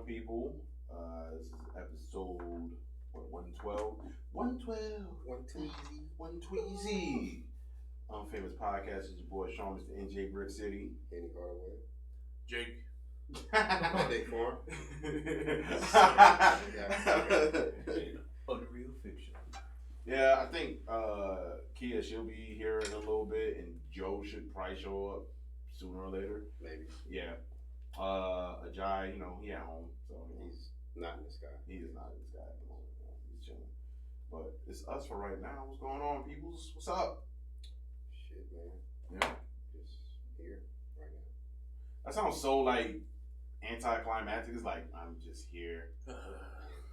people? This is episode 112. 112. One tweezy. Unfamous Podcast is your boy Sean, Mr. NJ Brick City. Henny Hardaway. Jake. Jake Farm. Unreal fiction. Yeah, I think Kia, she'll be here in a little bit, and Joe should probably show up sooner or later. Maybe. Yeah. Ajay, he at home, so he's not in the sky. He is not in the sky at the moment. He's chilling. But it's us for right now. What's going on, peoples? What's up? Shit, man. Yeah. Just here right now. That sounds so like anticlimactic. It's like I'm just here.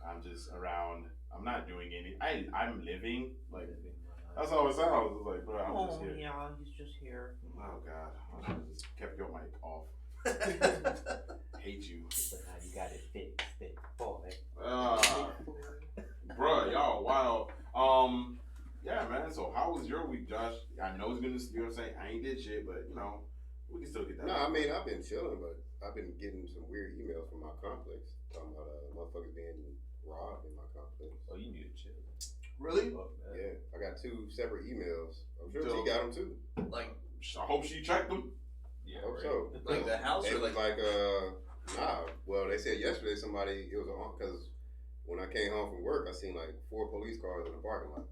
I'm just around. I'm not doing anything. I'm living. Like that's how it sounds. It's like, bro, I'm just here. Yeah, he's just here. Oh God, I should have just kept your mic off. Hate you. But now you got it fixed, boy. Bro, y'all, wow. Yeah, man. So how was your week, Josh? I know it's been, saying I ain't did shit, but we can still get that. No, I mean I've been chilling, but I've been getting some weird emails from my complex talking about motherfuckers being robbed in my complex. Oh, you need to chill. Really? Yeah, I got 2 separate emails. I'm sure she got them too. Like, I hope she checked them. Yeah, I hope right. so. Like the house or like nah. Well, they said yesterday it was on because when I came home from work, I seen like 4 police cars in the parking lot,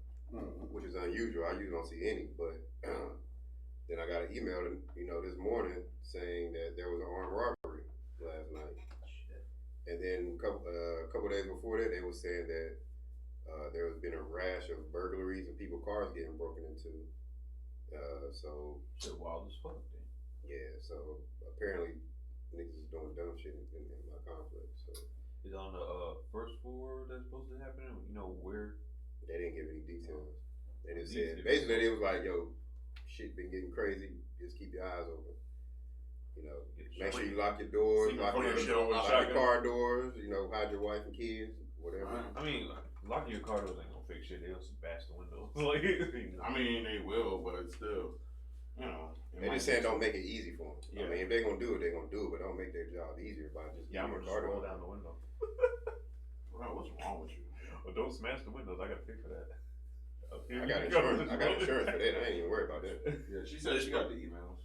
which is unusual. I usually don't see any, but then I got an email, this morning saying that there was an armed robbery last night. Shit. And then a couple days before that, they were saying that there has been a rash of burglaries and people's cars getting broken into. So shit wild as fuck, dude. yeah, so apparently niggas is doing dumb shit in my complex. So Is it on the first floor that's supposed to happen? Where? they didn't give any details. They just said basically it was like, yo, shit been getting crazy. Just keep your eyes open. Make sure you lock your doors, lock your car doors. Hide your wife and kids, whatever. I mean, locking your car doors ain't gonna fix shit. They'll just bash the windows. I mean, they will, but still, They just saying don't make it easy for them. Yeah. I mean, if they're gonna do it, they're gonna do it, but don't make their job easier by just Yammers car roll door. down the window. Bro, what's wrong with you? Well, don't smash the windows. I gotta pay for that. I got insurance. I got insurance for that. I ain't even worried about that. Yeah, she said she got the emails.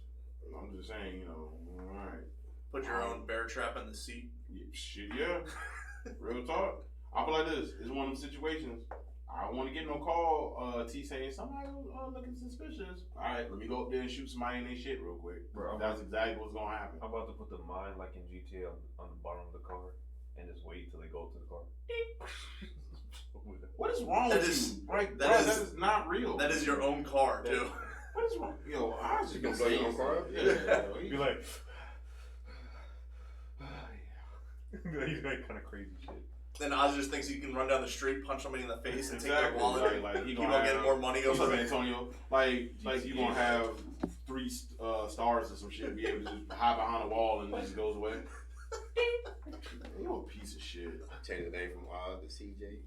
I'm just saying, all right. Put your own bear trap in the seat. Yeah, shit, yeah. Real talk. I feel like this. It's one of them situations. I don't want to get no call, T saying somebody looking suspicious. All right, let me go up there and shoot somebody in their shit real quick. Bro, that's exactly what's going to happen. I'm about to put the mine like in GTA on the bottom of the car and just wait till they go to the car. What is wrong with you? Right, that is not real. That is your own car, too. What is wrong? Yo, I was just You gonna blow your own car up? Yeah. Be like, you like kind of crazy shit. Then Oz just thinks he can run down the street, punch somebody in the face, and take their Exactly. wallet. Like he keep gonna on getting more money. San Antonio, like you gonna have 3 stars or some shit, be able to just hide behind a wall and it just goes away. You a piece of shit. Change the name from Oz to CJ.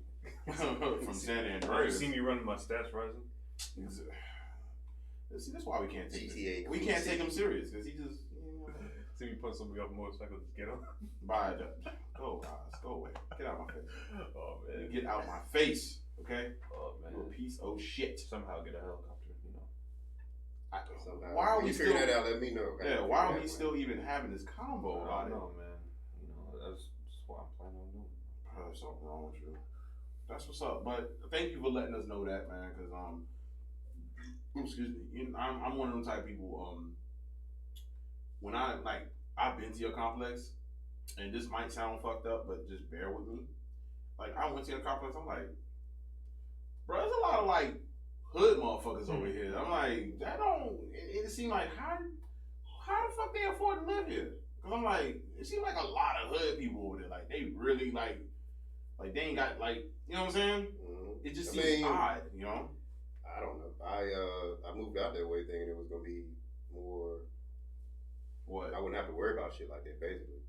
From San You Andreas. see me running my stats rising? See, that's why we can't take GTA him. We can't take him serious because he just. See me put somebody off a motorcycle, just get him. Bye. Go, Oz. Go away. Get out my face. Oh man. Get out my face, okay? Oh man. You a piece of shit. Somehow get a helicopter, Why are we figure still? that out? Let me know. Yeah. Why are we still even having this convo I about don't it? know, man. That's what I'm planning on doing. There's something wrong with you. That's what's up. But thank you for letting us know that, man. Because excuse me. I'm one of them type of people. When I've been to your complex, and this might sound fucked up, but just bear with me. Like I went to your complex, I'm like, bro, there's a lot of like hood motherfuckers over here. I'm like, that don't. It seemed like how the fuck they afford to live here? Cause I'm like, it seems like a lot of hood people over there. Like they really like they ain't got you know what I'm saying? Mm-hmm. It just seems odd, I don't know. I moved out that way thinking it was gonna be more. What? I wouldn't have to worry about shit like that, basically.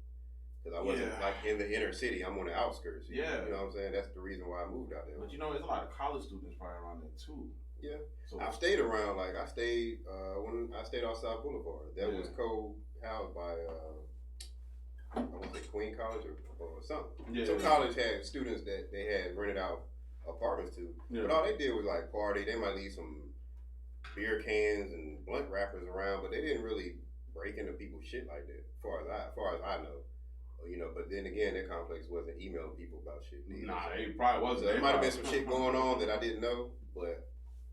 Because I wasn't in the inner city. I'm on the outskirts. Yeah. You know what I'm saying? That's the reason why I moved out there. But there's a lot of college students probably around there too. Yeah. So I've stayed around. Like I stayed when I stayed on South Boulevard. That was co-housed by I want to say Queen College or something. Yeah. Some college had students that they had rented out apartments to, but all they did was like party. They might leave some beer cans and blunt wrappers around, but they didn't really break into people's shit like that. As far as I know. You know, but then again, that complex wasn't emailing people about shit. Nah, it probably wasn't. So there might have been some shit going on that I didn't know, but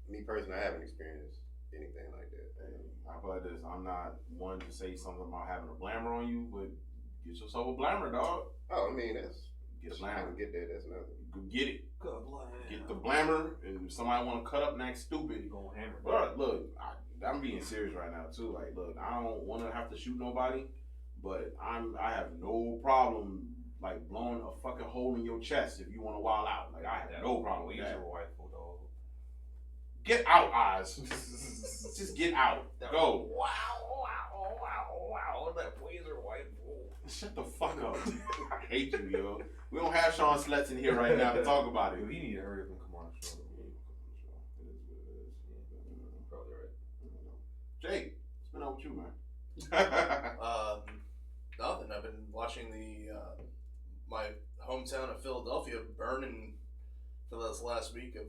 me personally, I haven't experienced anything like that. Hey, I feel like this. I'm not one to say something about having a blammer on you, but get yourself a blammer, dog. Oh, I mean, that's Get a I blammer. can get that. That's nothing. Go get it. Good luck. Get the blammer, and if somebody want to cut up and act stupid, You gonna hammer. bro, look, I'm being serious right now too. Like, look, I don't want to have to shoot nobody, but I have no problem like blowing a fucking hole in your chest if you want to wild out. Like, I have no problem with that. Laser rifle, dog. Get out, Oz. Just get out. Go. Wow! That laser rifle. Shut the fuck up. I hate you, yo. We don't have Sean Slets in here right now to talk about it. Yo, he need to hurry up and come on the show. Probably right. Jake, what's been up with you, man? Nothing. I've been watching my hometown of Philadelphia burning for this last week of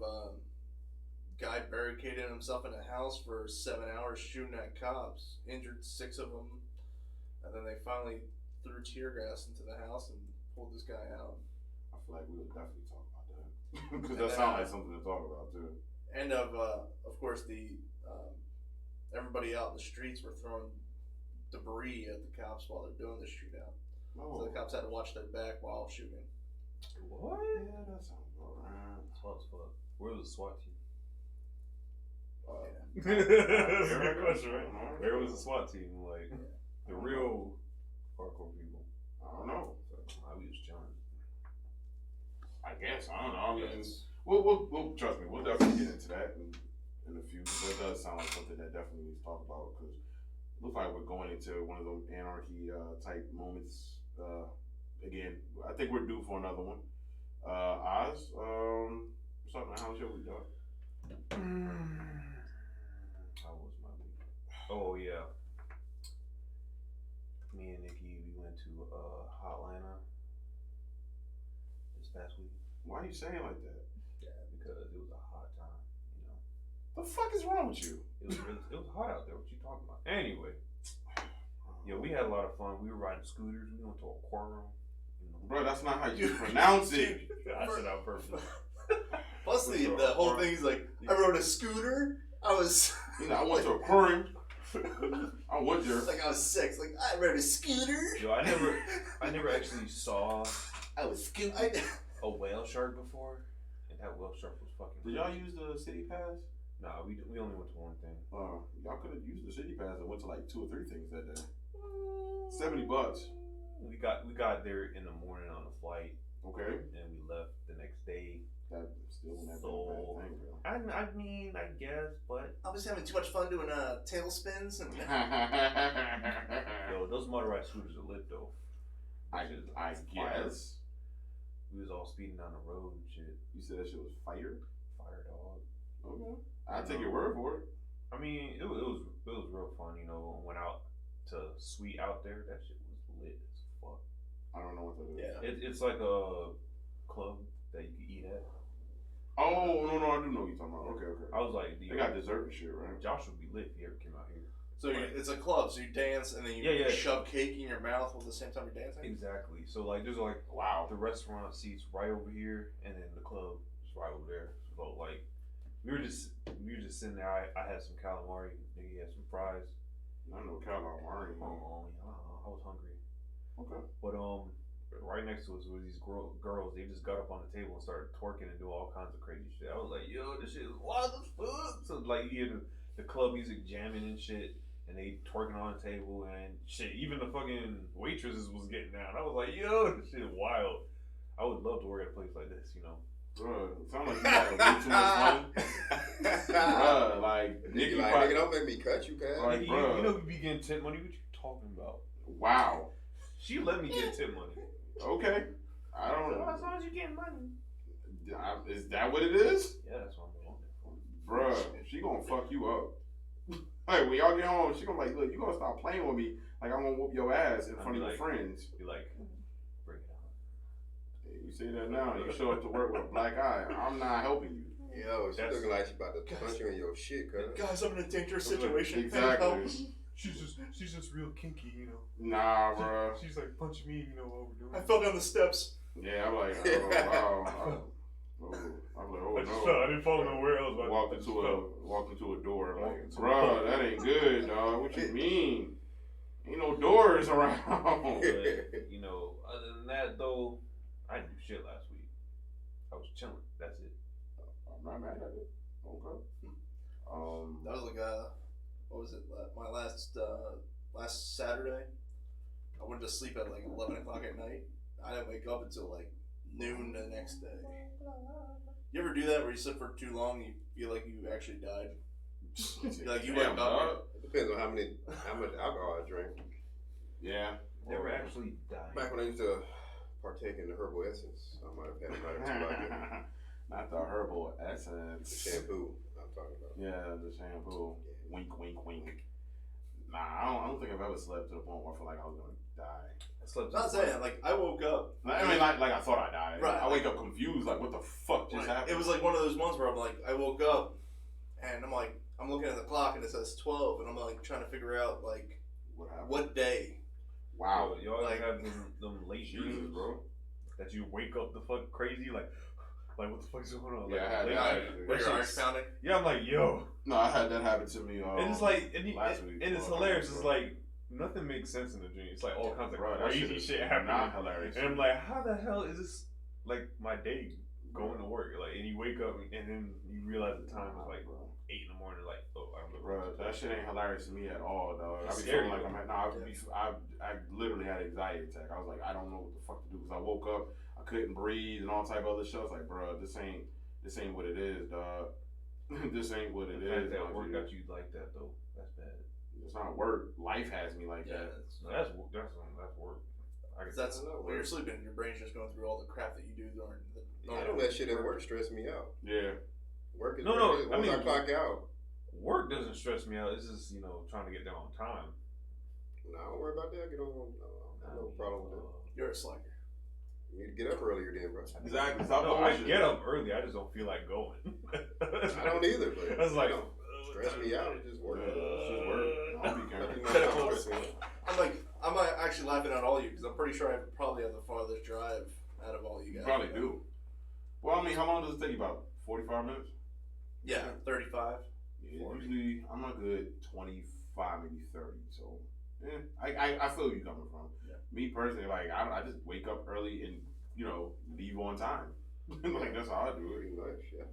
guy barricaded himself in a house for 7 hours shooting at cops, injured 6 of them, and then they finally threw tear gas into the house and pulled this guy out. I feel like we would definitely talk about that. Because that sounds like something to talk about, too. And of course, the everybody out in the streets were throwing debris at the cops while they're doing the shootout. Oh. So the cops had to watch their back while shooting. What? Yeah, that sounds about right. SWAT fuck. Where was the SWAT team? Where was the SWAT team? Like the real hardcore people. I don't know. I was chilling. I guess. I don't know. I mean, we'll trust me. We'll definitely get into that in a few. That does sound like something that definitely needs to talk about because it looks like we're going into one of those anarchy type moments. Again, I think we're due for another one. Oz, what's up, man? How's your week, dog? How was my week? Oh yeah. Me and Nikki, we went to Hotlanta this past week. Why are you saying like that? Yeah, because it was a hot time, you know. The fuck is wrong with you? It was hot out there. What you talking about? Anyway, yeah, we had a lot of fun. We were riding scooters. We went to a quorum. You know. Bro, that's not how you pronounce it. I said that on purpose. Plus the whole thing is like, I rode a scooter. I was, You know, I went to a aquarium. I went there. like I was 6. Like I rode a scooter. Yo, I never actually saw I was scooting. a whale shark before, and that whale shark was fucking. Did y'all use the city pass? Nah, we only went to one thing. Y'all could have used the city pass and went to like 2 or 3 things that day. $70. We got there in the morning on the flight, Okay. and we left the next day. That still wouldn't have So, been a bad thing, bro. I mean, I guess, but I was having too much fun doing tailspins and. yo, those motorized scooters are lit though. I guess. We was all speeding down the road and shit. You said that shit was fire? Fire dog. Okay. I'll take your word for it. I mean, it was real fun, you know. Went out to Sweet out there. That shit was lit as fuck. I don't know what that is. Yeah. It's like a club that you can eat at. Oh, no, I do know what you're talking about. Okay. I was like, They got dessert and shit, right? Josh would be lit if he ever came out here. So it's a club. So you dance and then you shove cake in your mouth at the same time you're dancing. Exactly. So like, there's like Wow. the restaurant seats right over here, and then the club is right over there. So like, we were just sitting there. I had some calamari. He had some fries. I know calamari. Oh, I was hungry. Okay. But right next to us were these girls. They just got up on the table and started twerking and doing all kinds of crazy shit. I was like, yo, this shit is wild as fuck. So like, you hear the club music jamming and shit, and they twerking on the table and shit. Even the fucking waitresses was getting down. I was like, yo, this shit is wild. I would love to work at a place like this, you know. Bro, it sounds like you having way too much fun. Bro, like, Nigga, probably, nigga, don't make me cut you, cuz. Like, Nigga, bruh. you know we be getting tip money. What you talking about? wow. She let me get tip money. Okay. I don't know. As long as you get money. Is that what it is? Yeah, that's what I'm on there for. Bruh, she gonna fuck you up. Like, when y'all get home, she gonna like, look, you gonna stop playing with me. Like I'm gonna whoop your ass in I'd front be of your like- friends. Be like, break it out. Hey, you say that now, you show up to work with a black eye. I'm not helping you. Yo, she That's- looking like she about to punch you in your shit, cuz. Guys, I'm in a dangerous situation. Exactly. She's just real kinky, you know. Nah, bro. She's like punch me, you know what we're doing. I fell down the steps. Yeah, I'm like, oh wow. I'm like, oh I just no. fell. I didn't fall nowhere else. But Walked I just into fell. a door. Walked Like, into a bro, door. that ain't good, dog. What you mean? Ain't no doors around. But, you know, other than that though, I didn't do shit last week. I was chilling. That's it. I'm not mad at it. Okay. That was like what was it? My last Saturday. I went to sleep at like 11 o'clock at night. I didn't wake up until like noon the next day. You ever do that where you sleep for too long and you feel like you actually died? Like you wake Damn, up. dog. It depends on how much alcohol I drink. Yeah. Never actually died. Back when I used to partake in the herbal essence, I might have had a night or two like that. Not the herbal The essence. shampoo I'm talking about. Yeah, the shampoo. Wink, wink, wink. Nah, I don't think I've ever slept to the point where I feel like I was gonna die. I slept. Not saying like I woke up. I mean, like I thought I died. Right. I wake up confused, like what the fuck just happened? It was like one of those months where I'm like, I woke up and I'm like, I'm looking at the clock and it says 12, and I'm like trying to figure out like What happened? what day. Wow. Y'all Like- have them late Jesus, dreams, bro. that you wake up the fuck crazy, like what the fuck is going on? Yeah, I had late that. night. Where your That heart's shit's- pounding. Yeah, I'm like, yo. No, I had that happen to me. And it's like, and last week. it's hilarious. It's like nothing makes sense in the dream. It's like all kinds of Bro, that crazy is shit Not happening. hilarious. And I'm like, how the hell is this like my day going to work? Like, and you wake up and then you realize the time is like 8 in the morning. Like, oh, I'm Bro, that shit ain't hilarious to me at all, dog. I It's be scary, feeling like though. I literally had an anxiety attack. I was like, I don't know what the fuck to do because I woke up, I couldn't breathe and all type of other shit. I was like, bro, this ain't what it is, dog. This ain't what it the fact is. that my work G. got you like that though. That's bad. It's not work. Life has me like Yeah, that. No, that's work. I guess that's I don't know, when you're man. sleeping. Your brain's just going through all the crap that you do during the. I don't let shit at work stress me out. Yeah. Work is No, work. I Once I mean- clock out, work doesn't stress me out. It's just trying to get there on time. no, don't worry about that. I get on. No problem with that. You're a slacker. You need to get up earlier then, bro. Exactly. Stop No, I bullshit. get up early. I just don't feel like going. I don't either, but That's like it don't stress me out. It just work. Yeah, shit work. I'll be careful. Nothing else don't stress me out. I'm actually laughing at all you because I'm pretty sure I probably have the farthest drive out of all you You guys. probably do. Well, I mean, how long does it take you? About 45 minutes? Yeah, 35. Yeah, usually I'm a good 25, maybe 30. So, yeah, I feel you coming from. Yeah. Me personally, like I just wake up early and leave on time. Like that's how I do it. Pretty much, yeah.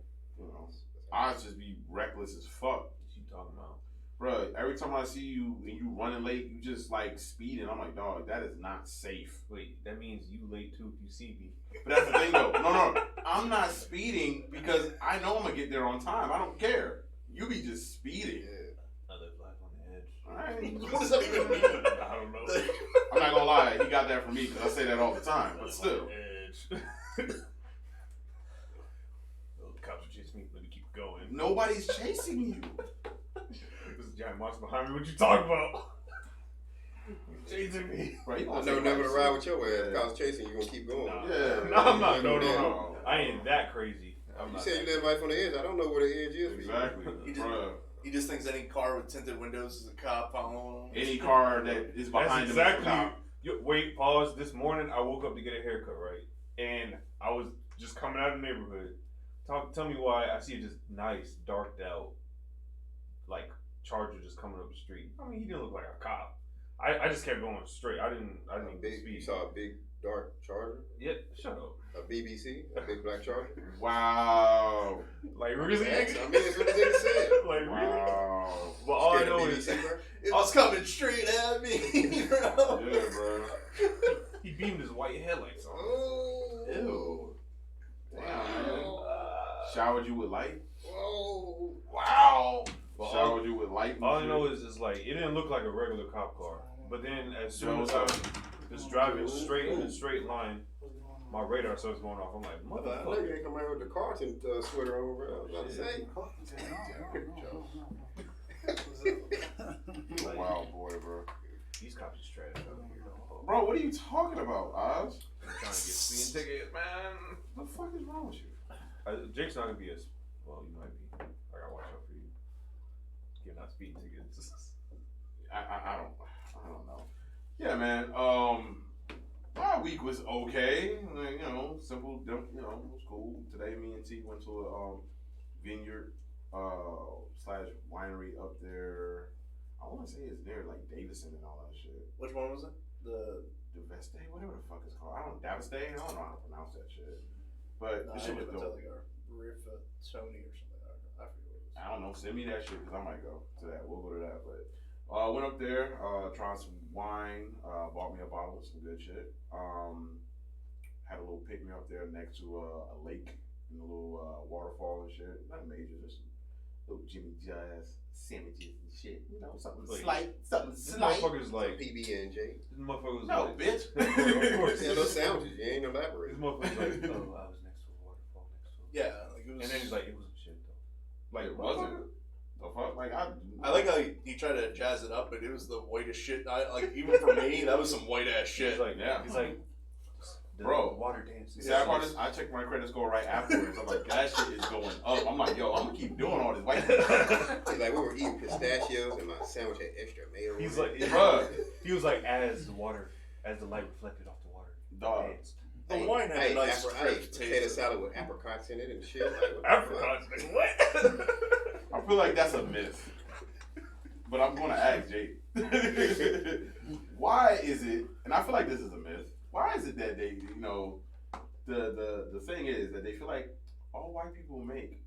I just be reckless as fuck, What you talking about? bro. Every time I see you and you running late, you just like speeding. I'm like, dog, that is not safe. Wait, that means you late too if you see me. But that's the thing, though. No, I'm not speeding because I know I'm gonna get there on time. I don't care. You be just speeding. Yeah. I live life on the edge. All right. What does that even mean? I don't know. I'm not gonna lie, he got that from me because I say that all the time. But still, Edge. Those cops are chasing me. Let me keep going. nobody's chasing you. There's a giant monster behind me. What you talking about? You're chasing me. Bro, you I gonna know take never my to ride shit. with your ass. If I was chasing you, gonna keep going. Nah. Yeah. No, I'm not. No. No. I ain't that crazy. I'm You not said you that live life on the edge. I don't know where the edge is. for you. Exactly, You just- bro. He just thinks any car with tinted windows is a cop following him. Any car that is That's behind him is a exactly. cop. Wait, pause. This morning I woke up to get a haircut, right? And I was just coming out of the neighborhood. Tell me why I see this nice, darked out, like Charger just coming up the street. I mean, he didn't look like a cop. I just kept going straight. I didn't You speed. saw a big dark Charger, Yeah, shut up. a BBC, a big black Charger. Wow. Like really? I mean, that's what the nigga said. Like really? Wow. But all I Scared of know is BBC, bro? It was coming straight at me, bro. Yeah, bro. he beamed his white headlights on. Oh. Ew. Damn, man. Oh. Showered you with light? Whoa. Wow. But Showered you with light? and all I shit? know is like it didn't look like a regular cop car. But then as soon as Joe, I was just driving straight in a straight line, my radar starts going off. I'm like, I know motherfucker. you ain't come around with the Carlton sweater on, bro. I was about to say. Wow, boy, bro. These Jeeks cop is trash out here. Bro, what are you talking about, Oz? I'm trying to get speeding tickets, man. What the fuck is wrong with you? Jake's not gonna be as well. You might be. I gotta watch out for you. Giving out speeding tickets. I don't know. Yeah, man. My week was okay. Like, you know, simple. You know, it was cool. Today, me and T went to a vineyard slash winery up there. I want to say it's near like Davison and all that shit. Which one was it? The Deveste, whatever the fuck it's called. I don't Daviste. I don't know how to pronounce that shit. But this shit was dope. like a Riff-a-Tony or something. I forget what it was. I don't know. Send me that shit because I might go to that. We'll go to that. But went up there, tried some wine, bought me a bottle of some good shit. Had a little picnic up there next to a lake and a little waterfall and shit. Nothing major, just little Jimmy Jazz sandwiches and shit. You know, something slight. This motherfucker's like PB&J. This motherfucker's no, like, bitch. Of course. Yeah, no sandwiches. You ain't elaborate. This motherfucker's like, oh, I was next to a waterfall next to a Yeah, like it was. And then he's like, it wasn't shit though. Like, it wasn't. The fuck? Like, I like how he tried to jazz it up, but it was the whitest shit. Like even for me, that was some white ass shit. He's like, Yeah. He's like, bro, water dance. The sad part is, I checked my credit score right afterwards. I'm like, that shit is going up. I'm like, yo, I'm gonna keep doing all this white shit. He's like, we were eating pistachios and my sandwich had extra mayo. He's on like, it. Bruh. he was like, as the light reflected off the water, Dog. danced. The wine had a nice crisp potato taste. salad with apricots in it and shit. Like, Apricots, nigga, what? I feel like that's a myth. But I'm gonna ask Jake. Why is it, and I feel like this is a myth, why is it that they, you know, the thing is that they feel like all white people make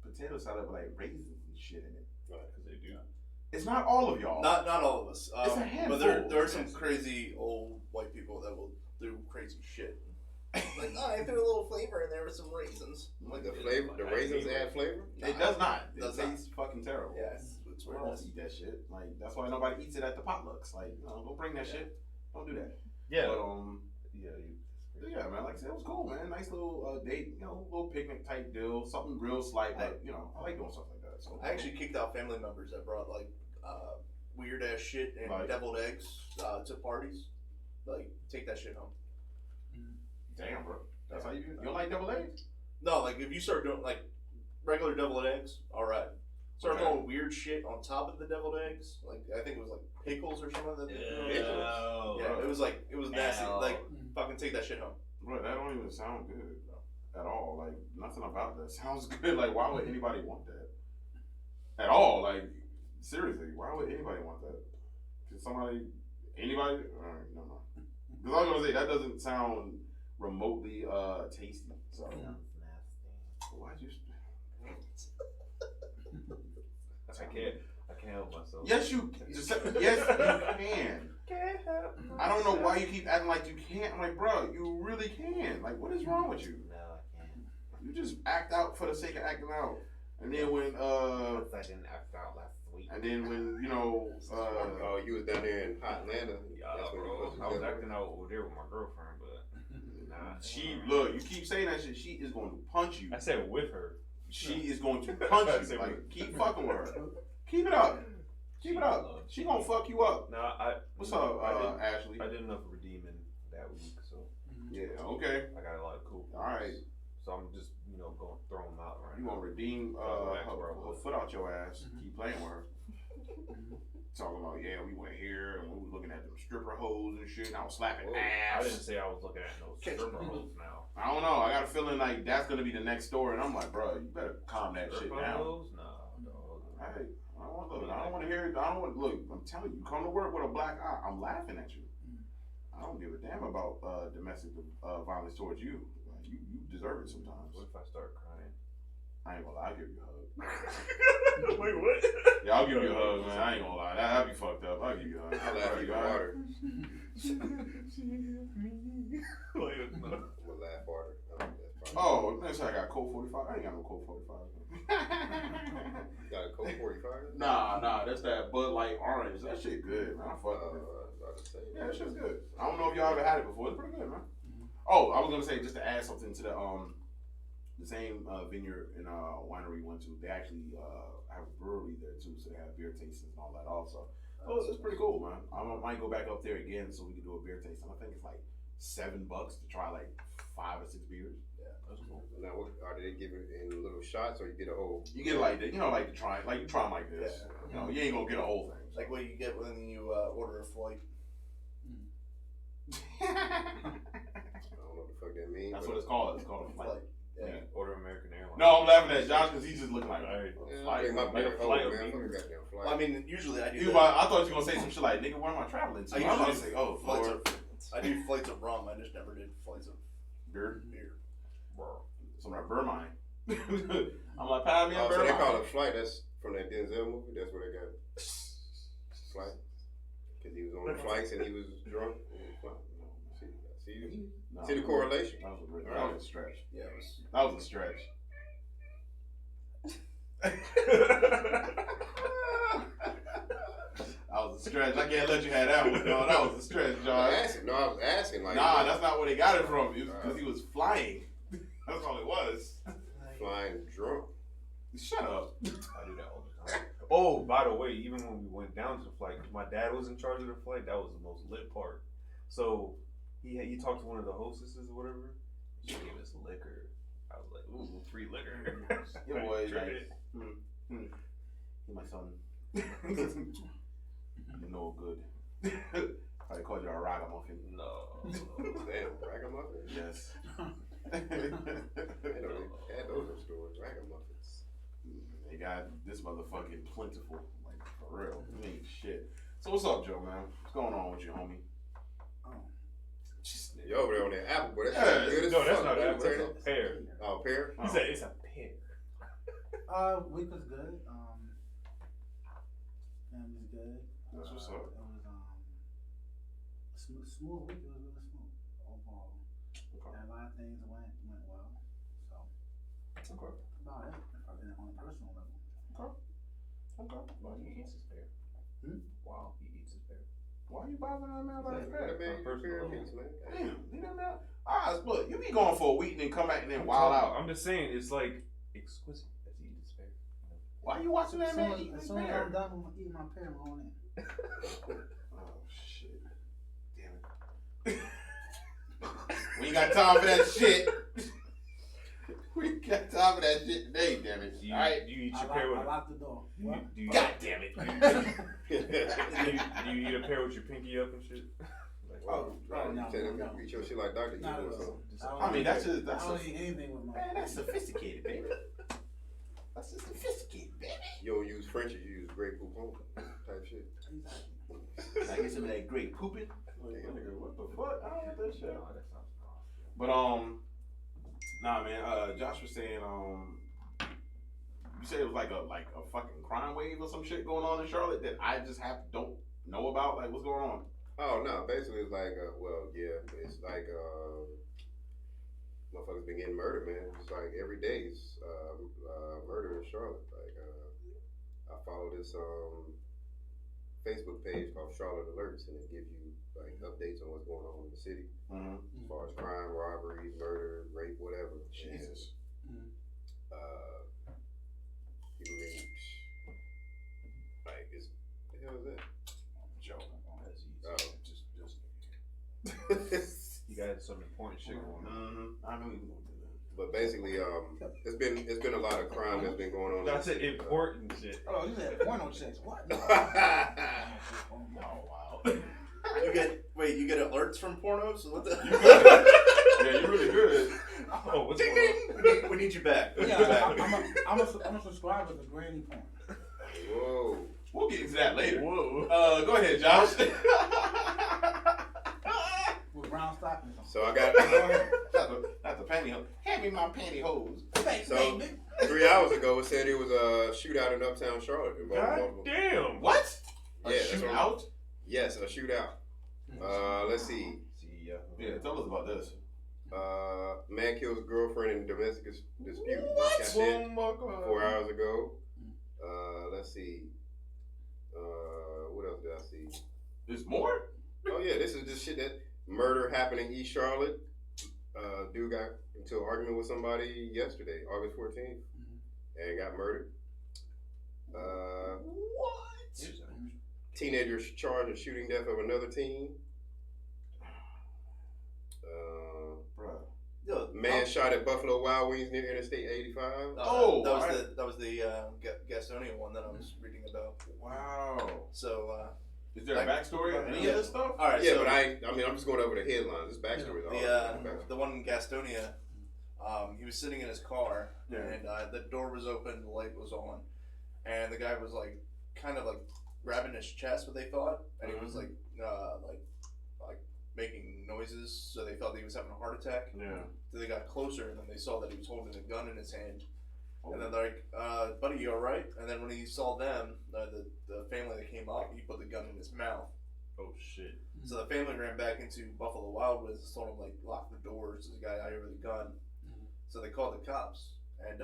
potato salad with like raisins and shit in it? Because they do. It's not all of y'all. Not all of us. It's a handful. But there are some crazy old white people that will do crazy shit. Like, I threw a little flavor in there with some raisins. Like the flavor, the raisins add flavor. It does not. It Does tastes fucking terrible. Yeah, it's I weird. don't eat that shit. Like, that's why nobody eats it at the potlucks. Like, you know, don't bring that shit. Don't do that. Yeah. But yeah, man. Like I said, it was cool, man. Nice little date, you know, little picnic type deal. Something real slight, but you know, I like doing stuff like that. So I actually kicked out family members that brought like weird ass shit and Like- deviled eggs to parties. Like, take that shit home. damn, bro. That's how you don't like double eggs? No, like if you start doing like regular deviled eggs, all right. Start Okay. throwing weird shit on top of the deviled eggs. Like I think it was like pickles or something. That yeah, it was nasty. Ow. Like fucking take that shit home. Bro, that don't even sound good at all. Like nothing about that sounds good. Like why would anybody want that? At all? Like seriously, why would anybody want that? Can anybody? All right, no. Because I was gonna say that doesn't sound remotely tasty. So why'd you? I can't help myself. Yes, you can. I don't know why you keep acting like you can't. I'm like, bro, you really can. Like, what is wrong with you? No, I can't. You just act out for the sake of acting out. And then when I didn't act out last week. and then when you know Oh, you was down there in hot Atlanta. Yeah, That's when you bro. was I was together. acting out over there with my girlfriend, but nah. you keep saying that shit. She is going to punch you. I said with her. She is going to punch you. Like, keep fucking with her. Keep it up. Keep it up. She gonna fuck you up. No, What's up, Ashley? I did enough redeeming that week, so Yeah. Okay. I got a lot of cool. All right. So I'm just gonna throw them out right You now. gonna redeem her foot out your ass? Keep playing with her. Talking about we went here and we was looking at them stripper hoes and shit. And I was slapping I ass. didn't say I was looking at no stripper hoes now. I don't know. I got a feeling like that's gonna be the next story, and I'm like, bro, you better calm that shit Stripper down. hoes? Nah, dog. Hey, I don't want to hear it. I don't want. Look, I'm telling you, come to work with a black eye. I'm laughing at you. I don't give a damn about domestic violence towards you. Like, you deserve it sometimes. What if I start crying? I ain't gonna lie. I'll give you a hug. Wait, what? Yeah, I'll give you a hug, man. I ain't gonna lie. That'd be fucked up. I'll give you a hug. I'll laugh even harder. We'll laugh harder. Oh, next I got Colt 45. I ain't got no Colt 45. You got a Colt 45? Nah, that's that Bud Light Orange. That shit good, man. I fuck with it. Yeah, that shit's good. I don't know if y'all ever had it before. It's pretty good, man. Oh, I was gonna say just to add something to the same vineyard and winery we went to. They actually have a brewery there too, so they have beer tastings and all that also. Oh, it's pretty cool, man. I might go back up there again so we can do a beer tasting. I think it's like $7 to try like 5 or 6 beers. Yeah, that's cool. Now, what are they giving in little shots, or you get a whole? You get like the, like the try, like you try them like this. Yeah. You know, you ain't gonna get a whole thing. like what you get when you order a flight. I don't know what the fuck that means. That's what it's called. It's called a flight. Yeah. Order American Airlines. No, I'm laughing at Josh because he's just looking like Flight. My Like a flight of man, beers. goddamn flight. Well, I mean, usually I do. I thought you were gonna say some shit like, "Nigga, where am I traveling to?" I I was gonna usually say, "Oh, flights Lord." I do flights of rum. I just never did flights of Beer. Bro. So my beer mine. I'm like, "Pal, me a Oh, beer so they mine." call it flight. That's from that Denzel movie. That's where they got flight. Because he was on the flights and he was drunk. See the correlation? That was a stretch. Yeah, it was. That was a stretch. That was a stretch. I can't let you have that one, dog. That was a stretch, Josh. I was asking. Like, Nah, that's not where they got it from. It was because he was flying. That's all it was. Flying drunk. Shut up. I do that all the time. Oh, by the way, even when we went down to the flight, my dad was in charge of the flight. That was the most lit part. So he talked to one of the hostesses or whatever. She gave us liquor. I was like, ooh, free liquor. Your boy, Tried like, it. He my son. You know good. I called you a ragamuffin. No. Damn, ragamuffin? Yes. I know they had those in stores. Ragamuffins. They got this motherfucking plentiful. Like, for real. It ain't shit. So what's up, Joe, man? What's going on with you, homie? You over there on that apple, but that's good as No, fuck. that's not apple. That's a pear. Oh, pear? He said it's a pear. Week was good. Family's good. That's what's up. It was smooth week. It was really smooth overall. Okay. And a lot of things went well. So Okay. about it. On a personal level. Okay. Wow, he eats his pear. Wow, he eats his pear. Why are you bothering that man about his That pet? man, First pear of all. piece, man. Damn, leave that man. Alright, look, you be going for a week and then come back and then wild out. I'm just saying, it's like exquisite as he eats his pear. Why you watching that man eat As his soon as pear? I'm done with eating my pear, I'm going in. Oh shit! Damn it! We ain't got time for that shit. We ain't got time for that shit today. Damn it! Do you, All right. do you eat I your pear with? locked the door. What? Do you, God damn it! do you eat a pear with your pinky up and shit? Like, Oh, Right, no, you tell them no. you eat your shit like Dr. Not Evil at or all. something. I mean, that's I don't eat a, anything with my man, that's sophisticated, baby. That's just sophisticated, baby. You don't use Frenchies, you use Grey Poupon type shit. Can I get some of that great pooping? What the fuck? I don't want that shit. No, that sounds nasty. But nah, man. Josh was saying you said it was like a fucking crime wave or some shit going on in Charlotte that I just don't know about. Like, what's going on? Oh no, basically it's like it's like motherfuckers been getting murdered, man. It's like every day is murder in Charlotte. Like I follow this Facebook page called Charlotte Alerts, and it gives you like updates on what's going on in the city as far as crime, robberies, murder, rape, whatever. Jesus. And, people been like, it's what the hell is that? Joe. You got some important shit going on. I know you gonna do that. But basically, it's been a lot of crime that's been going on. That's an important shit. Oh, you said porno checks. What? No. Oh wow. You get alerts from pornos? What the? Yeah, you're really good. Oh, what's Ding going on? ding! We need you back. Yeah, I'm a subscriber to Granny Porn. Whoa. We'll get into that later. Whoa. Go ahead, Josh. With brown stockings on. So I got Not the pantyhose. Hand me my pantyhose. Thanks, So- baby. 3 hours ago. It said it was a shootout in Uptown Charlotte. involving God multiple- damn. What? A Yeah, that's what I'm- shootout? Yes, a shootout. Let's see. Yeah, tell us about this. Man kills girlfriend in domestic dispute. What? Got dead 4 hours ago. Let's see. What else did I see? There's more? Oh yeah, this is just shit that murder happened in East Charlotte. Dude got into an argument with somebody yesterday, August 14th, and got murdered. What? Teenagers charged with shooting death of another teen. Man shot at Buffalo Wild Wings near Interstate 85. That was the Gastonia one that I was reading about. Wow. So, is there a backstory on any of this stuff? All right. Yeah, so, but I'm just going over the headlines. This backstory is the one in Gastonia, he was sitting in his car, and the door was open, the light was on, and the guy was like, kind of like grabbing his chest, what they thought, and he was like making noises, so they thought he was having a heart attack. Yeah. So they got closer, and then they saw that he was holding a gun in his hand. And then they're like, buddy, you alright? And then when he saw them, the family that came up, he put the gun in his mouth. Oh, shit. So the family ran back into Buffalo Wild Wings and told him, like, lock the doors. There's a guy out here with a gun. So they called the cops. And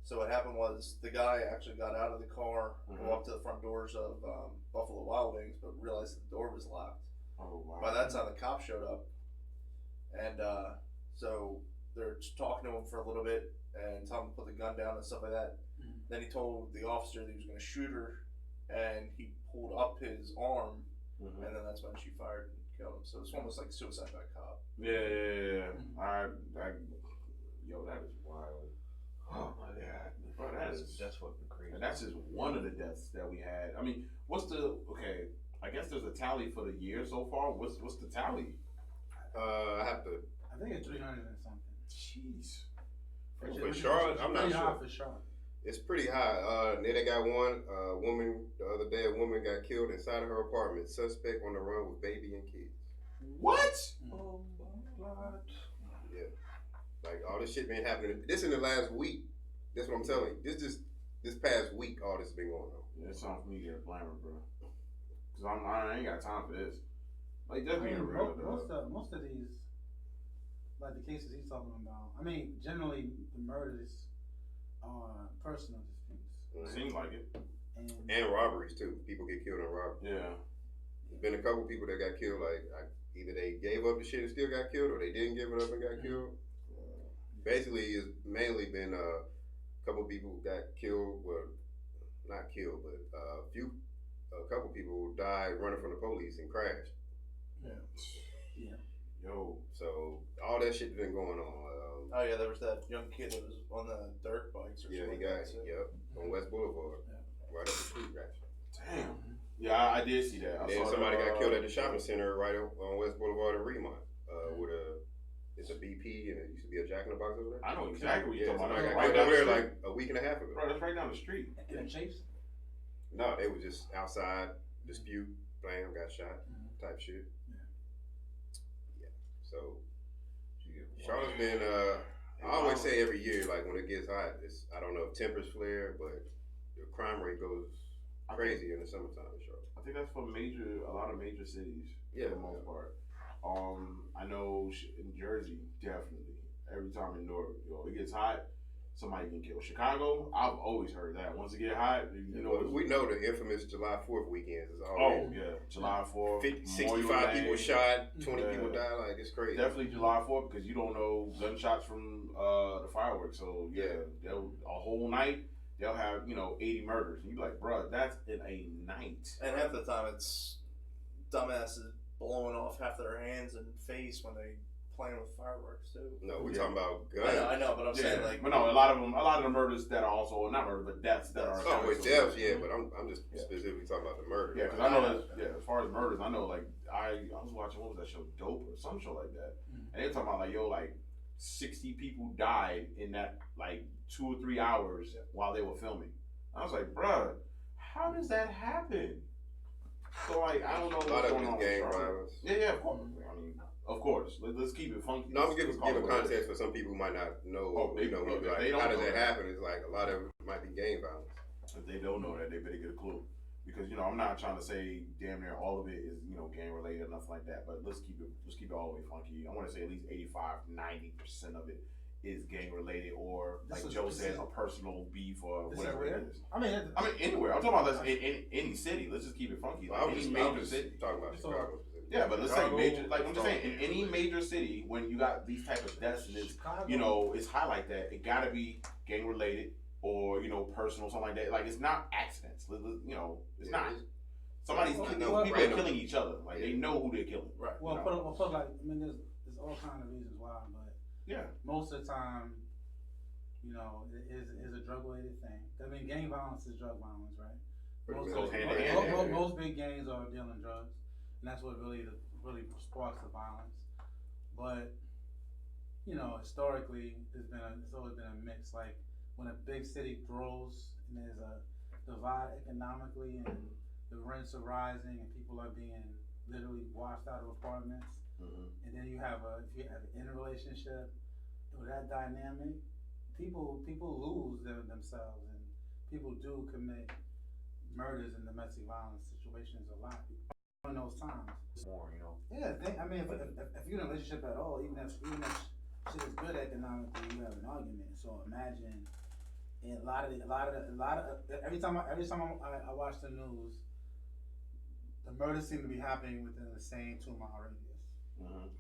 so what happened was the guy actually got out of the car, walked to the front doors of Buffalo Wild Wings, but realized the door was locked. Oh, wow. By that time, the cops showed up. And so they're just talking to him for a little bit and telling him to put the gun down and stuff like that. Then he told the officer that he was going to shoot her, and he pulled up his arm, and then that's when she fired and killed him. So it's almost like suicide by cop. Yeah. Yo, that is wild. Oh my God, bro, that's fucking crazy. And that's just one of the deaths that we had. I mean, I guess there's a tally for the year so far. What's the tally? I think it's 300 and something. Jeez. For Charlotte, I'm not sure. For Charlotte. It's pretty high. Then they got one woman the other day. A woman got killed inside of her apartment. Suspect on the run with baby and kids. What? Oh my God. Yeah. Like all this shit been happening. This in the last week. That's what I'm telling you. This past week, all this been going on. Yeah, it's time for me to get a blamer, bro. Cause I ain't got time for this. Like just being real, though. Most of these, like the cases he's talking about. I mean, generally the murders are personal disputes. Seems like it. And robberies too. People get killed in robberies. Yeah. There's been a couple people that got killed. Either they gave up the shit and still got killed, or they didn't give it up and got killed. Basically, it's mainly been a couple people got killed. Well, not killed, but a couple people died running from the police and crashed. Yeah. Yo. So all that shit been going on. Oh yeah, there was that young kid that was on the dirt bikes or something. He got on West Boulevard, right up the street, actually. Damn. Yeah, I did see that. Then somebody got killed at the shopping center right on West Boulevard in Remont. It's a BP and it used to be a Jack in the Box over there. I know exactly what you're talking about. Right down there like a week and a half ago. Bro, that's right down the street. And a chase? No, they was just outside dispute, blam, got shot, type shit. Yeah. So Charlotte's been. I always say every year, like when it gets hot, I don't know if tempers flare, but the crime rate goes crazy in the summertime in Charlotte. I think that's for a lot of major cities. Yeah, for the most part. I know in Jersey, definitely. Every time in North, it gets hot, somebody can kill. Chicago, I've always heard that. Once it get hot, we know the infamous July 4th weekends is Oh always. yeah, July 4th. 65 people shot, 20 people died. Like it's crazy. Definitely July 4th because you don't know gunshots from the fireworks. So a whole night they'll have 80 murders, and you like, bro, that's in a night. And half the time it's dumbasses blowing off half their hands and face when they playing with fireworks too. No, we're talking about guns. I know, but I'm saying like. But no, a lot of the murders that are also not murders, but deaths that are. Oh, with deaths, yeah. But I'm just specifically talking about the murder. Yeah, because I know that. As far as murders, I know like I was watching what was that show, Dope or some show like that, and they were talking about like 60 people died in that like 2 or 3 hours while they were filming. I was like, bruh, how does that happen? So like I don't know what's going on. Gang violence. Yeah, of course. I mean, of course. Let's keep it funky. No, I'm giving context for some people who might not know. How does that happen? It's like a lot of it might be gang violence. If they don't know that, they better get a clue. Because I'm not trying to say damn near all of it is gang related or nothing like that. But let's keep it all the way funky. I want to say at least 85-90% of it is gang related, or like Joe said, a personal beef or whatever it is. I mean anywhere. I'm talking about in any city. Let's just keep it funky. Well, any major city. Talking about Chicago. Yeah, but let's say major. Like I'm just saying, in any major city, when you got these type of deaths and it's it's high like that, it gotta be gang related or personal, something like that. Like it's not accidents. It's not. Somebody's people are killing each other. Like they know who they're killing. Right. Well, put like I mean, there's all kind of reasons why, but most of the time, you know, it is a drug related thing. I mean, gang violence is drug violence, right? Most big gangs are dealing drugs, and that's what really sparks the violence. But you know, historically, it's always been a mix. Like when a big city grows and there's a divide economically, and the rents are rising, and people are being literally washed out of apartments, and then if you have an interrelationship with that dynamic, people lose themselves, and people do commit murders and domestic violence situations a lot in those times. More, you know. Yeah, I mean, if you're in a relationship at all, even if shit is good economically, you have an argument. So imagine, and every time I watch the news, the murders seem to be happening within the same 2 mile radius.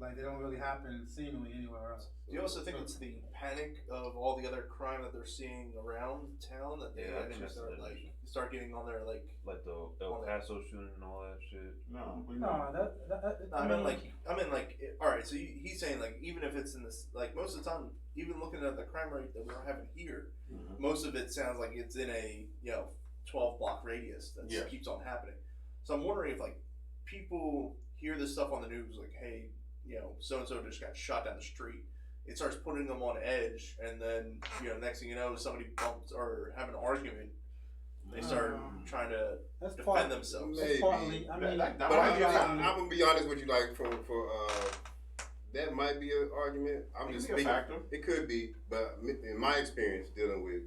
Like they don't really happen seemingly anywhere else. Do you also think it's the panic of all the other crime that they're seeing around town that they actually start getting on there like the El Paso shooting and all that shit? No, I mean like all right. So he's saying like even if it's in this like most of the time, even looking at the crime rate that we're having here, most of it sounds like it's in a 12 block radius that keeps on happening. So I'm wondering if like people hear this stuff on the news, like, hey, so and so just got shot down the street. It starts putting them on edge, and then next thing you know, somebody bumps or have an argument. They start trying to defend themselves. Maybe. I mean, but I'm gonna be honest with you, like for that might be an argument. I'm just speaking. It could be, but in my experience dealing with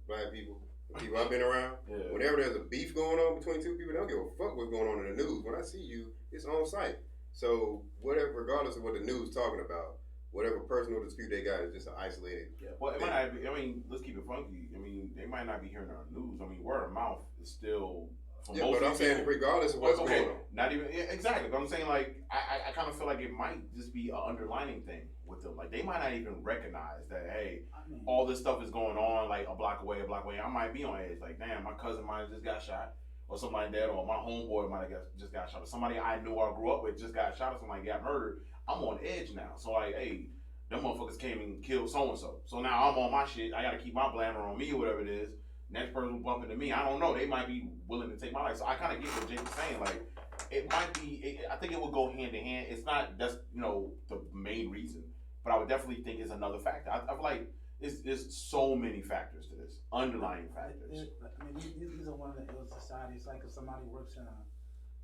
black people. People I've been around, whenever there's a beef going on between two people, they don't give a fuck what's going on in the news. When I see you, it's on site. So whatever, regardless of what the news is talking about, whatever personal dispute they got is just an isolated. Well, it might not be. I mean, let's keep it funky. I mean, they might not be hearing it on the news. I mean, word of mouth is still. But I'm saying regardless of what's going on. Not even exactly. But I'm saying like I kind of feel like it might just be an underlining thing with them. Like they might not even recognize that all this stuff is going on like a block away. I might be on edge. Like damn, my cousin might have just got shot or something like that, or my homeboy might have just got shot, or somebody I knew or grew up with just got shot, or somebody got murdered. I'm on edge now. So like, hey, them motherfuckers came and killed so and so. So now I'm on my shit. I got to keep my blammer on me or whatever it is. Next person bump into me, I don't know. They might be willing to take my life. So I kind of get what Jake was saying. Like, it might be. I think it would go hand in hand. It's not that's the main reason, but I would definitely think it's another factor. I feel like there's so many factors to this, underlying factors. I mean, these are one of the ill societies. Like if somebody works in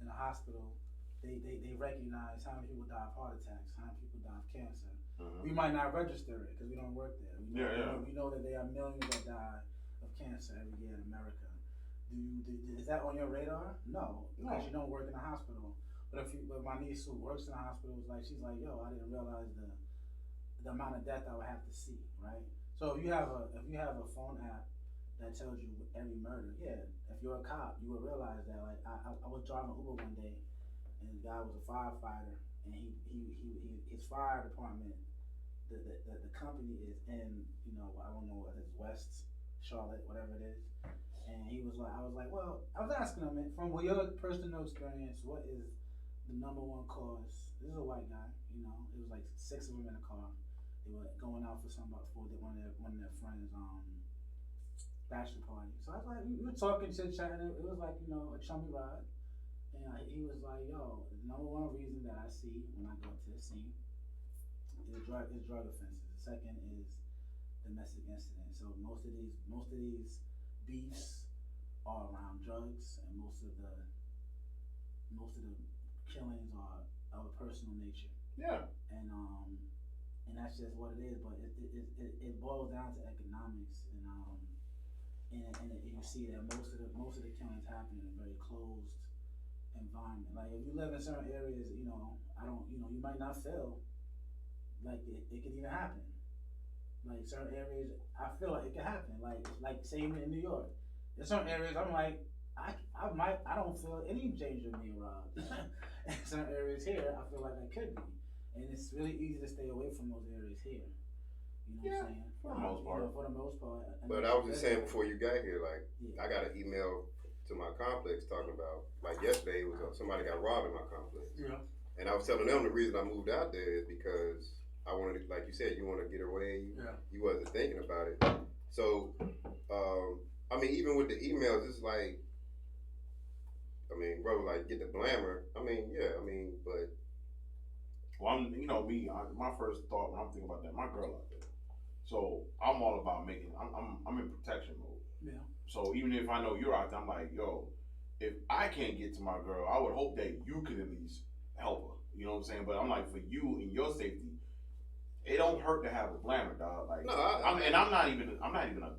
a hospital, they recognize how many people die of heart attacks, how many people die of cancer. We might not register it because we don't work there. We know that there are millions that die of cancer every year in America. Is that on your radar? No, because you don't work in a hospital. But but my niece who works in a hospital she's like, yo, I didn't realize the amount of death I would have to see, right? So if you have a phone app that tells you every murder, if you're a cop, you would realize that. Like I was driving Uber one day, and the guy was a firefighter, and his fire department, the company is in I don't know whether it's West Charlotte, whatever it is. And I was like, well, I was asking him from your personal experience, what is the number one cause? This is a white guy, it was like 6 of them in a car. They were going out for one of their friends' bachelor party. So I was like, we were talking, chit-chatting. It was like, a chummy ride. And he was like, yo, the number one reason that I see when I go to the scene is drug offenses. The second is domestic incidents. So most of these beefs are around drugs, and most of the killings are of a personal nature. Yeah. And that's just what it is. But it boils down to economics, and you see that most of the killings happen in a very closed environment. Like if you live in certain areas, you might not feel like it could even happen. Like certain areas, I feel like it could happen. Like same in New York. In certain areas, I'm like, I don't feel any danger of being robbed. In certain areas here, I feel like I could be, and it's really easy to stay away from those areas here. You know what I'm saying? For the most part. For the most part. But I was just saying before you got here, like I got an email to my complex talking about, like yesterday, it was somebody got robbed in my complex. Yeah. And I was telling them the reason I moved out there is because I wanted to, like you said, you want to get away. You wasn't thinking about it. So, I mean, even with the emails, it's like, I mean, bro, like, get the glamour. I mean, yeah, I mean, but. Well, my first thought when I'm thinking about that, my girl out there. So I'm all about I'm in protection mode. Yeah. So even if I know you're out there, I'm like, yo, if I can't get to my girl, I would hope that you could at least help her. You know what I'm saying? But I'm like, for you and your safety, it don't hurt to have a glamour, dog. Like, no, I'm not even a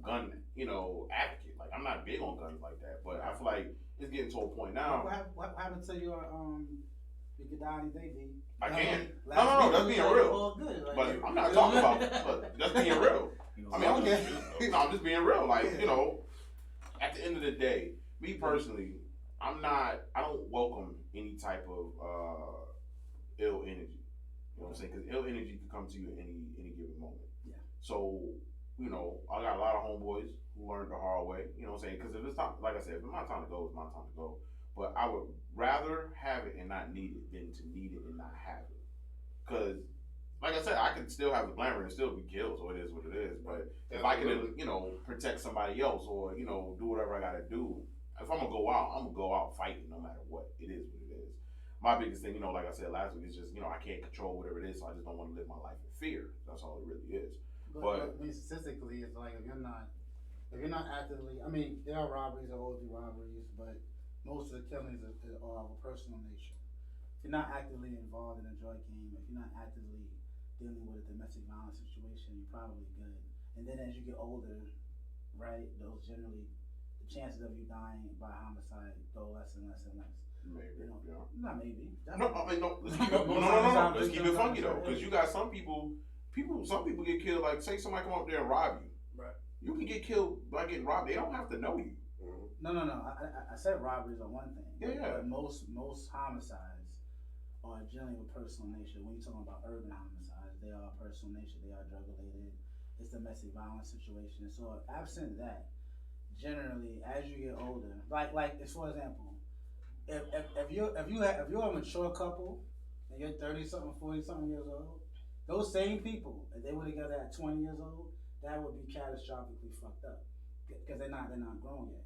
gun, advocate. Like, I'm not big on guns like that. But I feel like it's getting to a point now. What happened to your Gadani baby? I can't. No, that's being real. But I'm not talking about. But that's being real. I mean, I'm just being real. Like, at the end of the day, me personally, I don't welcome any type of ill energy. You know what I'm saying? Because ill energy can come to you at any given moment. Yeah. So, I got a lot of homeboys who learned the hard way. You know what I'm saying? Because if it's time, like I said, if it's my time to go, it's my time to go. But I would rather have it and not need it than to need it and not have it. Because, like I said, I can still have the glamour and still be killed, so it is what it is. But if I can, protect somebody else or, do whatever I got to do, if I'm going to go out, I'm going to go out fighting no matter what. It is what it is. My biggest thing, like I said last week, is just, I can't control whatever it is, so I just don't want to live my life in fear. That's all it really is. But I mean, statistically, it's like if you're not actively, I mean, there are robberies, there will be robberies, but most of the killings are of a personal nature. If you're not actively involved in a drug game, if you're not actively dealing with a domestic violence situation, you're probably good. And then as you get older, right, those generally, the chances of you dying by homicide go less and less and less. Maybe, Not maybe. No, I mean, no. Let's keep it funky though, because you got some people get killed. Like, say somebody come up there and rob you. Right. You can get killed by getting robbed. They don't have to know you. No. I said robberies are one thing. Yeah. But most homicides are generally of personal nature. When you're talking about urban homicides, they are personal nature. They are drug related. It's domestic violence situation. So absent that, generally, as you get older, like for example. If you're a mature couple and you're 30-something, 40-something years old, those same people, if they were together at 20 years old, that would be catastrophically fucked up because they're not grown yet.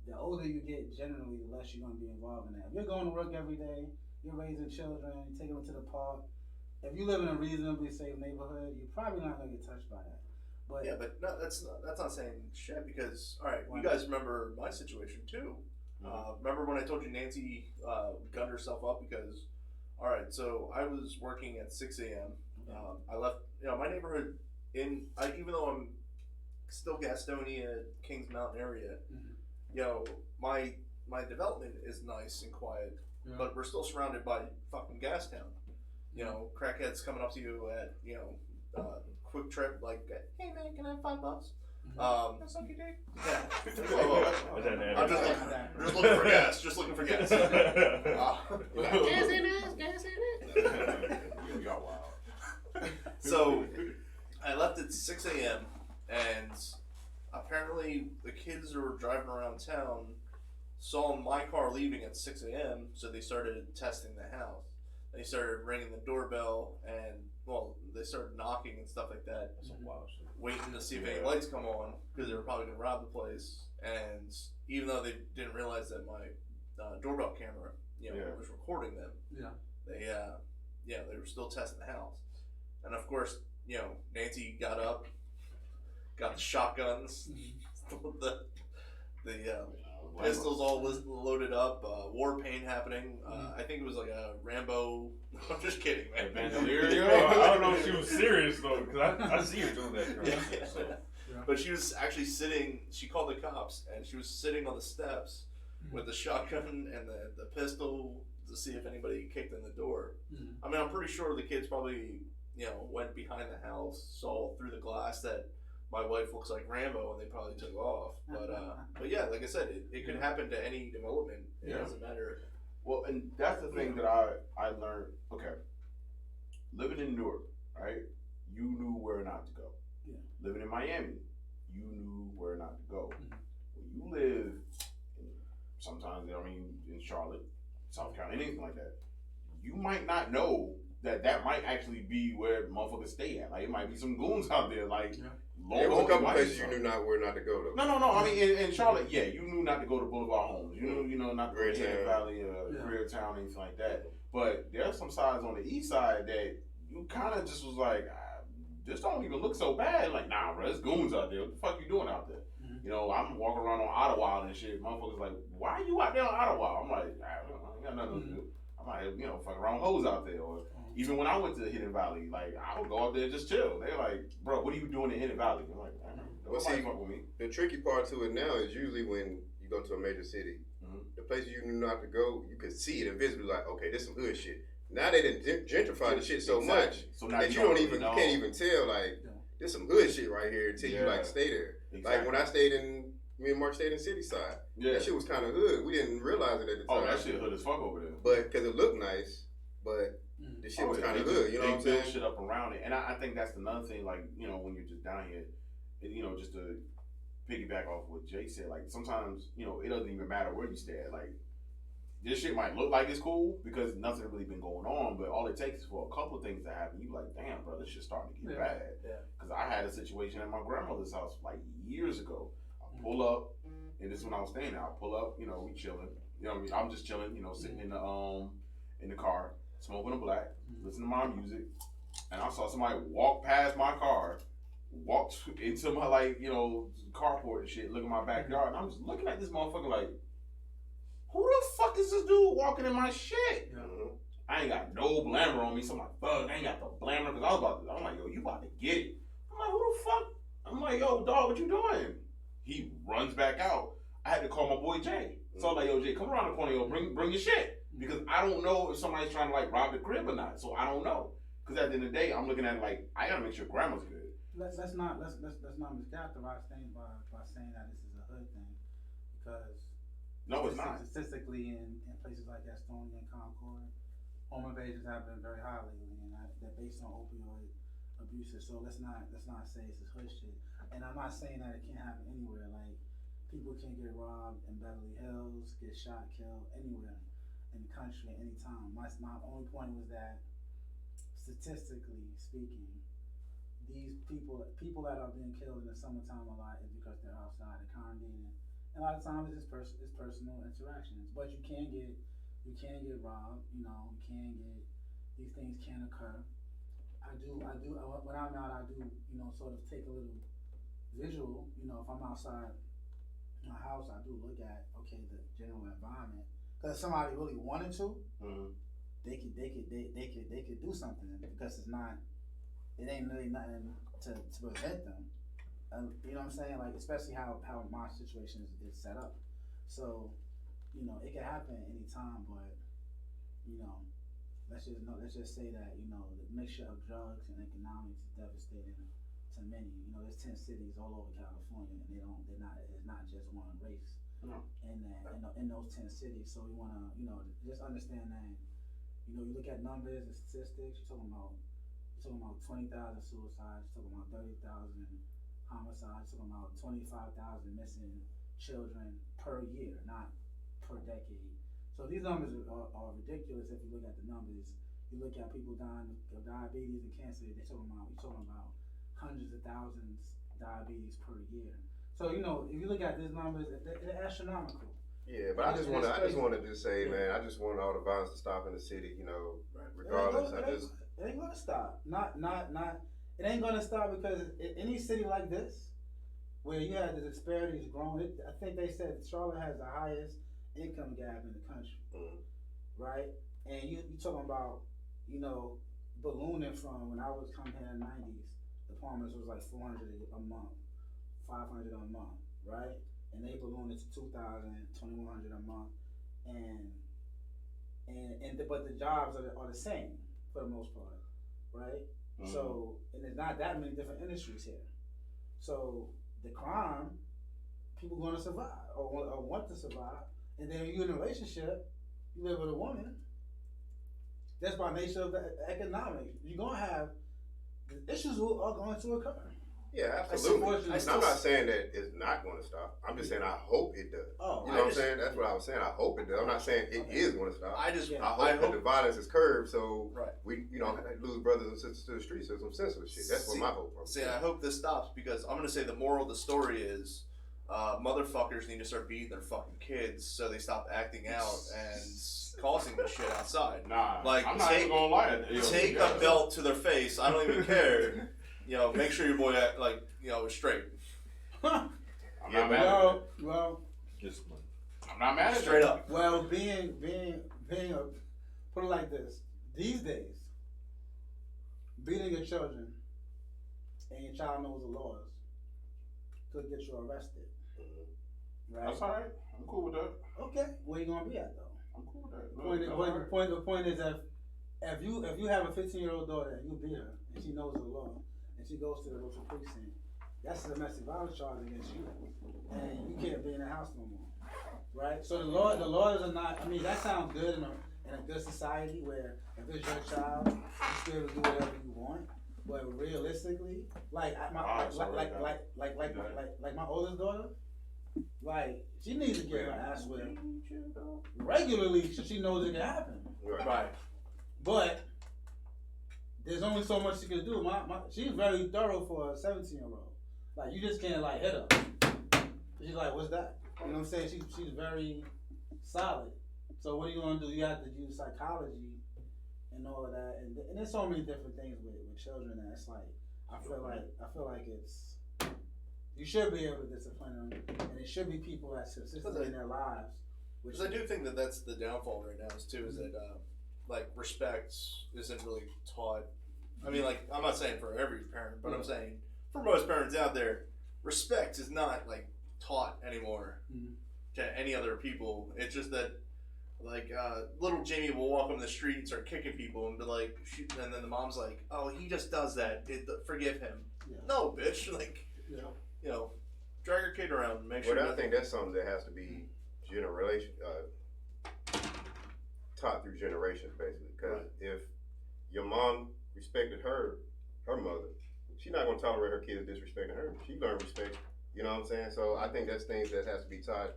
The older you get, generally, the less you're going to be involved in that. If you're going to work every day, you're raising children, you take them to the park. If you live in a reasonably safe neighborhood, you're probably not going to get touched by that. But yeah, but no, that's not saying shit because all right, you guys remember my situation too. Remember when I told you Nancy gunned herself up because, all right, so I was working at 6 a.m. I left, my neighborhood even though I'm still Gastonia, Kings Mountain area, my development is nice and quiet, but we're still surrounded by fucking gas town. Crackheads coming up to you at, Quick Trip, like, hey man, can I have $5? Suck your dick. Yeah. I'm just looking for gas. Just looking for gas. Gas in it. Y'all wild. So I left at 6 a.m. and apparently the kids who were driving around town saw my car leaving at 6 a.m. So they started testing the house. They started ringing the doorbell and they started knocking and stuff like that. Some wild shit. Waiting to see if any lights come on because they were probably going to rob the place. And even though they didn't realize that my doorbell camera, was recording them, they were still testing the house. And of course, Nancy got up, got the shotguns, the pistols all loaded up, war paint happening. I think it was like a Rambo. I'm just kidding, man. I don't know if she was serious though, because I see her doing that. But she was actually sitting. She called the cops, and she was sitting on the steps with the shotgun and the pistol to see if anybody kicked in the door. I mean, I'm pretty sure the kids probably went behind the house, saw through the glass that my wife looks like Rambo, and they probably took off. But yeah, like I said, it could happen to any development. It doesn't matter. Well, and that's the thing that I learned. Okay, living in Newark, right? You knew where not to go. Yeah. Living in Miami, you knew where not to go. When you live in sometimes, I mean, in Charlotte, South Carolina, anything like that, you might not know that might actually be where motherfuckers stay at. Like, it might be some goons out there, like. Yeah. There was a couple places you knew where not to go though. No. I mean, in Charlotte, yeah, you knew not to go to Boulevard Homes. You knew not to go to Hidden Valley, Greertown, anything like that. But there are some sides on the east side that you kind of just was like, this don't even look so bad. Like, nah, bro, there's goons out there. What the fuck you doing out there? Mm-hmm. You know, I'm walking around on Ottawa and shit. Motherfuckers like, why are you out there on Ottawa? I'm like, I ain't got nothing to do. I might, fuck around with hoes out there. Or even when I went to Hidden Valley, like, I would go out there and just chill. They're like, bro, what are you doing in Hidden Valley? I'm like, well, see, fuck with me. The tricky part to it now is usually when you go to a major city, the places you knew not to go, you can see it invisibly, like, okay, this some hood shit. Now they done gentrify the shit so much that you can't even tell, like, there's some hood shit right here until you, like, stay there. Exactly. Like, when me and Mark stayed in City Side, that shit was kind of hood. We didn't realize it at the time. Oh, that shit hood as fuck over there. But, because it looked nice, but the shit was kind of hood, you know what I'm saying? They build shit up around it. And I think that's another thing, like, when you're just down here, just to piggyback off what Jay said, like, sometimes, it doesn't even matter where you stay at. Like, this shit might look like it's cool because nothing really been going on, but all it takes is for a couple of things to happen. You like, damn, bro, this shit's starting to get bad. Because I had a situation at my grandmother's house like years ago. I pull up, and this is when I was staying there. I pull up, we chilling. You know what I mean? I'm just chilling, sitting in the car, smoking a black, listening to my music, and I saw somebody walk past my car, walked into my carport and shit, look at my backyard, and I'm just looking at this motherfucker like, who the fuck is this dude walking in my shit? I ain't got no blammer on me, so I'm like, fuck, I ain't got the blammer, because I'm like, yo, you about to get it. I'm like, who the fuck? I'm like, yo, dog, what you doing? He runs back out. I had to call my boy Jay. So I'm like, yo, Jay, come around the corner, yo, bring your shit. Because I don't know if somebody's trying to like rob the crib or not. So I don't know. Because at the end of the day, I'm looking at it like, I gotta make sure grandma's good. Let's not mischaracterize things by saying that this is a hood thing, because no, it's not. Statistically, in places like Estonia and Concord, home invasions have been very high lately, and they're based on opioid abuses. So let's not say it's this hood shit. And I'm not saying that it can't happen anywhere. Like, people can get robbed in Beverly Hills, get shot, killed anywhere in the country at any time. My only point was that statistically speaking, these people that are being killed in the summertime a lot is because they're outside and congregating. And a lot of times it's personal interactions. But you can get robbed, these things can occur. I do when I'm out, I do, sort of take a little visual, if I'm outside my house, I do look at, okay, the general environment. Because if somebody really wanted to, they could do something, because it ain't really nothing to prevent them. You know what I'm saying? Like, especially how my situation is set up. So, it can happen at any time, but, let's just say that, the mixture of drugs and economics is devastating to many. There's 10 cities all over California, and it's not just one race. No. In those 10 cities. So we wanna, just understand that, you look at numbers and statistics, you're talking about 20,000 suicides, you're talking about 30,000 homicides, you're talking about 25,000 missing children per year, not per decade. So these numbers are ridiculous if you look at the numbers. You look at people dying of diabetes and cancer, you're talking about hundreds of thousands diabetes per year. So, if you look at these numbers, they're astronomical. Yeah, but I just want to say, man, I just want all the violence to stop in the city, regardless. It ain't gonna stop. It ain't gonna stop, because in any city like this, where you have the disparities growing, I think they said Charlotte has the highest income gap in the country, right? And you talking about, ballooning from when I was coming here in the 90s, the apartments was like $400 a month, $500 a month, right? And they ballooned it to $2,000, $2,100 a month, but the jobs are the same for the most part, right? Mm-hmm. So, and there's not that many different industries here. So the crime, people going to survive or want to survive, and then you're in a relationship, you live with a woman. That's by nature of the economics. You're gonna have the issues are going to occur. Yeah, absolutely. I And I'm not saying that it's not going to stop. I'm just saying I hope it does. Oh, you know what I'm saying? That's what I was saying. I hope it does. I'm not saying it is going to stop. I hope that the violence is curbed so right. we, lose brothers and sisters to the streets or some senseless shit. That's what my hope is. See, I hope this stops because I'm going to say the moral of the story is motherfuckers need to start beating their fucking kids so they stop acting out and causing this shit outside. Nah, like, I'm not even gonna lie. Take a belt to their face. I don't even care. Make sure your boy is straight. I'm not mad at it. Well, I'm not mad at it. Straight up. Well, being put it like this. These days, beating your children and your child knows the laws could get you arrested. Right? That's all right. I'm cool with that. Okay. Where you gonna be at though? I'm cool with that. The point is that if you have a 15-year-old daughter and you beat her and she knows the law and she goes to the local precinct, that's a domestic violence charge against you, and you can't be in the house no more, right? So the lawyers are not. I mean, that sounds good in a good society where if it's your child, you're still able to do whatever you want. But realistically, like my oldest daughter, like she needs to get her ass whipped regularly so she knows it can happen. Right. But there's only so much she can do. She's very thorough for a 17-year-old. Like you just can't hit her. She's like, what's that? You know what I'm saying? She's very solid. So what are you gonna do? You have to use psychology and all of that, and there's so many different things with children that it's like I feel like it's you should be able to discipline them, and it should be people that's consistent in their lives. Because I do think that that's the downfall right now is that respect isn't really taught. I mean, I'm not saying for every parent, but I'm saying for most parents out there, respect is not taught anymore to any other people. It's just that little Jamie will walk on the street and start kicking people and be like, and then the mom's like, oh, he just does that. Forgive him. Yeah. No, bitch. Drag your kid around and make sure. Well, I think that's something that has to be taught through generations, basically. Because if your mom respected her mother, she's not going to tolerate her kids disrespecting her. She learned respect. You know what I'm saying? So I think that's things that has to be taught.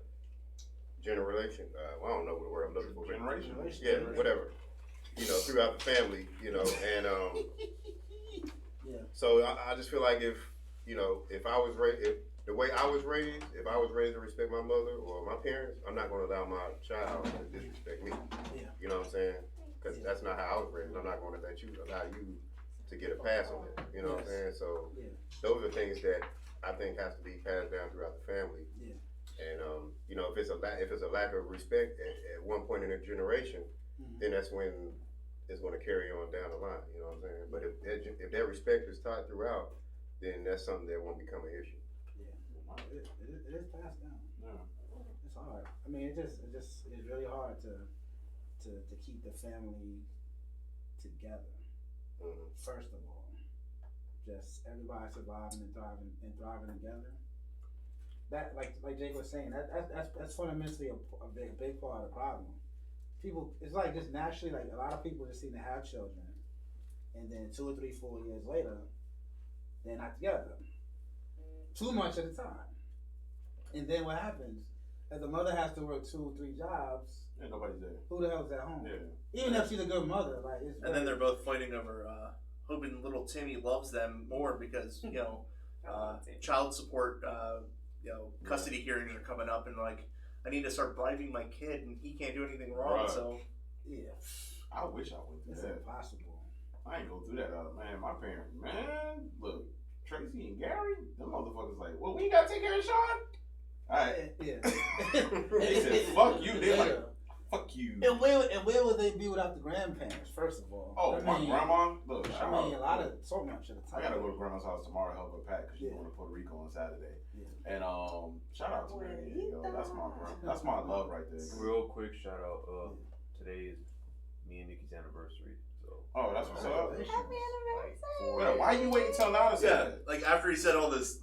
Generation, I don't know what word I'm looking for. Generation. Yeah, whatever. Throughout the family, and so I just feel like if I was raised, the way I was raised, if I was raised to respect my mother or my parents, I'm not going to allow my child to disrespect me. Yeah. You know what I'm saying? Because that's not how I was raised. I'm not going to allow you to get a pass on it. You know what I'm saying? So those are things that I think has to be passed down throughout the family. Yeah. And if it's a lack of respect at one point in a generation, then that's when it's going to carry on down the line. You know what I'm saying? But if that respect is taught throughout, then that's something that won't become an issue. Yeah, it is passed down. Yeah. It's hard. I mean, it's really hard to keep the family together. First of all, just everybody surviving and thriving together. That like Jake was saying, that's fundamentally a big part of the problem. People, it's just naturally a lot of people just seem to have children, and then 2 or 3, 4 years later, they're not together. Too much at a time, and then what happens? If the mother has to work 2 or 3 jobs, and nobody's there. Who the hell's at home? Yeah. Even if she's a good mother, and then they're both fighting over hoping little Timmy loves them more because child support. Custody hearings are coming up, and I need to start bribing my kid, and he can't do anything wrong. Right. So, I wish I went through that. It's impossible. I ain't go through that, man. My parents, look, Tracy and Gary, them motherfuckers well, we ain't gotta take care of Sean. All right, they said, "Fuck you." They fuck you. And where would they be without the grandparents? First of all, my grandma. Look, so much of the time. I gotta go to grandma's house tomorrow, help her pack because she's going to Puerto Rico on Saturday. Yeah. And shout out to her. That's my love right there. Real quick shout out. Today is me and Nikki's anniversary. So. Oh, that's what's up. Happy anniversary. Why you waiting till now to say that? After he said all this.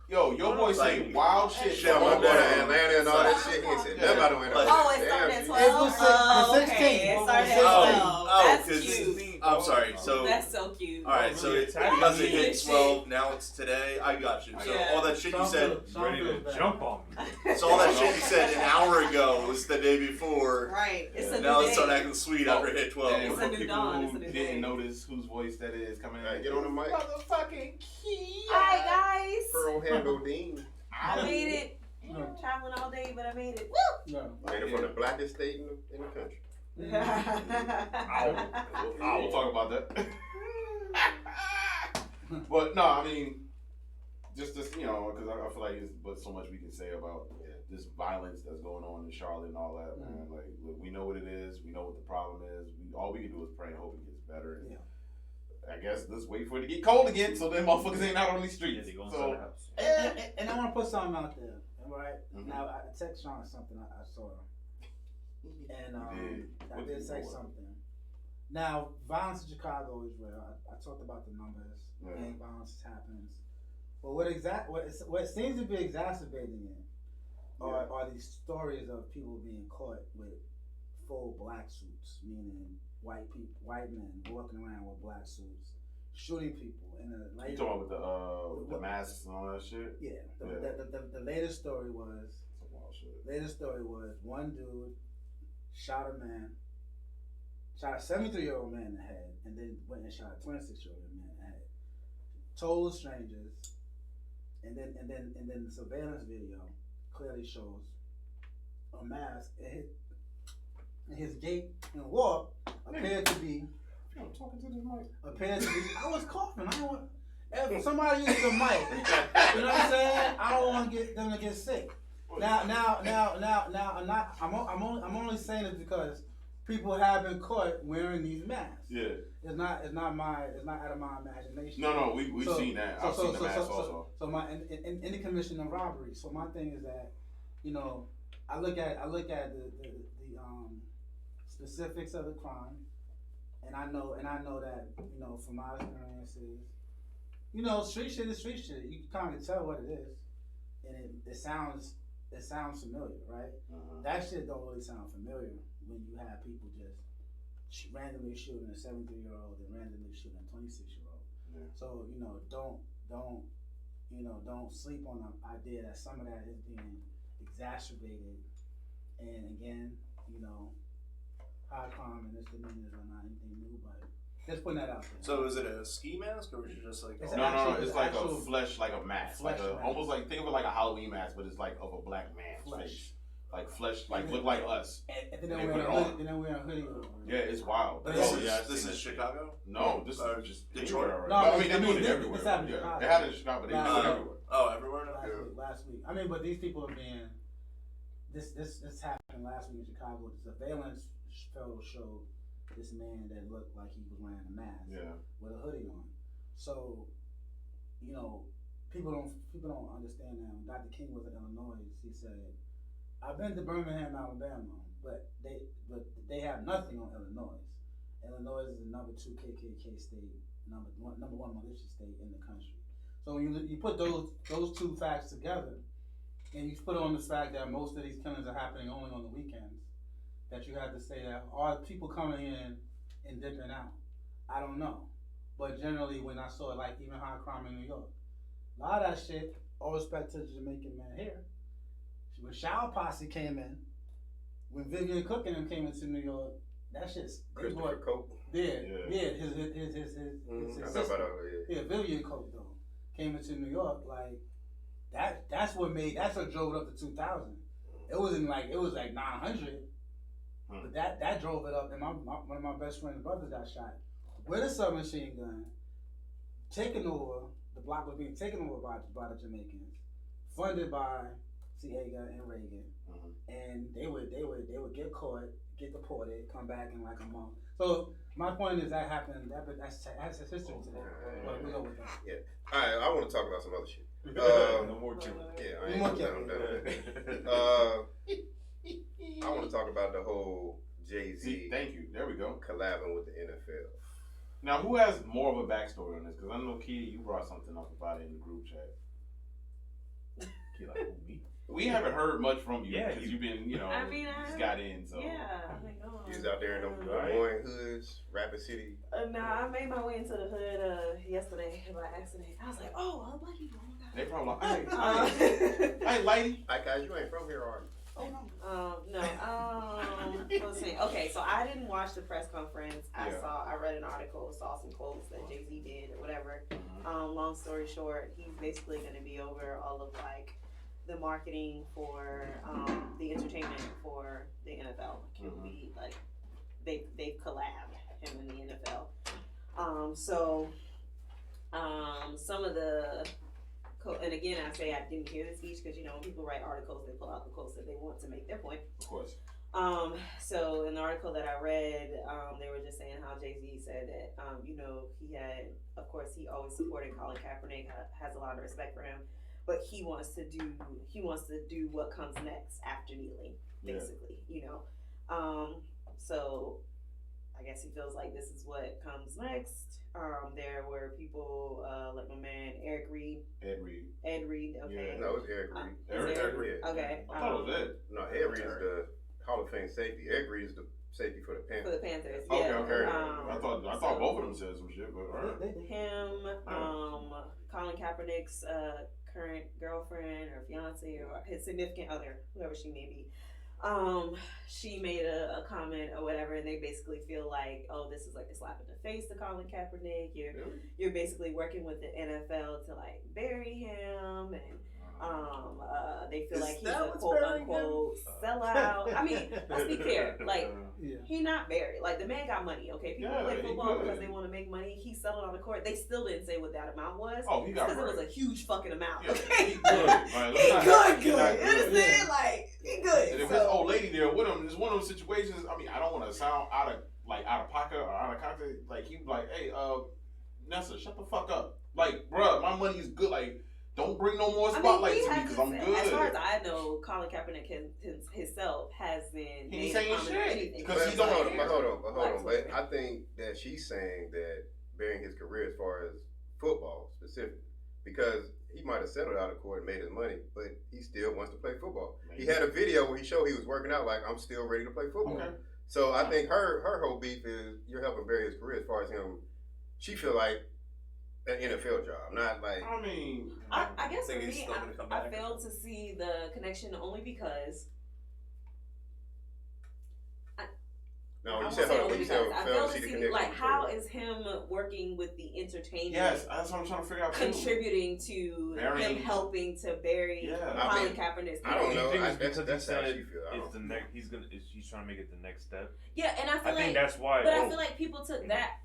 Your boy say wild shit. Yeah, my boy Atlanta and all that shit. He said nobody went up. Oh, it started at 12. The 16th. Okay, it started at 12. That's cute. I'm sorry. So That's so cute. all right. So Really it, attacking because it me. hit 12. Now it's today. I got you. So Yeah. all that shit you said. Ready to jump on me. So all that shit you said an hour ago was the day before. Right. It's a Now new it's day. starting acting sweet after it hit 12. And It's for a new people dawn, who it's a new didn't day. notice whose voice that is coming in. Alright, get on the mic. Motherfucking Kia. Hi guys. Pearl Handle Dean. I made it. No. Traveling all day, but I made it. Woo! No. Made it from the blackest state in the country. We'll talk about that. But no, I mean, just this, you know, because I feel like there's but so much we can say about this violence that's going on in Charlotte and all that, man. Like, look, we know what it is. We know what the problem is. All we can do is pray and hope it gets better. And I guess let's wait for it to get cold again, so then motherfuckers ain't out on these streets. So, And I want to put something out there, right? Mhm. Now, I text Sean something I saw, and I What did did say you do? something. Now, violence in Chicago is real. I talked about the numbers. Yeah. Gang violence happens. But what seems to be exacerbating it are these stories of people being caught with full black suits, meaning white men walking around with black suits, shooting people. And you talking about with the masks and all that shit? Yeah. The latest story was. Some wild shit. Latest story was one dude shot a 73-year-old man in the head, and then went and shot a 26-year-old man in the head. Total strangers, and then the surveillance video clearly shows a mask, and his gait and walk appeared to be. I'm talking to this mic. Appeared to be. I was coughing. I don't want. If somebody uses the mic, you know what I'm saying? I don't want to get them to get sick. Now, I'm only saying it because people have been caught wearing these masks. Yeah. It's not out of my imagination. No, we've seen that. I've seen the mask also. So my in the commission of robbery. So my thing is that, you know, I look at the specifics of the crime, and I know that, you know, from my experiences, you know, street shit is street shit. You can kind of tell what it is, and it sounds familiar, right? That shit don't really sound familiar when you have people just randomly shooting a 73-year-old and randomly shooting a 26-year-old. Yeah. So, you know, don't sleep on the idea that some of that is being exacerbated. And again, you know, high crime and misdemeanors are not anything new, but just putting that out there. So is it a ski mask or is it just like? It's No, it's like actual- a flesh, like a mask, like flesh a mask. almost like think of it like a Halloween mask, but it's like of a black man's Flesh. face, like flesh, like look like us. And They then put it we're on. a hoodie over it. Yeah, it's wild. This Oh, is yeah, I've this seen is that shit. Chicago. No, this Or is just Detroit? anywhere. No, But, I mean, they're I mean, doing it this everywhere. happened in Yeah, Chicago. they had it in Chicago, but they do it everywhere. Oh, everywhere now. Last week. I mean, but these people are being. This happened last week in Chicago. The surveillance photo showed this man that looked like he was wearing a mask with a hoodie on. So, you know, people don't understand that. When Dr. King was in Illinois, he said, "I've been to Birmingham, Alabama, but they have nothing on Illinois. Illinois is the number 2 KKK state, number one militia state in the country. So when you put those two facts together, and you put on the fact that most of these killings are happening only on the weekends, that you have to say that are people coming in and dipping out? I don't know, but generally when I saw like even high crime in New York, a lot of that shit. All respect to the Jamaican man here. When Shower Posse came in, when Vivian Cook and them came into New York, that shit's Christopher Cope. his I know sister. about all that. Vivian Coke though came into New York like that's what drove it up to 2,000. It was like 900, but that drove it up. And one of my best friend's brothers got shot with a submachine gun, taken over. The block was being taken over by the Jamaicans, funded by Ciega and Reagan, and they would get caught, get deported, come back in like a month. So my point is that happened. That's history today. But we go with that. Yeah. All right. I want to talk about some other shit. No more killing. Yeah. I ain't No more down. I want to talk about the whole Jay-Z Thank you. There we go. collabing with the NFL. Now, who has more of a backstory on this? Because I know, Kia, you brought something up about it in the group chat. Kid, like, who, me? We haven't heard much from you Yeah, because you've been, I mean, just got in. So Yeah, I'm like, oh. You was out there in them Lemoyne hoods, Rapid City. Nah, I made my way into the hood yesterday by accident. I was like, oh, black people. Oh my God. they probably like, hey, lady. Hi guys, you ain't from here, are you? Oh no. No. Let's see. Okay, so I didn't watch the press conference. I read an article, saw some quotes that Jay-Z did or whatever. Long story short, he's basically going to be over all of like the marketing for the entertainment for the NFL. He'll be like they've collabed him in the NFL. Some of the and again, I say I didn't hear the speech because when people write articles, they pull out the quotes that they want to make their point. Of course. So in the article that I read, they were just saying how Jay-Z said that, he had, of course, he always supported Colin Kaepernick, has a lot of respect for him, but he wants to do what comes next after kneeling, basically, So I guess he feels like this is what comes next. There were people like my man Ed Reed. Okay. Yeah, no, it's Eric Reed. Eric Reed. Okay. I thought it was Ed. No, Ed Reed is the Hall of Fame safety. Eric Reed is the safety for the Panthers. For the Panthers. Okay, Yeah. okay. I thought both of them said some shit, but all right. Him, Colin Kaepernick's current girlfriend or fiance or his significant other, whoever she may be. She made a comment or whatever, and they basically feel like, oh, this is like a slap in the face to Colin Kaepernick. You're basically working with the NFL to like bury him, and they feel like he's a quote unquote sellout. I mean, let's be clear. Like, he not buried. Like, the man got money. Okay, people play football because they want to make money. He settled on the court. They still didn't say what that amount was. Oh, he got because it was a huge fucking amount. Yeah, Okay, he good. Like, he good. You Understand? Like, he good. And if his old lady there with him, it's one of those situations. I mean, I don't want to sound out of pocket or out of context. Like, he be like, hey, Nessa, shut the fuck up. Like, bruh, my money is good. Like, don't bring no more spotlight to me because I'm good. As far as I know, Colin Kaepernick himself hasn't he ain't saying shit because he's But on. hold on. But I think that she's saying that burying his career as far as football specifically, because he might have settled out of court and made his money, but he still wants to play football. Maybe. He had a video where he showed he was working out like, I'm still ready to play football. Okay. So I think her whole beef is you're helping bury his career as far as him. She feel like an NFL job, not like. I mean, I guess for me, I failed to see the connection only because. No, you said hold on. You said I failed to see like how is him working with the entertainment? Yes, that's what I'm trying to figure out. Contributing to him helping to bury Colin Kaepernick's career. I don't know. That's how she feels. It's the next. She's trying to make it the next step. Yeah, and I think that's why. But I feel like people took that.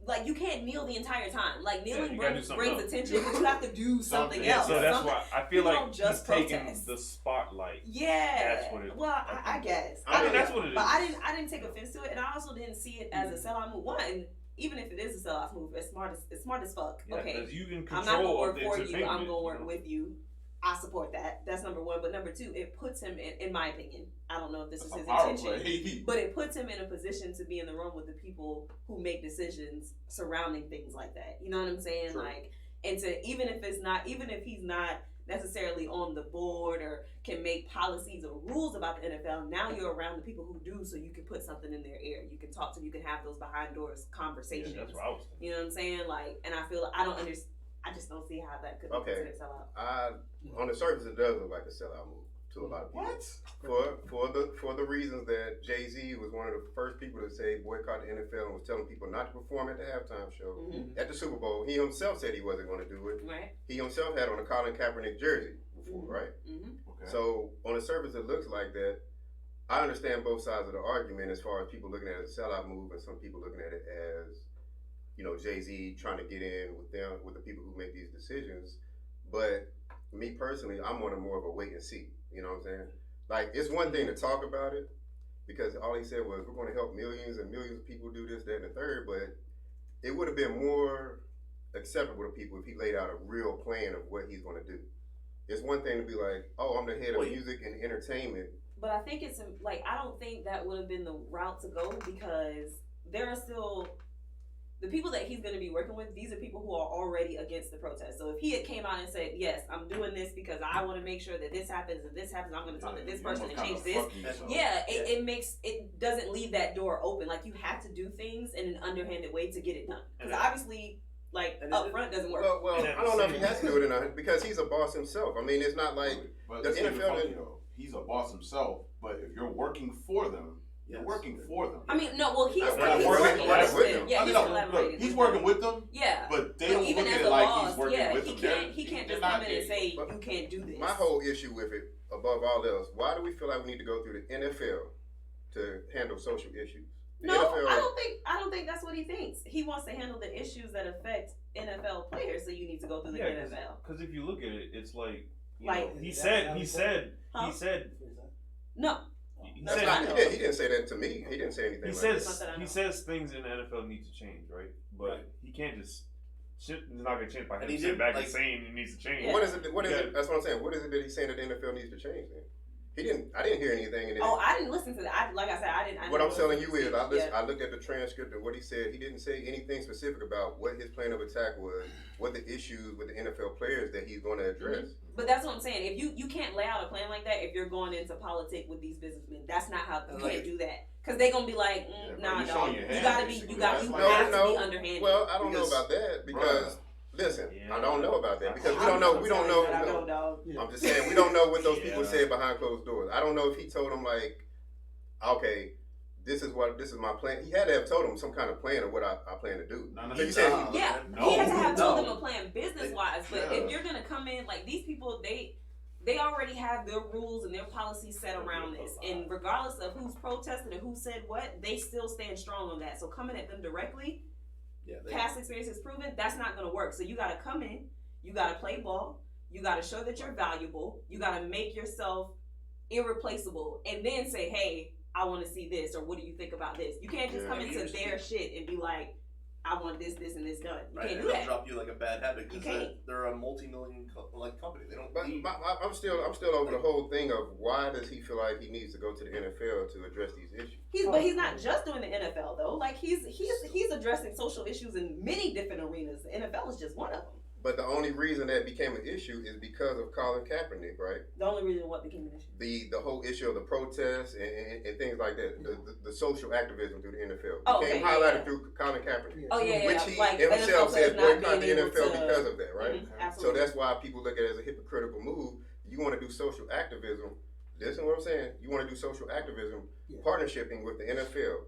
Like, you can't kneel the entire time. Like, kneeling brings attention, but you have to do something else. So that's why I feel like just he's taking the spotlight. Yeah. That's what it is. Well, I guess. I mean, that's what it is. But I didn't take offense to it, and I also didn't see it as a sellout move. One, even if it is a sellout move, it's smart as fuck. Yeah, okay. You can I'm not gonna work for you. I'm gonna work with you. I support that. That's number one. But number two, it puts him in my opinion. I don't know if this is his intention, but it puts him in a position to be in the room with the people who make decisions surrounding things like that. You know what I'm saying? True. Like, and to even if he's not necessarily on the board or can make policies or rules about the NFL, now you're around the people who do, so you can put something in their ear. You can talk to them. You can have those behind doors conversations. Yeah, that's what I was thinking. You know what I'm saying? Like, and I feel I don't understand. I just don't see how that could be considered sellout. On the surface, it does look like a sellout move to a lot of people. What? For the reasons that Jay-Z was one of the first people to say boycott the NFL and was telling people not to perform at the halftime show at the Super Bowl. He himself said he wasn't going to do it. Right. He himself had on a Colin Kaepernick jersey before, right? Okay. So on the surface, it looks like that. I understand both sides of the argument as far as people looking at it as a sellout move and some people looking at it as, Jay-Z trying to get in with the people who make these decisions. But me personally, I'm on more of a wait and see. You know what I'm saying? Like, it's one thing to talk about it because all he said was we're going to help millions and millions of people do this, that, and the third. But it would have been more acceptable to people if he laid out a real plan of what he's going to do. It's one thing to be like, oh, I'm the head of music and entertainment. But I think it's like, I don't think that would have been the route to go because there are still the people that he's going to be working with, these are people who are already against the protest. So if he had came out and said, yes, I'm doing this because I want to make sure that this happens and this happens, I'm going to talk to this person and change this. It doesn't leave that door open. Like, you have to do things in an underhanded way to get it done. Because obviously, like, up front doesn't work. Well, I don't know if he has to do it because he's a boss himself. I mean, it's not like but the NFL. He's a boss himself, but if you're working for them, you're working for them. I mean, no, well, he's working with them. Yeah, he's collaborating. He's working with them. Yeah, but they don't look at it like he's working with them. He can't just come in and say you can't do this. My whole issue with it, above all else, why do we feel like we need to go through the NFL to handle social issues? No, I don't think that's what he thinks. He wants to handle the issues that affect NFL players, so you need to go through the NFL. Because if you look at it, it's like, he said. No. He didn't say that to me. He didn't say anything. He says things in the NFL need to change, right? But he can't just. Shit is not gonna change by him sitting back and saying it needs to change. Yeah. What is it? That's what I'm saying. What is it that he's saying that the NFL needs to change then? I didn't hear anything in it. Oh, I didn't listen to that. Like I said, I didn't. What I'm telling you is, I looked at the transcript and what he said. He didn't say anything specific about what his plan of attack was, what the issues with the NFL players that he's going to address. Mm-hmm. But that's what I'm saying. If you can't lay out a plan like that if you're going into politics with these businessmen. That's not how you can't do that. Because they're gonna be like, nah, dog. You gotta be underhanded. Well, I don't know about that because. Listen, I don't know about that because we don't know. I'm just saying we don't know what those people said behind closed doors. I don't know if he told them like, okay, this is my plan. He had to have told them some kind of plan of what I plan to do. He had to have told them a plan business wise. But if you're gonna come in like these people, they already have their rules and their policies set around this. And regardless of who's protesting and who said what, they still stand strong on that. So coming at them directly. Past experience has proven that's not going to work. So you got to come in, you got to play ball, you got to show that you're valuable, you got to make yourself irreplaceable, and then say, hey, I want to see this, or what do you think about this? You can't just come into their shit and be like, I want this, this, and this done. You can't do that. They'll drop you like a bad habit because they're a multi-million company. They don't. I'm still over the whole thing of why does he feel like he needs to go to the NFL to address these issues? But he's not just doing the NFL though. Like he's addressing social issues in many different arenas. The NFL is just one of them. But the only reason that became an issue is because of Colin Kaepernick, right? The only reason what became an issue? The whole issue of the protests and things like that. The social activism through the NFL became highlighted through Colin Kaepernick. Which he himself said boycott the NFL because of that, right? Mm-hmm, so that's why people look at it as a hypocritical move. You want to do social activism. Listen to what I'm saying. You want to do social activism, partnershiping with the NFL.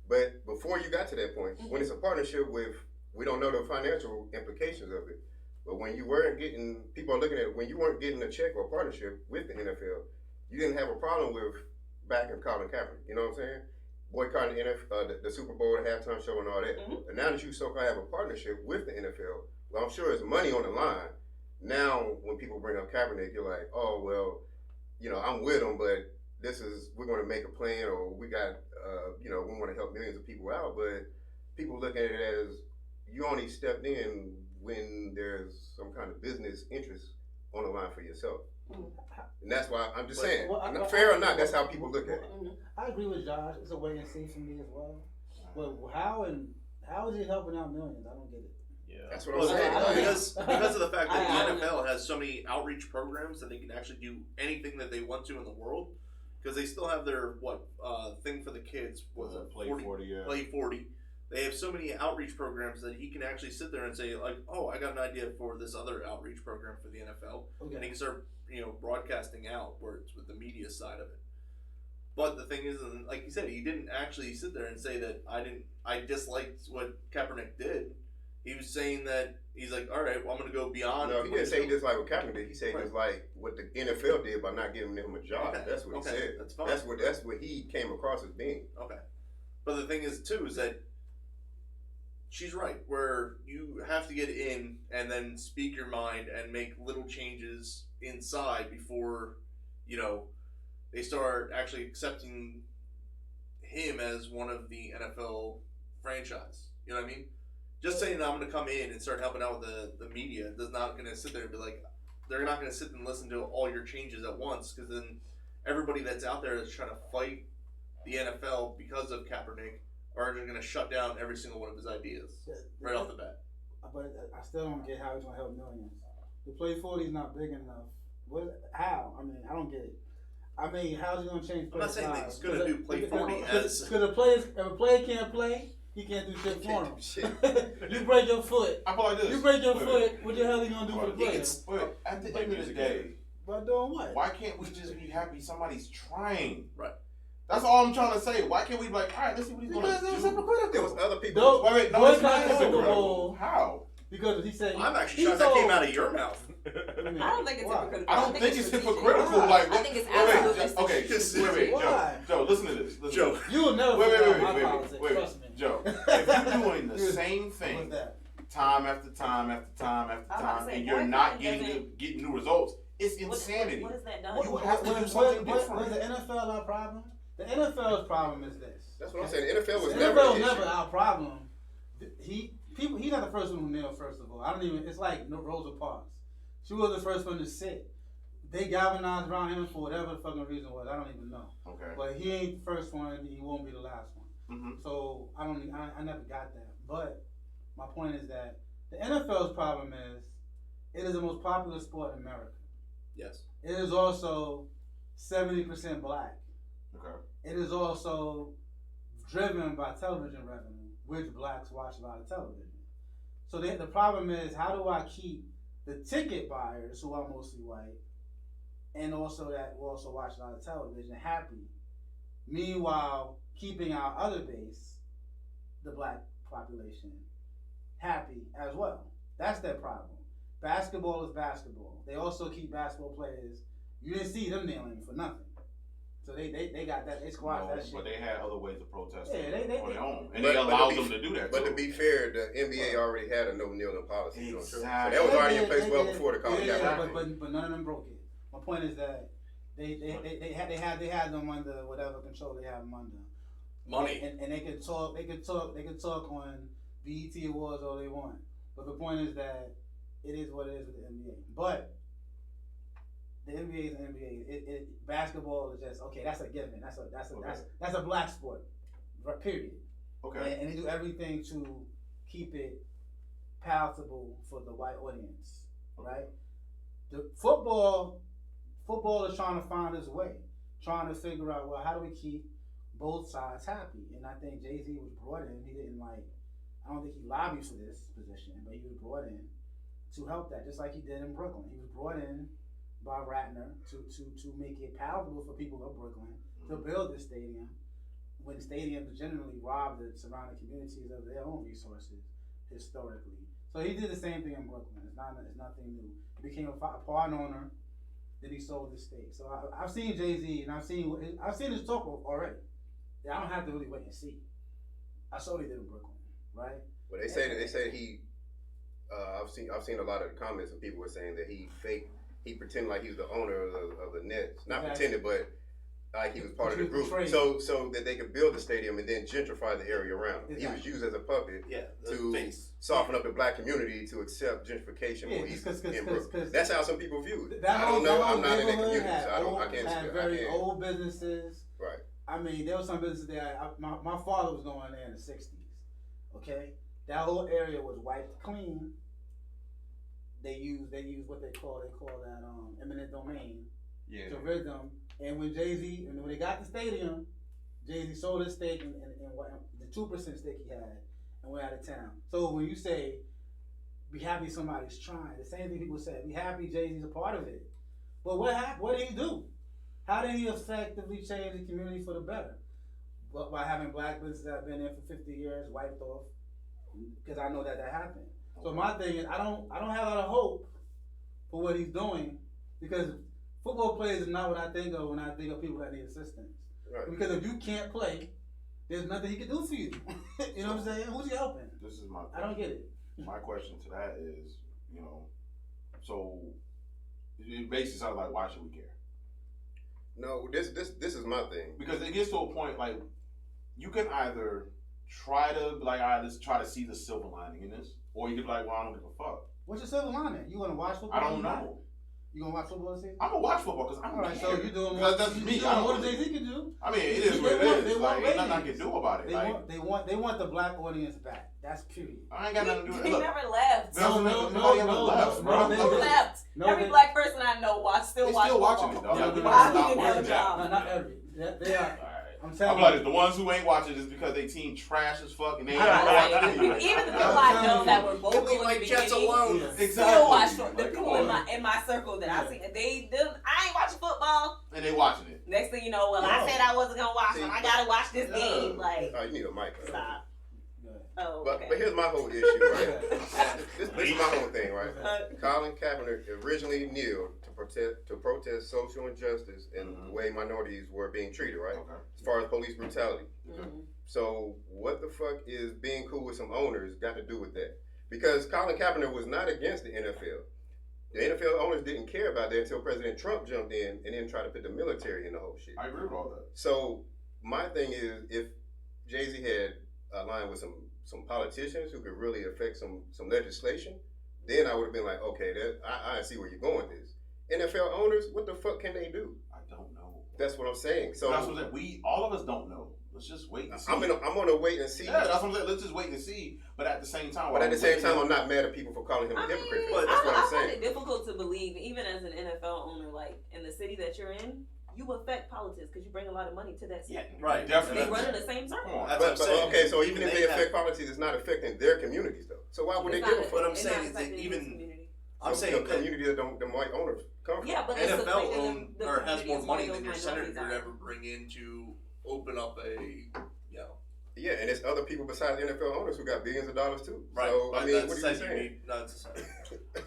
But before you got to that point, when it's a partnership with, we don't know the financial implications of it. But when you weren't getting, people are looking at it, when you weren't getting a check or partnership with the NFL, you didn't have a problem with backing Colin Kaepernick. You know what I'm saying? Boycotting the Super Bowl, the halftime show, and all that. Mm-hmm. And now that you so-called have a partnership with the NFL, well, I'm sure there's money on the line. Now, when people bring up Kaepernick, you're like, oh, well, I'm with him, but we're going to make a plan, or we got, we want to help millions of people out. But people look at it as you only stepped in when there's some kind of business interest on the line for yourself. And that's why I'm just saying, fair or not, that's how people look at it. I agree with Josh. It's a wait and see for me as well. But how is it helping out millions? I don't get it. Yeah, that's what I'm saying. Because of the fact that the NFL has so many outreach programs that they can actually do anything that they want to in the world. Because they still have their thing for the kids. Play 40. Play 40. They have so many outreach programs that he can actually sit there and say, like, oh, I got an idea for this other outreach program for the NFL. Okay. And he can start, broadcasting out where it's with the media side of it. But the thing is, like you said, he didn't actually sit there and say that I disliked what Kaepernick did. He was saying that he's like, all right, well, I'm going to go beyond. No, he didn't say he disliked what Kaepernick did. He said he disliked what the NFL did by not giving him a job. Okay. That's what he said. That's fine. That's what he came across as being. Okay. But the thing is, too, is that she's right, where you have to get in and then speak your mind and make little changes inside before, they start actually accepting him as one of the NFL franchise. You know what I mean? Just saying that I'm going to come in and start helping out with the media does not going to sit there and be like, they're not going to sit and listen to all your changes at once, because then everybody that's out there that's trying to fight the NFL because of Kaepernick are just going to shut down every single one of his ideas right off the bat. But I still don't get how he's gonna help millions. The play 40 is not big enough. How? I mean, I don't get it. I mean, how's he gonna change? I'm not saying that he's going to do play 40 as. Because if a player can't play, he can't do shit for him. You break your foot. I feel like this. You break your foot. What the hell are you gonna do for the player? Wait, at the end of the day, by doing what? Why can't we just be happy somebody's trying? Right. That's all I'm trying to say. Why can't we be like, all right, let's see what he's going to do? Because hypocritical. There was other people. Wait, no, it's not hypocritical. How? Because he said. I'm actually shocked that came out of your mouth. I don't think it's hypocritical. I don't think it's hypocritical. Why? Like, I think it's absolutely okay, why? Joe, listen to this. Joe, you will never wait, trust me. Joe, if you're doing the same thing time after time after time after time, and you're not getting new results, it's insanity. What is that done? You have to do something different. Was the NFL our problem? The NFL's problem is this. That's what I'm saying. The NFL was never our problem. He's not the first one who nailed. First of all, I don't even. It's like Rosa Parks. She was the first one to sit. They galvanized around him for whatever the fucking reason was. I don't even know. Okay. But he ain't the first one. He won't be the last one. Mm-hmm. So I never got that. But my point is that the NFL's problem is it is the most popular sport in America. Yes. It is also 70% black. Okay. It is also driven by television revenue, which blacks watch a lot of television. So the problem is, how do I keep the ticket buyers, who are mostly white, and also that will also watch a lot of television, happy? Meanwhile, keeping our other base, the black population, happy as well. That's their problem. Basketball is basketball. They also keep basketball players. You didn't see them kneeling for nothing. So they got that. They squashed that shit. But they had other ways of protesting on their own. And they allowed them to do that, But too. to be fair, the NBA already had a no-kneeling policy. Exactly. So that was already in place well before the Colin Kaepernick. But none of them broke it. My point is that they had them under whatever control they have them under. Money. And they could talk on BET Awards all they want. But the point is that it is what it is with the NBA. But the NBA is the NBA. Basketball is just okay. That's a given. That's a black sport. Period. Okay. And they do everything to keep it palatable for the white audience, right? The football is trying to find its way, trying to figure out, well, how do we keep both sides happy? And I think Jay-Z was brought in. He didn't I don't think he lobbied for this position, but he was brought in to help that, just like he did in Brooklyn. He was brought in by Ratner to make it palatable for people of Brooklyn to build this stadium, when stadiums generally rob the surrounding communities of their own resources historically. So he did the same thing in Brooklyn. It's nothing new. He became a part owner, then he sold the state. So I've seen Jay-Z and I've seen his talk already. I don't have to really wait and see. I saw what he did in Brooklyn, right? Well, they say he. I've seen a lot of the comments and people were saying that he pretended like he was the owner of the Nets. Not pretended, but like he was part of the group. So that they could build the stadium and then gentrify the area around him. Exactly. He was used as a puppet to soften up the black community to accept gentrification. Yeah, that's how some people view it. I'm not in that community, so I can't. Had very old businesses. Right. I mean, there was some businesses there. My father was going there in the 60s. Okay, that whole area was wiped clean. They use what they call that eminent domain to rid them. And when Jay-Z, and when they got the stadium, Jay-Z sold his stake and the 2% stake he had and went out of town. So when you say, be happy somebody's trying, the same thing people say, be happy Jay-Z's a part of it. But what happened? What did he do? How did he effectively change the community for the better? Well, by having black businesses that have been there for 50 years wiped off, because I know that happened. So my thing is, I don't have a lot of hope for what he's doing, because football players is not what I think of when I think of people that need assistance. Right. Because if you can't play, there's nothing he can do for you. You know what I'm saying? Who's he helping? This is my question. I don't get it. My question to that is, so it basically sounds like, why should we care? No, this is my thing. Because it gets to a point, like, you can either try to, let's try to see the silver lining in this, or you can be like, well, I don't give a fuck. What's your silver lining? You want to watch football? I don't know. You gonna watch football this season? I'm gonna watch football because I'm Alright, so you doing more. That's me. I don't what really, Jay-Z can do. I mean, it is what it is. Like, ain't nothing I ratings. can do about it. They want the black audience back. That's period. I ain't got nothing to do with it. He Look, never left. nobody ever left, bro. no, Who left? No, Every black person I know They watch still watching it, football. though. Yeah, Everybody Why he stop didn't have a watching job? that. Not every. They are. I'm I'm telling like, you. the ones who ain't watching is because they team trash as fuck and they ain't Right. watching Even the people I know that were vocal in the like Jets beginning, alone. Yeah. still watch Exactly. football. The Like, people come on. in my circle that I see, I ain't watching football. And they watching it. Next thing you know, well, I said I wasn't gonna watch See, it. I gotta watch this yeah. game. Like, You need a mic. stop. Yeah. Oh, But okay. here's my whole issue, right? this is my whole thing, right? Uh, Colin Kaepernick originally kneeled to protest social injustice and the way minorities were being treated, right? Okay. As far as police brutality. mhm. So what the fuck is being cool with some owners got to do with that? Because Colin Kaepernick was not against the NFL. The NFL owners didn't care about that until President Trump jumped in and then tried to put the military in the whole shit. I agree with all that. So my thing is, if Jay-Z had aligned with some politicians who could really affect some legislation, then I would have been like, okay, I see where you're going with this. NFL owners, what the fuck can they do? I don't know. That's what I'm saying. So That's what I'm saying. All of us don't know. Let's just wait and see. I'm gonna wait and see. Yeah, that's what I'm saying. Let's just wait and see. But at the same time, But at the same time, I'm not mad at people for calling him a I mean, hypocrite. I, That's what I'm I find saying. it difficult to believe, even as an NFL owner, like in the city that you're in, you affect politics because you bring a lot of money to that city. Yeah, Right. They definitely. run in the same Come circle. on. That's what I'm But saying. okay, so even if They they have- affect politics, it's not affecting their communities though. So why would they It's give a not- fuck? What I'm it's saying not is that affecting even- this community. I'm saying the that community that the white owners come from. Yeah, but it's NFL affecting the or has more communities money where than your those senator minorities could are. ever bring in to open up a, Yeah, and there's other people besides NFL owners who got billions of dollars too. right. So but I mean, that's what are you said saying? That's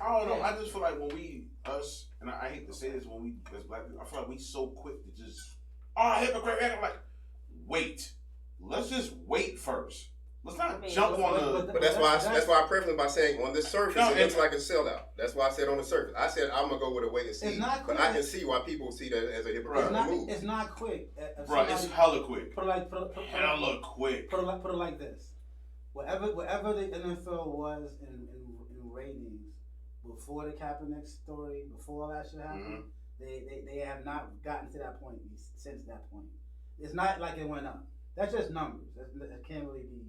I don't know. I just feel like when us, and I hate to say this, when we, as black people, I feel like we so quick to just, hypocrite. I'm like, wait. Let's just wait first. Let's not jump on the. But that's why I preface it by saying on the surface No, it looks like a sellout. That's why I said on the surface. I said I'm gonna go with a wait and see. It's not But quick. I can see why people see that as a hypocritical move. It's not quick. Bro, it's hella quick. Put it Hella quick. Put it like this. Whatever the NFL was in ratings before the Kaepernick story, before all that shit happened, they have not gotten to that point since that point. It's not like it went up. That's just numbers. That can't really be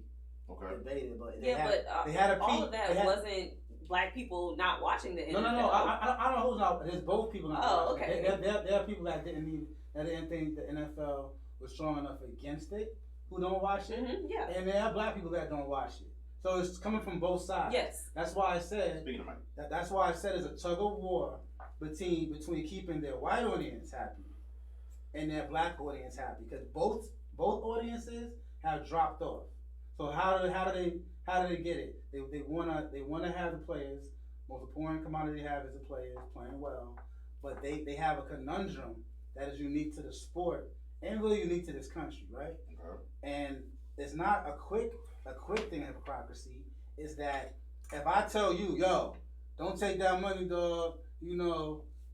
debated. But they had a peak. All of that wasn't black people not watching the NFL. No. I don't know who's not. There's both people not watching. Okay. There are people that didn't think the NFL was strong enough against it, who don't watch it. Mm-hmm, yeah. And there are black people that don't watch it. So it's coming from both sides. Yes. That's why I said. Speaking of money. That's why I said it's a tug of war between keeping their white audience happy and their black audience happy, because both audiences have dropped off. So how do they get it? They wanna have the players. Most important commodity they have is the players playing well, but they have a conundrum that is unique to the sport and really unique to this country, right? Okay. And it's not a quick thing of hypocrisy. Is that if I tell you, yo, don't take that money, dog,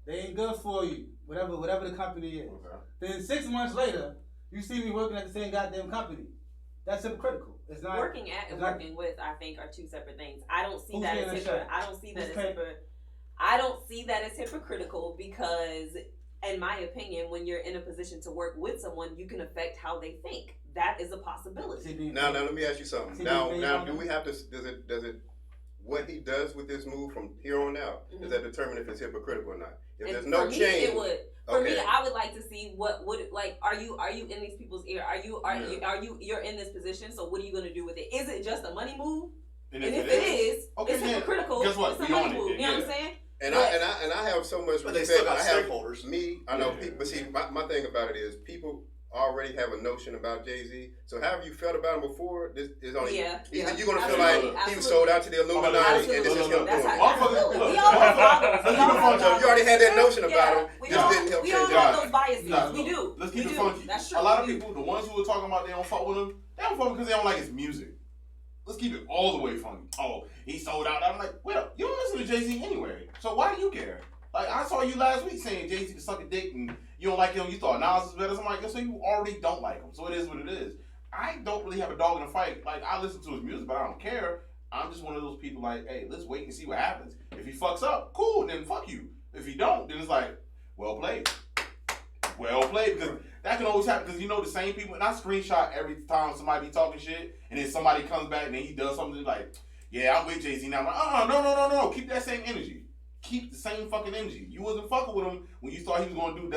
they ain't good for you, whatever the company is. Okay. Then 6 months later, you see me working at the same goddamn company. That's hypocritical. It's not Working at and working with, I think, are two separate things. I don't see Who's that paying as the check? I don't see that Who's as paying? I don't see that as hypocritical because, in my opinion, when you're in a position to work with someone, you can affect how they think. That is a possibility. Now let me ask you something. Now, do we have to? Does it? What he does with this move from here on out, does that determine if it's hypocritical or not? If And there's no for me, change, it would. For me, I would like to see what would like. Are you in these people's ear? You're in this position? So what are you going to do with it? Is it just a money move? And if it is, okay, it's hypocritical. Guess what? It's a money move. You know what I'm saying? And I have so much But respect. they still got I have stakeholders. I know people, but see, my thing about it is people already have a notion about Jay-Z. So however you felt about him before, this is only either you're gonna feel like he was sold out to the Illuminati and this is him doing it. So you already had that notion about him. We Just all didn't help we change all it. have those biases. Nah, We do. Let's keep We it do. funky. That's true. A lot of people, the ones who were talking about they don't fuck with him, they don't fuck with him because they don't like his music. Let's keep it all the way funky. Oh, he sold out. I'm like, well, you don't listen to Jay-Z anyway, so why do you care? Like, I saw you last week saying Jay-Z can suck a dick and you don't like him. You thought Nas is better. So I'm like, so you already don't like him. So it is what it is. I don't really have a dog in the fight. Like, I listen to his music, but I don't care. I'm just one of those people like, hey, let's wait and see what happens. If he fucks up, cool, then fuck you. If he don't, then it's like, well played. Well played, because that can always happen. Because you know the same people, and I screenshot every time somebody be talking shit, and then somebody comes back and then he does something like, yeah, I'm with Jay-Z now. I'm like, no. Keep that same energy. Keep the same fucking energy. You wasn't fucking with him when you thought he was gonna do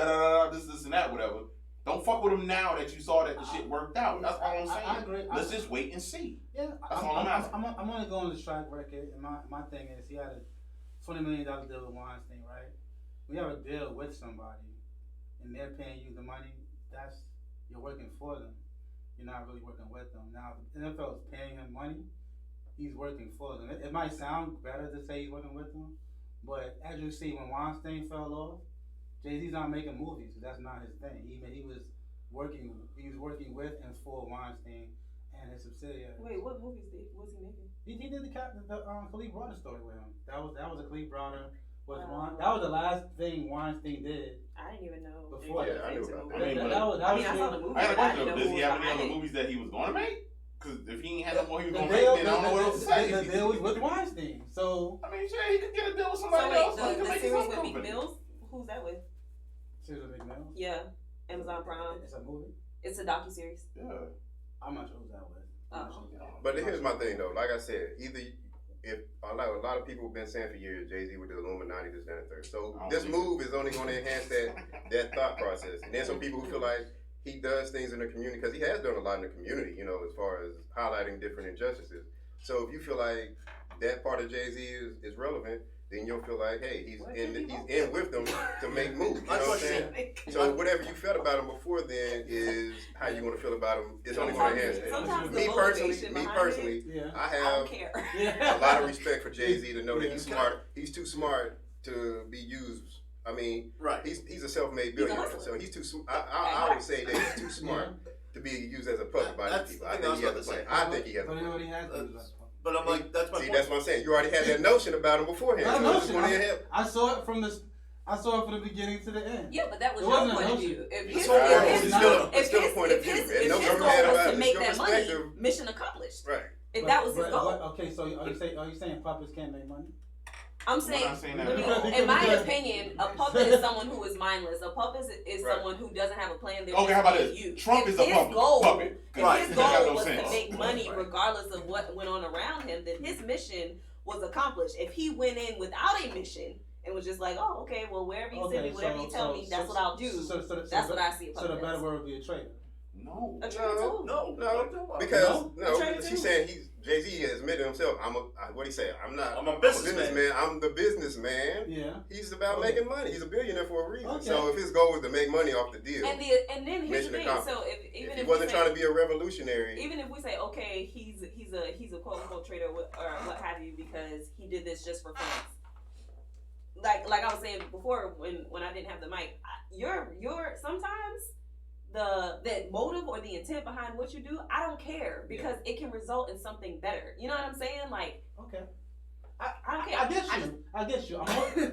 this and that, whatever. Don't fuck with him now that you saw that the shit worked out. That's all I'm saying. I agree. Let's just wait and see. Yeah, That's all I'm asking. I'm only going to track record, and my thing is he had a $20 million deal with Weinstein, right? We have a deal with somebody, and they're paying you the money. You're working for them. You're not really working with them. Now, if the NFL is paying him money, he's working for them. It might sound better to say he's working with them, but as you see, when Weinstein fell off, Jay-Z's not making movies because that's not his thing. He was working with and for Weinstein and his subsidiary. Wait, what movies was he making? He did the Khalid Browder story with him. That was a Khalid Browder. That was the last thing Weinstein did. I didn't even know. Before I knew about that. I saw the movie. I had a question though. Does he have any behind other it. movies that he was going to make? Because if he ain't had no more he was The going to make, deal- then I don't know what else to say. The deal was with Weinstein. So I mean, shit, he could get a deal with So somebody else. wait, Or he could the make his series own with Meek company. Mills? Who's that with? Caesar McMillan. Yeah, Amazon Prime. It's a movie. It's a docuseries. Yeah. I'm not sure who that was. But here's my thing though. Like I said, if a lot of people have been saying for years, Jay-Z with the Illuminati, this, that, and third. So this move is only going to enhance that thought process. And then some people who feel like he does things in the community, because he has done a lot in the community, you know, as far as highlighting different injustices. So if you feel like that part of Jay-Z is relevant, then you'll feel like, hey, he's in with them to make moves. You know what I'm saying? So whatever you felt about him before then is how you want to feel about him. It's only going to enhance that. Sometimes the Me motivation personally, behind I I have don't care. a lot of respect for Jay-Z to know that he's smart. He's too smart to be used. I mean, Right. he's a self-made billionaire, so he's too. I would say that he's too smart to be used as a puppet by these people. I think he has a plan. I think he has a But he plan. already has. But I'm like, that's my See, point. that's what I'm saying. You already had that notion about him beforehand. That So it's notion, going to help. I saw it from the beginning to the end. Yeah, but that was It your wasn't point of an view. If his It's still a if point of his view. And no goal matter was what, to it's make your that money, perspective. mission accomplished. Right. If that was his goal. Okay, so are you saying puppets can't make money? I'm We're saying, not saying that let me- at all. in my opinion, a puppet is someone who is mindless. A puppet is Right. someone who doesn't have a plan. They're Okay, how just about being this? used. Trump If is a his puppet. goal- Puppet. If Right. his That got goal no was sense. to make money Right. regardless of what went on around him, then his mission was accomplished. If he went in without a mission and was just like, oh, okay, well, wherever you send me, whatever you tell me, that's what I'll do. That's what I see a So the puppet better as. word would be a traitor. No. A traitor too. No, because Traitor too. she's saying Jay-Z has admitted himself. What he say? I'm a businessman. I'm the businessman. Yeah. He's about Okay. making money. He's a billionaire for a reason. Okay. So if his goal was to make money off the deal, And then here's the mission thing. accomplished. So even if he if wasn't we trying say, to be a revolutionary, even if we say, okay, he's a quote unquote traitor or what have you because he did this just for fans. Like I was saying before when I didn't have the mic, you're sometimes the motive or the intent behind what you do, I don't care because it can result in something better. You know what I'm saying? Like, Okay. I don't care. I get you.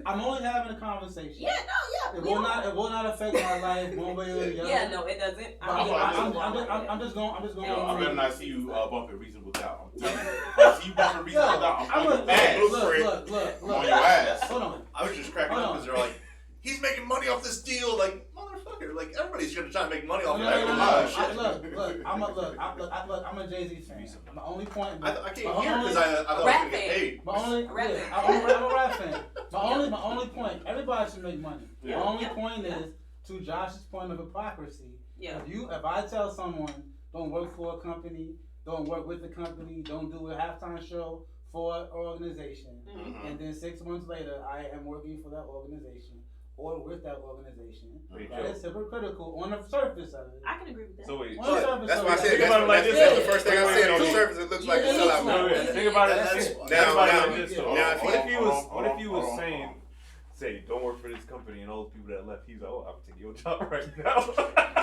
I'm only having a conversation. Yeah, no, yeah. It will not affect my life one way or the other. Yeah, no, it doesn't. I'm just going. I better not see you bumping reasonable doubt. I'm telling you. I see you bumping reasonable doubt. I'm on your ass. Look. I'm on your ass. Hold on. I was just cracking up because they're like, he's making money off this deal. Like, motherfucker, like everybody's gonna try to make money off No, it. I'm a Jay-Z fan. My only point. I can't hear because I thought I was gonna get paid. I'm a rap fan. My only point. Everybody should make money. Yeah. My only point is to Josh's point of hypocrisy. Yeah. If I tell someone don't work for a company, don't work with the company, don't do a halftime show for an organization, Mm-hmm. and then 6 months later I am working for that organization or with that organization, Wait, that Joe. is hypocritical on the surface of it. I can agree with that. So wait, On the surface that's of why I it. said Think about it like that's this. the first thing I said. On the Wait. surface, it looks like a Yeah, it looks sellout. like- wait, think about it. That's- Think now- about it now- like this though. now if What if he was? hold What on, if he was hold on, saying, hold on. say, don't work for this company, and all the people that left, he's like, oh, I'm taking your job right now.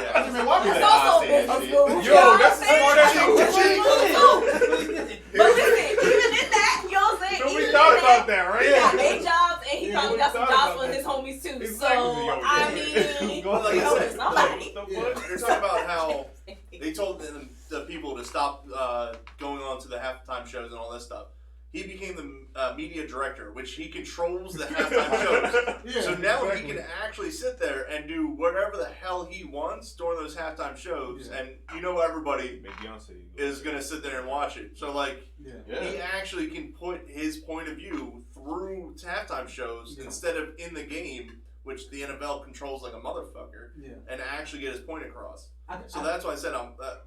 Yeah. I mean, why would That's that also say that business shit? move. Yo, that's You know what I'm smart saying? But listen, even in that, you know what I'm saying? So we Even thought in about that, that, right? he got 8 jobs and he Yeah, probably we got some thought jobs about for that. his homies too. Exactly. So, Yo, I yeah. mean, Go like you I know, said, somebody. They're talking about how they told the people to stop going on to the halftime shows and all that stuff. he became the media director, which he controls the halftime shows. Yeah, So now exactly. he can actually sit there and do whatever the hell he wants during those halftime shows, and everybody is gonna sit there and watch it. So like, he actually can put his point of view through halftime shows instead of in the game, which the NFL controls like a motherfucker, and actually get his point across. So that's why I said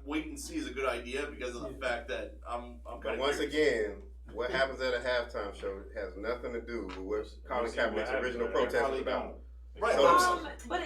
wait and see is a good idea because of the fact that I'm But once again, what happens at a halftime show has nothing to do with what Colin Kaepernick's original protest was about. Right. But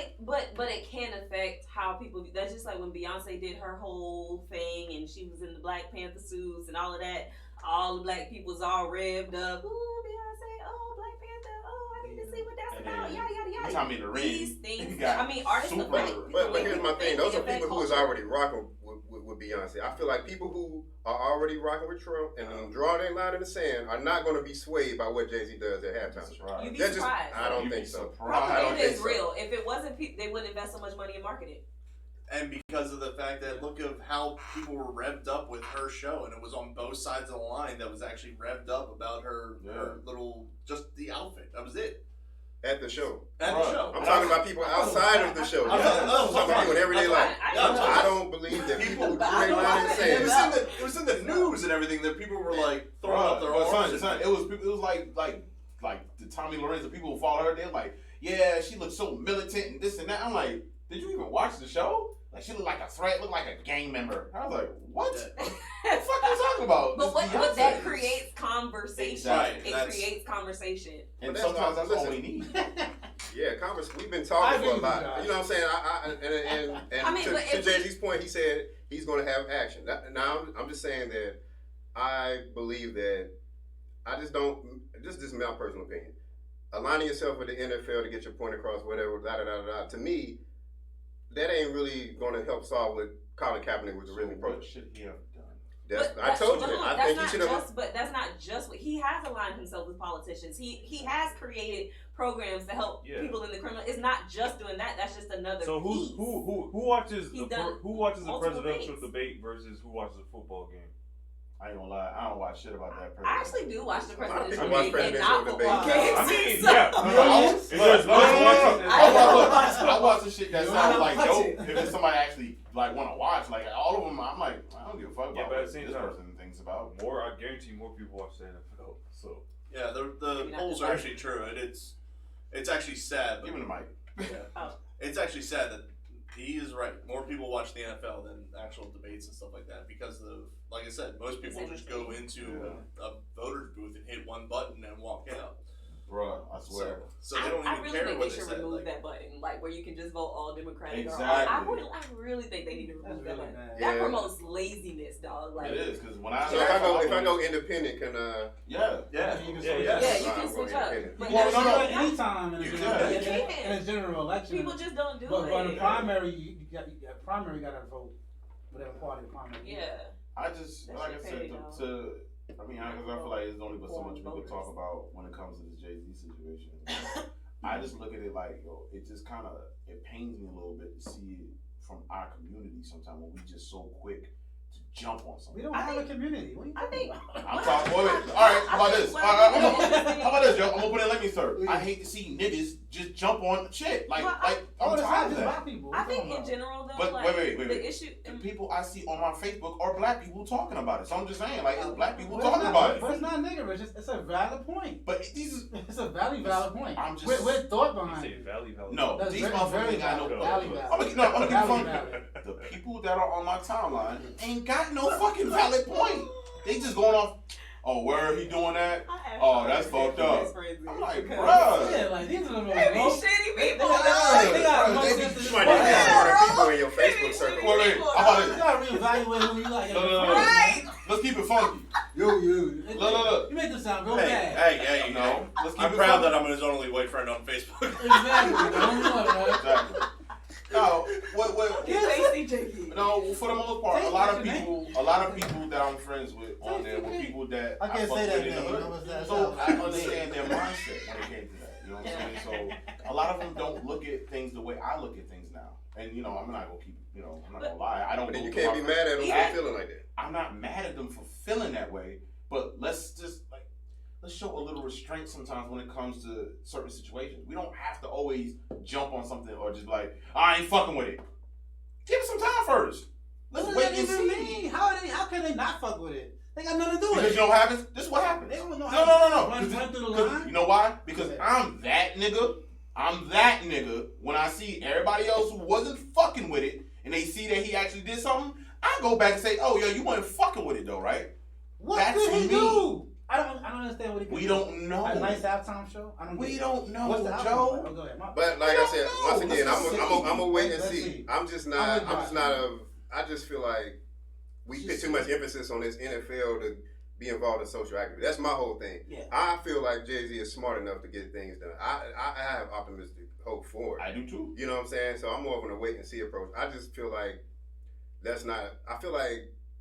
it can affect how people. That's just like when Beyonce did her whole thing and she was in the Black Panther suits and all of that. All the black people's all revved up. Ooh, Beyonce. Oh, Black Panther. Oh, I need to see what that's about. Yada yada yada. You tell me the ring. These things. I mean, artists super. affect. But here's my thing: those are people who is already rocking with Beyonce. I feel like people who are already rocking with Trump and drawing their line in the sand are not going to be swayed by what Jay-Z does at halftime. Right. You'd be surprised. I don't think so. Propaganda is real. If it wasn't, they wouldn't invest so much money in marketing. And because of the fact that look of how people were revved up with her show, and it was on both sides of the line that was actually revved up about her little, just the outfit. That was it. At the show. At the show. I'm talking about people outside of the show. I'm talking about people in everyday life. I don't believe that people who drew their line in the sand. It was in the news and everything that people were like throwing up their arms. It was like the Tommy Lorenz, the people who follow her, they're like, yeah, she looks so militant and this and that. I'm like, did you even watch the show? Like, she looked like a threat, looked like a gang member. I was like, what? What the fuck are you talking about? But what that creates conversation. Exactly. It creates conversation. And sometimes that's all we need. Yeah, we've been talking for a lot. You know what I'm saying? To Jay-Z's point, he said he's going to have action. Now, I'm just saying that I believe that this is my personal opinion. Aligning yourself with the NFL to get your point across, whatever, to me, that ain't really going to help solve what Colin Kaepernick was really what should he have done? I told you that. I think he should have. But that's not just what he has aligned himself with politicians. He has created programs to help people in the criminal. It's not just doing that. That's just another. So piece. who watches a presidential things. debate versus who watches a football game? I ain't gonna lie, I don't watch shit about that. I actually do watch the presidential debate and not football games. I mean, I watch the shit that sounds like dope. If it's somebody actually like want to watch, like all of them, I'm like, I don't give a fuck about what this person thinks about. I guarantee more people watch the NFL. So yeah, the polls are actually true, and it's actually sad. Give me the mic. Yeah, it's actually sad that he is right. More people watch the NFL than actual debates and stuff like that because of, like I said, most people just go into a voter's booth and hit one button and walk out. Bruh, I swear. So they don't even care what they say. I really think they should remove that button, like where you can just vote all Democratic. Exactly. I really think they need to remove that button. That promotes laziness, dog. Like, it is because when I if I go independent, can you can switch up. Anytime in a general election. People just don't do it. But in a primary, you got to vote whatever party the primary. Yeah. I just like I said I feel like there's only but so much we could talk about when it comes to this Jay-Z situation. I just look at it like, it just kind of, it pains me a little bit to see it from our community sometimes when we just so quick to jump on something. We don't have a community. What are you talking about? I'm talking, wait. All right, how about this? How about this, yo? I'm going to put it like me, sir. I hate to see niggas just jump on shit. I'm tired of that. I think in general, though, but wait. the issue... The people I see on my Facebook are black people talking about it. So I'm just saying, like, it's black people talking about it. But it's not niggerish. It's a valid point. But it's a valid point. I'm just... We're thought behind it. No, these motherfuckers ain't got no thought. I'm gonna keep it funky. The people that are on my timeline ain't got no fucking valid point. They just going off, oh, where he doing that? Oh, that's fucked up. I'm like, bruh. Yeah, like, these are the most shitty people. They got you might need to have people in your Facebook circle. Wait, how about this? You gotta reevaluate who you like. Right. Let's keep it funky. Look. You make them sound real bad. Hey, I'm proud that I'm his only white friend on Facebook. Exactly. No, what? No, for the most part, a lot of people that I'm friends with on there were people that I can't say that name. So I understand their mindset when it came to that. You know what I'm saying? So a lot of them don't look at things the way I look at things now. And I'm not gonna keep. I'm not gonna lie. I don't. But then you can't be mad at them for feeling like that. I'm not mad at them for feeling that way. But let's just show a little restraint sometimes when it comes to certain situations. We don't have to always jump on something or just be like, I ain't fucking with it. Give it some time first. Let's wait and see. How can they not fuck with it? They got nothing to do with Because it. you know what happens? This is what happens. They don't know No. Run through the line. You know why? Because I'm that nigga. When I see everybody else who wasn't fucking with it and they see that he actually did something, I go back and say, oh, yo, you weren't fucking with it though, right? What did he do? I don't understand what he did. We don't know. A nice halftime show? We don't know, What's the outcome? Joe. Oh, go ahead. But like I said, once again, I'm gonna wait and Let's see. see. I just feel like we put too much emphasis on this NFL to be involved in social activity. That's my whole thing. Yeah. I feel like Jay-Z is smart enough to get things done. I have optimistic hope for it. I do too. You know what I'm saying? So I'm more of a wait and see approach. I just feel like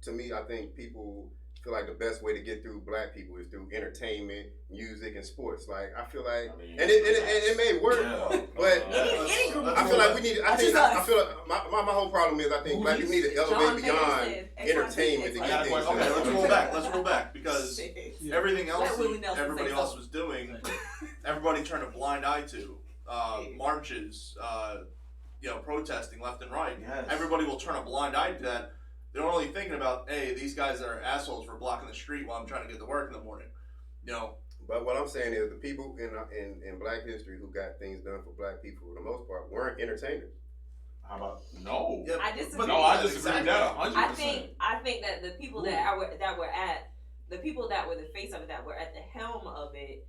to me, I think people feel like the best way to get through black people is through entertainment, music, and sports. Like I feel like, and it may work, but I feel like we need. I feel like my whole problem is I think black people need to elevate beyond entertainment to get things done. Okay, let's roll back because everything else everybody else was doing, everybody turned a blind eye to. Marches, protesting left and right. Yes. Everybody will turn a blind eye to that. They're only thinking about, hey, these guys are assholes for blocking the street while I'm trying to get to work in the morning. But what I'm saying is the people in Black history who got things done for black people, for the most part, weren't entertainers. How about no? Yep. I disagree. No, I disagree with that 100%. I think that the people the people that were the face of it, that were at the helm of it,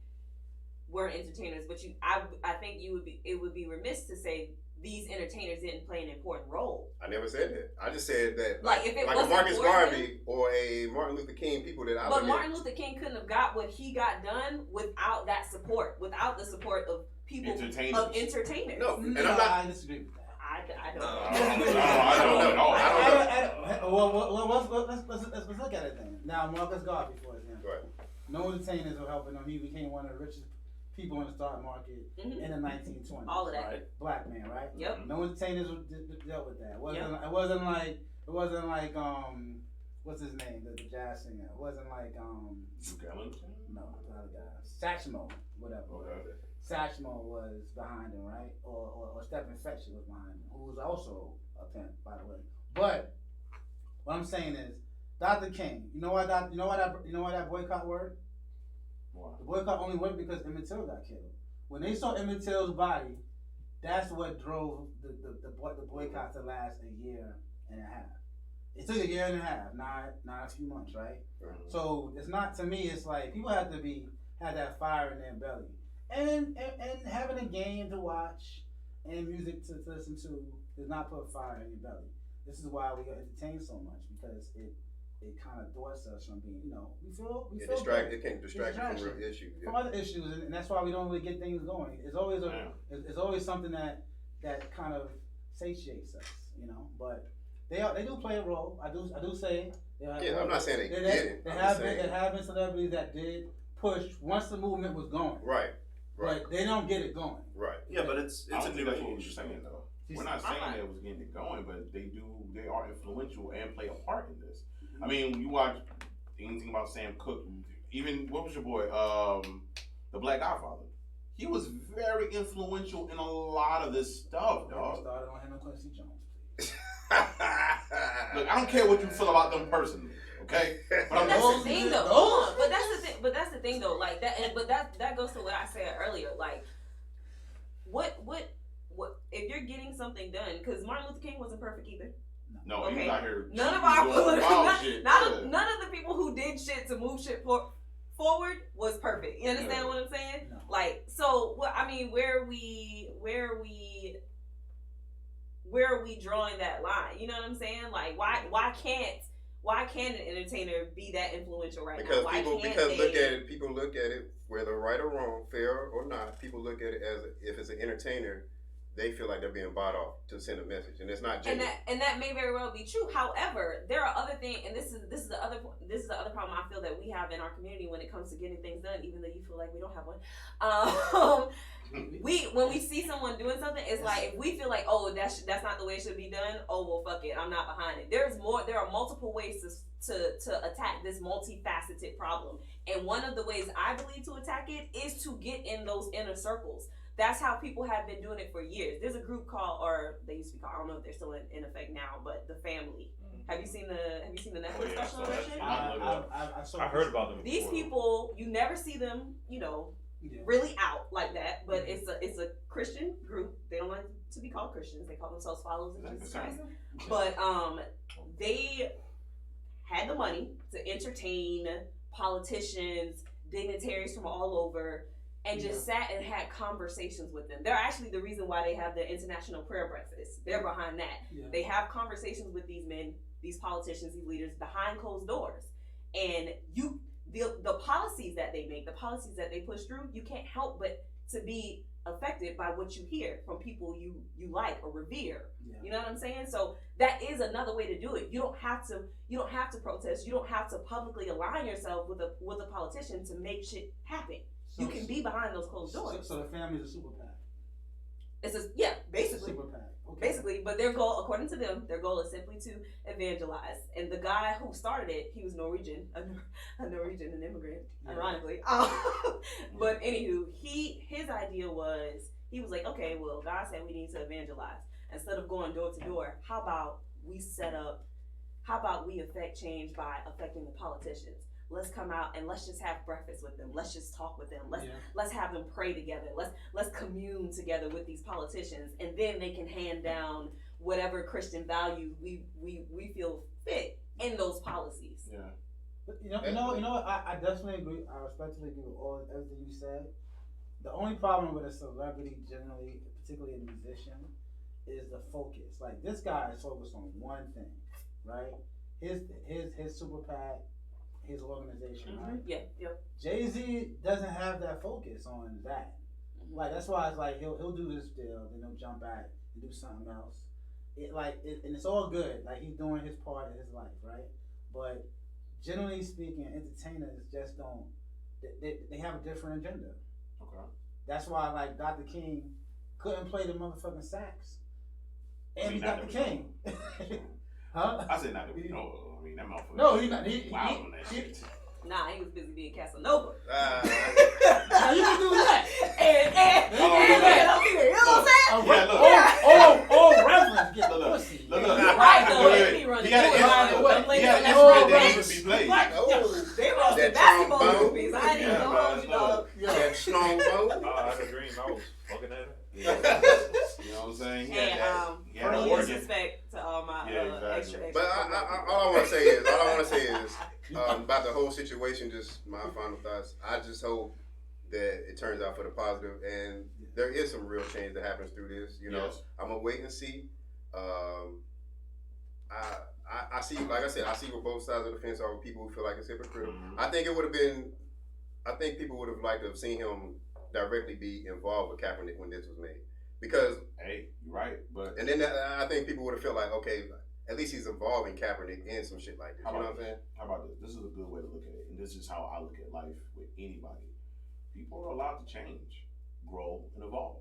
were entertainers. But I think it would be remiss to say these entertainers didn't play an important role. I never said that. I just said that like if it like wasn't a Marcus for Garvey or a Martin Luther King, people that I But Martin Luther King couldn't have got what he got done without that support, without the support of people entertainers. No, and I disagree with that. I don't. I don't know. Well, let's look at it then. Now, Marcus Garvey, for example. Right. No entertainers were helping him. He became one of the richest people in the stock market in the 1920s. All of that. Right. Black man, right? Yep. No entertainers dealt with that. It wasn't like what's his name? The jazz singer. It wasn't like Duke Ellington? no, the other guy. Satchmo, whatever. Okay. Satchmo was behind him, right? Or Stephen Fetcher was behind him, who was also a pimp, by the way. But what I'm saying is, Dr. King. You know why that boycott worked? Wow. The boycott only worked because Emmett Till got killed. When they saw Emmett Till's body, that's what drove the boycott to last a year and a half. It took a year and a half, not a few months, right? Mm-hmm. So it's not, to me, it's like people have that fire in their belly. And having a game to watch and music to listen to does not put fire in your belly. This is why we are entertained so much, because it kind of thwarts us from being, we feel It good. can distract you from real issues. From other issues, and that's why we don't really get things going. It's always it's always something that kind of satiates us, But they do play a role. I do say. I'm not saying they didn't. There have been celebrities that did push once the movement was going. Right. But they don't get it going. Right. Yeah, but it's a new that's what we're age. saying though. We're not saying that it was getting it going, but they are influential and play a part in this. I mean, you watch anything about Sam Cooke, even what was your boy, the Black Godfather? He was very influential in a lot of this stuff, dog. Started on him and Quincy Jones, please. Look, I don't care what you feel about them personally, okay? But that's the thing, though. Hold on. But that's the thing, though. Like that, but that goes to what I said earlier. Like, what if you're getting something done? Because Martin Luther King wasn't perfect either. No, okay. he was out here. None of our shit. none of the people who did shit to move shit forward was perfect. You understand what I'm saying? No. Like, so what? I mean, where are we drawing that line? You know what I'm saying? Like, why can't an entertainer be that influential right because now? People look at it, whether right or wrong, fair or not. People look at it as if it's an entertainer, they feel like they're being bought off to send a message, and it's not genuine. And that may very well be true. However, there are other things, and this is the other problem I feel that we have in our community when it comes to getting things done. Even though you feel like we don't have one, when we see someone doing something, it's like if we feel like, oh, that's not the way it should be done. Oh well, fuck it, I'm not behind it. There are multiple ways to attack this multifaceted problem, and one of the ways I believe to attack it is to get in those inner circles. That's how people have been doing it for years. There's a group called, or they used to be called, I don't know if they're still in effect now, but The Family. Have you seen the Netflix special on that shit? I heard about them. These people, you never see them, really out like that. But it's a Christian group. They don't like to be called Christians. They call themselves followers of Jesus Christ. But they had the money to entertain politicians, dignitaries from all over, and just sat and had conversations with them. They're actually the reason why they have the International Prayer Breakfast. They're behind that. Yeah. They have conversations with these men, these politicians, these leaders behind closed doors. And the policies that they make, the policies that they push through, you can't help but to be affected by what you hear from people you like or revere. Yeah. You know what I'm saying? So that is another way to do it. You don't have to protest. You don't have to publicly align yourself with a politician to make shit happen. So, you can be behind those closed doors. So the family's a super PAC. Basically. Super PAC. Okay. Basically, but their goal, according to them, is simply to evangelize. And the guy who started it, he was Norwegian, an immigrant, ironically. But anywho, his idea was, he was like, okay, well, God said we need to evangelize. Instead of going door to door, how about we affect change by affecting the politicians? Let's come out and let's just have breakfast with them. Let's just talk with them. Let's have them pray together. Let's commune together with these politicians, and then they can hand down whatever Christian values we feel fit in those policies. Yeah. But you know what? I definitely agree. I respectfully agree with everything you said. The only problem with a celebrity, generally, particularly a musician, is the focus. Like, this guy is focused on one thing, right? His super PAC, his organization, right? Yeah. Jay-Z doesn't have that focus on that. Like, that's why it's like he'll do this deal, then he'll jump back and do something else. And it's all good. Like, he's doing his part in his life, right? But generally speaking, entertainers just don't. They have a different agenda. Okay. That's why, like, Dr. King couldn't play the motherfucking sax, and he's Dr. King. Huh? I said not that we know. I mean, that motherfucker. No, he's not. Wow on that shit. Nah, he was busy being Casanova. How you can do that? And you know what I'm saying? Oh, reverend, get the pussy. Look. Right, though, he running. He had an instrument that needs to be played. They roasted basketball groupies. I didn't even know, you know. That strong bone. I had a dream. I was fucking at it. You know what I'm saying? He had no disrespect to all my extra. But all I want to say is about the whole situation. Just my final thoughts. I just hope that it turns out for the positive, and there is some real change that happens through this. You know, yes. I'm gonna wait and see. I see, like I said, I see where both sides of the fence are. With people who feel like it's hypocritical. Mm-hmm. I think people would have liked to have seen him directly be involved with Kaepernick when this was made, because you're right, but and then I think people would have felt like, okay, at least he's involving Kaepernick in some shit like this. You know what I'm saying? How about this? This is a good way to look at it, and this is how I look at life with anybody. People are allowed to change, grow, and evolve.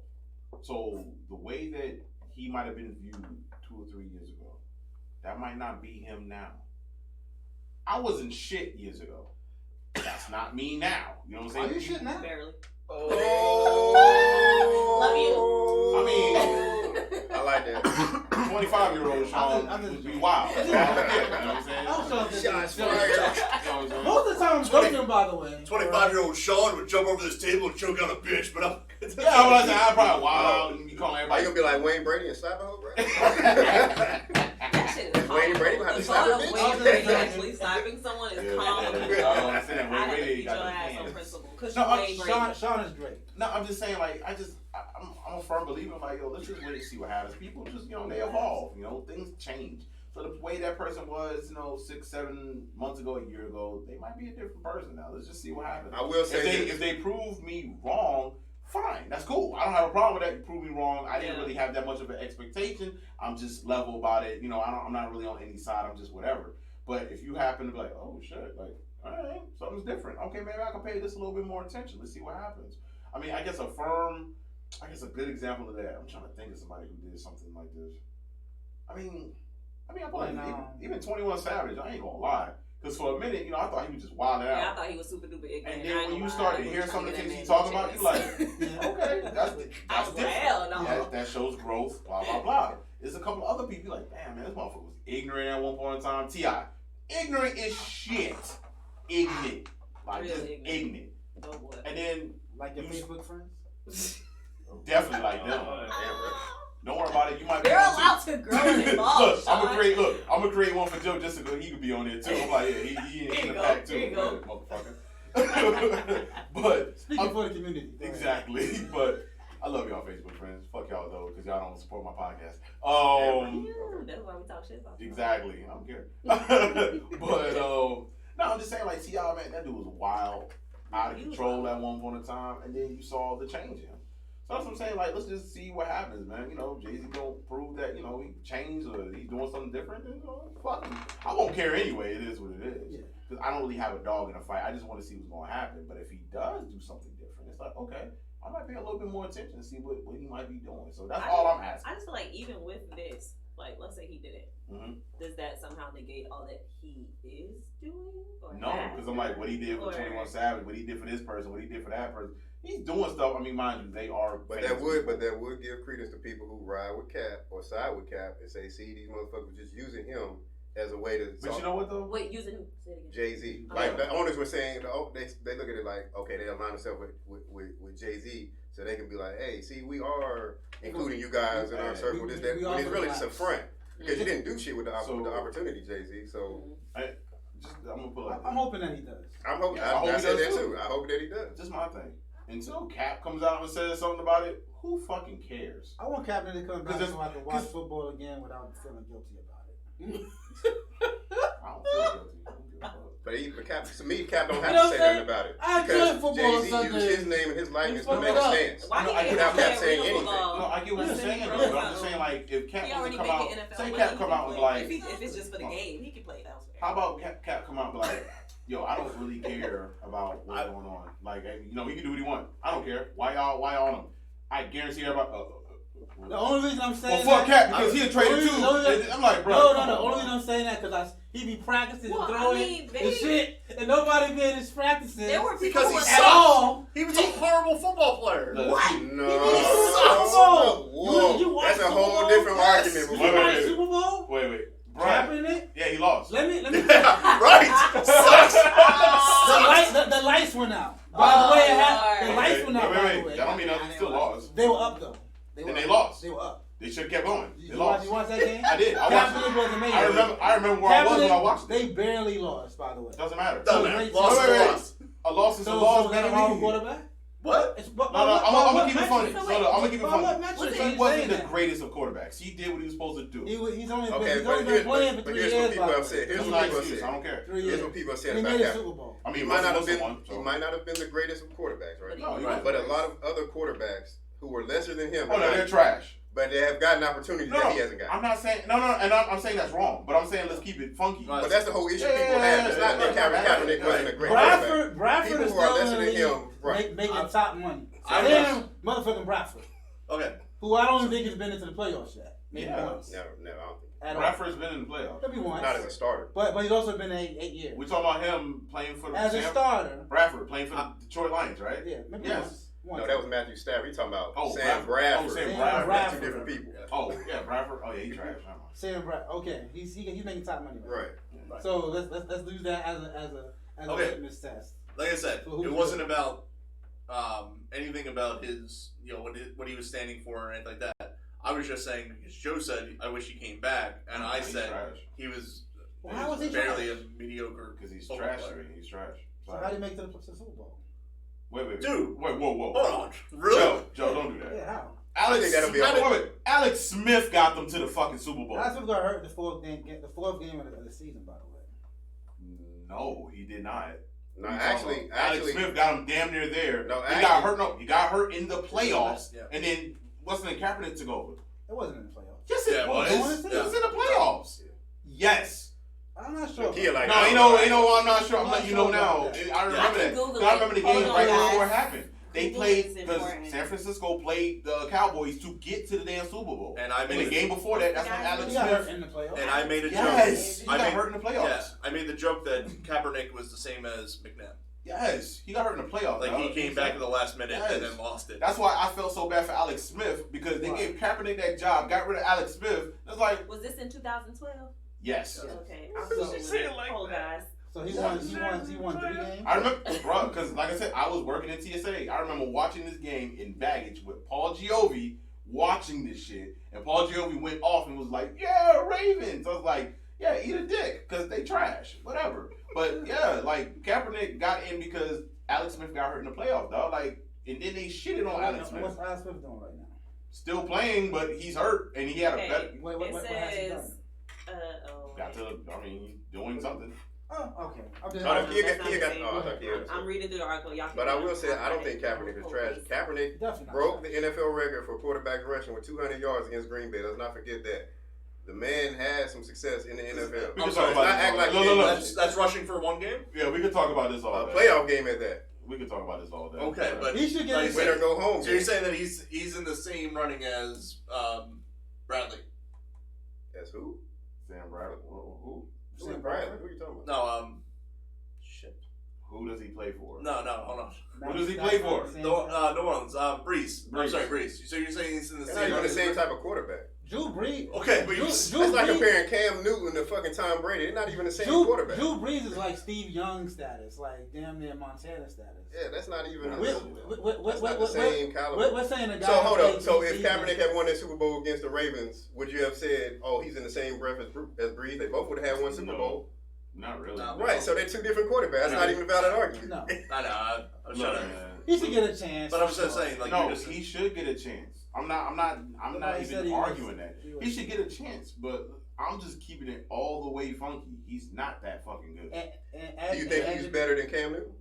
So the way that he might have been viewed 2 or 3 years ago, that might not be him now. I wasn't shit years ago. That's not me now. You know what I'm saying? Are you shit now? Barely. Oh. Love you. I mean, I like that. 25-year-old Sean would be wild. You know what I'm saying? Shots fired. Most of the time I'm joking, by the way. 25-year-old Sean would jump over this table and choke out a bitch, but I'm... Yeah, I was saying, I'm probably wild. You calling everybody... Are you gonna be like Wayne Brady and slap a hoe, bro? That shit is calm. Wayne Brady gonna have to slap a bitch? Actually slapping someone is calm. I have to beat your ass on principle. Sean is great. No, I'm just saying, like, I'm a firm believer, like, yo, let's just wait and see what happens. People just, they evolve, things change. So the way that person was, 6, 7 months ago, a year ago, they might be a different person now. Let's just see what happens. I will say if they prove me wrong, fine, that's cool. I don't have a problem with that. You prove me wrong. I didn't really have that much of an expectation. I'm just level about it. I'm not really on any side. I'm just whatever. But if you happen to be like, oh shit, like, all right, something's different. Okay, maybe I can pay this a little bit more attention. Let's see what happens. I mean, I guess a firm I guess a good example of that. I'm trying to think of somebody who did something like this. I mean, I probably even 21 Savage. I ain't gonna lie, because for a minute, you know, I thought he was just wilding out. Yeah, I thought he was super duper ignorant. And then when you start to hear some of the things he's talking about, you like, okay, that's different. Hell no. Yeah, that shows growth. Blah blah blah. There's a couple other people like, damn man, this motherfucker was ignorant at one point in time. T.I. Ignorant is shit. Ignorant. Like Really just ignorant. Oh boy. And then Like your Facebook friends? definitely like them. Don't worry about it. You might be They're on allowed too. to grow and evolve. Look, I'm gonna create one for Joe just so he could be on there too. I'm like, yeah, he in the pack too. Here you go. Motherfucker. But Speaking for the community. Exactly. But I love y'all Facebook friends. Fuck y'all though, because y'all don't support my podcast. That's why we talk shit about you. Exactly. I don't care. But no, I'm just saying like T.I. man, that dude was wild, out of control at one point in time, and then you saw the change in him. So that's what I'm saying. Like, let's just see what happens, man. You know, Jay-Z don't prove that, you know, he changed or he's doing something different. Then, you know, fuck him. I won't care anyway. It is what it is. Yeah. Because I don't really have a dog in a fight. I just want to see what's going to happen. But if he does do something different, it's like, okay, I might pay a little bit more attention and see what he might be doing. So that's all I'm asking. I just feel like even with this, like, let's say he did it. Mm-hmm. Does that somehow negate all that he is doing? Or No, because I'm like, what he did for 21 Savage, what he did for this person, what he did for that person. He's doing stuff. I mean, mind you, they are. But that would give credence to people who ride with Cap or side with Cap and say, see, these motherfuckers just using him as a way to. But you know what though? Wait, using who? Say it again. Jay-Z. Like the owners were saying, they look at it like, okay, they align themselves with Jay-Z, so they can be like, hey, see, we are including you guys in our circle. This, that. But it's really just a front because you didn't do shit with the opportunity, Jay-Z. So. I'm gonna put I'm hoping that he does. I'm hoping. Yeah, I said that too. I hope that he does. Just my thing. Until Cap comes out and says something about it, who fucking cares? I want Captain to come back so I can watch football again without feeling guilty about it. I don't feel guilty. But Cap, to me, Cap don't have to say nothing about it. I because enjoy football Jay-Z used his name and his likeness to fucked make it a up. stance. Without Cap saying anything. No, I get what you're saying, though, but I'm just saying, like, if Cap was to come out, say Cap come out and be like, if it's just for the game, he can play it elsewhere. how about Cap come out and be like, yo, I don't really care about what's going on. Like, you know, he can do what he wants. I don't care. Why y'all on him? I guarantee everybody. The only reason I'm saying fuck that, Cap because he a traitor too. I'm like, bro. No. The only reason I'm saying that because he be practicing and throwing and shit, and nobody be in his practices. There were people because he who sucked. all. He was a horrible football player. What? No. You watched That's a Super whole Bowl? different Yes. argument. You watched Super Bowl? Wait. Cap in it? Yeah, he lost. Let me. Right. Sucks. The lights went out. By the way, the lights went out. By the Wait. way, That don't mean nothing. Still lost. they were up though. They lost. They were up. They should have kept going. They You lost. watch that game? I did. I watched Kaepernick it. was amazing. I remember where I was when I watched it. They barely lost, by the way. Doesn't matter. Wait. A loss is a So loss. got a wrong quarterback? What? No, I'm gonna keep it funny. So I'm gonna keep it funny. What metrics are He you wasn't saying the that? greatest of quarterbacks. He did what he was supposed to do. He's only Okay, been playing for 3 here's years. what people by the have said. way. Here's That's what not people have excuse. I said. don't care. 3 years. Here's what people have said He about made a Cap. Super Bowl. I mean, He might not have been. someone, so. He might not have been the greatest of quarterbacks, right? No, you're right. But a lot of other quarterbacks who were lesser than him. Oh no, they're trash. But they have gotten opportunities that he hasn't gotten. I'm not saying and I'm saying that's wrong. But I'm saying let's keep it funky. Right. But that's the whole issue people have. It's not that Kaepernick wasn't a great quarterback. Bradford People is who are still lesser in than the him, league right? making top money. I Damn, motherfucking Bradford, Okay. who I don't even think has been into the playoffs yet. Maybe Yeah. once. No, I don't think. At all. Bradford's been in the playoffs. Maybe once. Not as a starter. But he's also been 8 years. We're talking about him playing for the As a starter. Bradford playing for the Detroit Lions, right? Yeah, maybe Yes. once. No, that was Matthew Stafford. He's talking about Sam Bradford. Bradford. Oh, Sam Bradford. That's two different people. Oh yeah, Bradford. Oh yeah, he trash. Sam Bradford. Okay, he's making top money. Right. So let's use that as a Okay. litmus test. Like I said, So who's it wasn't about anything about his, what he was standing for or anything like that. I was just saying because Joe said, "I wish he came back," and I He's said trash. he was Well, how was he barely trash? a mediocre Because he's football trash. player. He's trash. So how do you make it to the Super Bowl? Wait. Dude. Wait, whoa. Hold on, really? Joe, don't do that. Yeah, how? I think that'll be okay. Alex Smith got them to the fucking Super Bowl. That's what got hurt the fourth game of the season, by the way. No, he did not. No, Alex Smith got him damn near there. No, he got hurt. No, he got hurt in the playoffs, Yeah. and then what's the name? Kaepernick took over. It wasn't in the playoffs. Yes, it Yeah, it was. was. It was in the playoffs. Yes. I'm not sure. Kia like, No, you know, I'm not sure. I'm letting you know now. Yeah. I remember I can that. Google I remember the it. game Hold right on, before it guys. happened. they played because San Francisco played the Cowboys to get to the damn Super Bowl. And I made the game before that, that's when Alex Smith in the playoffs. And I made a joke. Yes, he got hurt in the playoffs. Yeah, I made the joke that Kaepernick was the same as McNabb. Yes, he got hurt in the playoffs. Like he came back at the last minute and then lost it. That's why I felt so bad for Alex Smith because they gave Kaepernick that job, got rid of Alex Smith. It's like, was this in 2012? Yes. Okay, I'm just hold guys. So he won 3 games? I remember, bro, because like I said, I was working in TSA. I remember watching this game in baggage with Paul Giove watching this shit. And Paul Giove went off and was like, yeah, Ravens. I was like, yeah, eat a dick because they trash. Whatever. But yeah, like Kaepernick got in because Alex Smith got hurt in the playoffs, dog. Like, and then they shitted on Alex Smith. What's Alex Smith doing right now? Still playing, but he's hurt and he had a better. What has he done? Got to, I mean, he's doing something. Oh, okay. I'm reading through the article. Y'all but I will say, I don't think Kaepernick is trash. Kaepernick broke the NFL record for quarterbacks rushing with 200 yards against Green Bay. Let's not forget that. The man had some success in the NFL. We can talk about this. That's rushing for one game? Yeah, we could talk about this all day. A playoff game at that. We could talk about this all day. Okay, but he should get win or go home. So you're saying that he's in the same running as Bradley? As who? Sam Bradley. Who? Sam Bradley. Who are you talking about? No, shit. Who does he play for? No, hold on. Who does he play for? New Orleans. Brees. I'm sorry, Brees. So you're saying he's in the same? Not the same type of quarterback. Drew Brees. Okay, but that's like comparing Cam Newton to fucking Tom Brady. They're not even the same quarterback. Drew Brees is like Steve Young status, like damn near Montana status. Yeah, that's not even the same caliber. We're saying the guy. So hold up. So if Kaepernick had won that Super Bowl against the Ravens, would you have said, "Oh, he's in the same breath as Brees"? They both would have had one Super Bowl. Not really. Right. So they're two different quarterbacks. That's not even a valid argument. No. I know. I'm trying to. He should get a chance. But I'm just saying, like, no, he should get a chance. I'm not even arguing that. He should get a chance, but I'm just keeping it all the way funky. He's not that fucking good. Do you think he's better than Cam Newton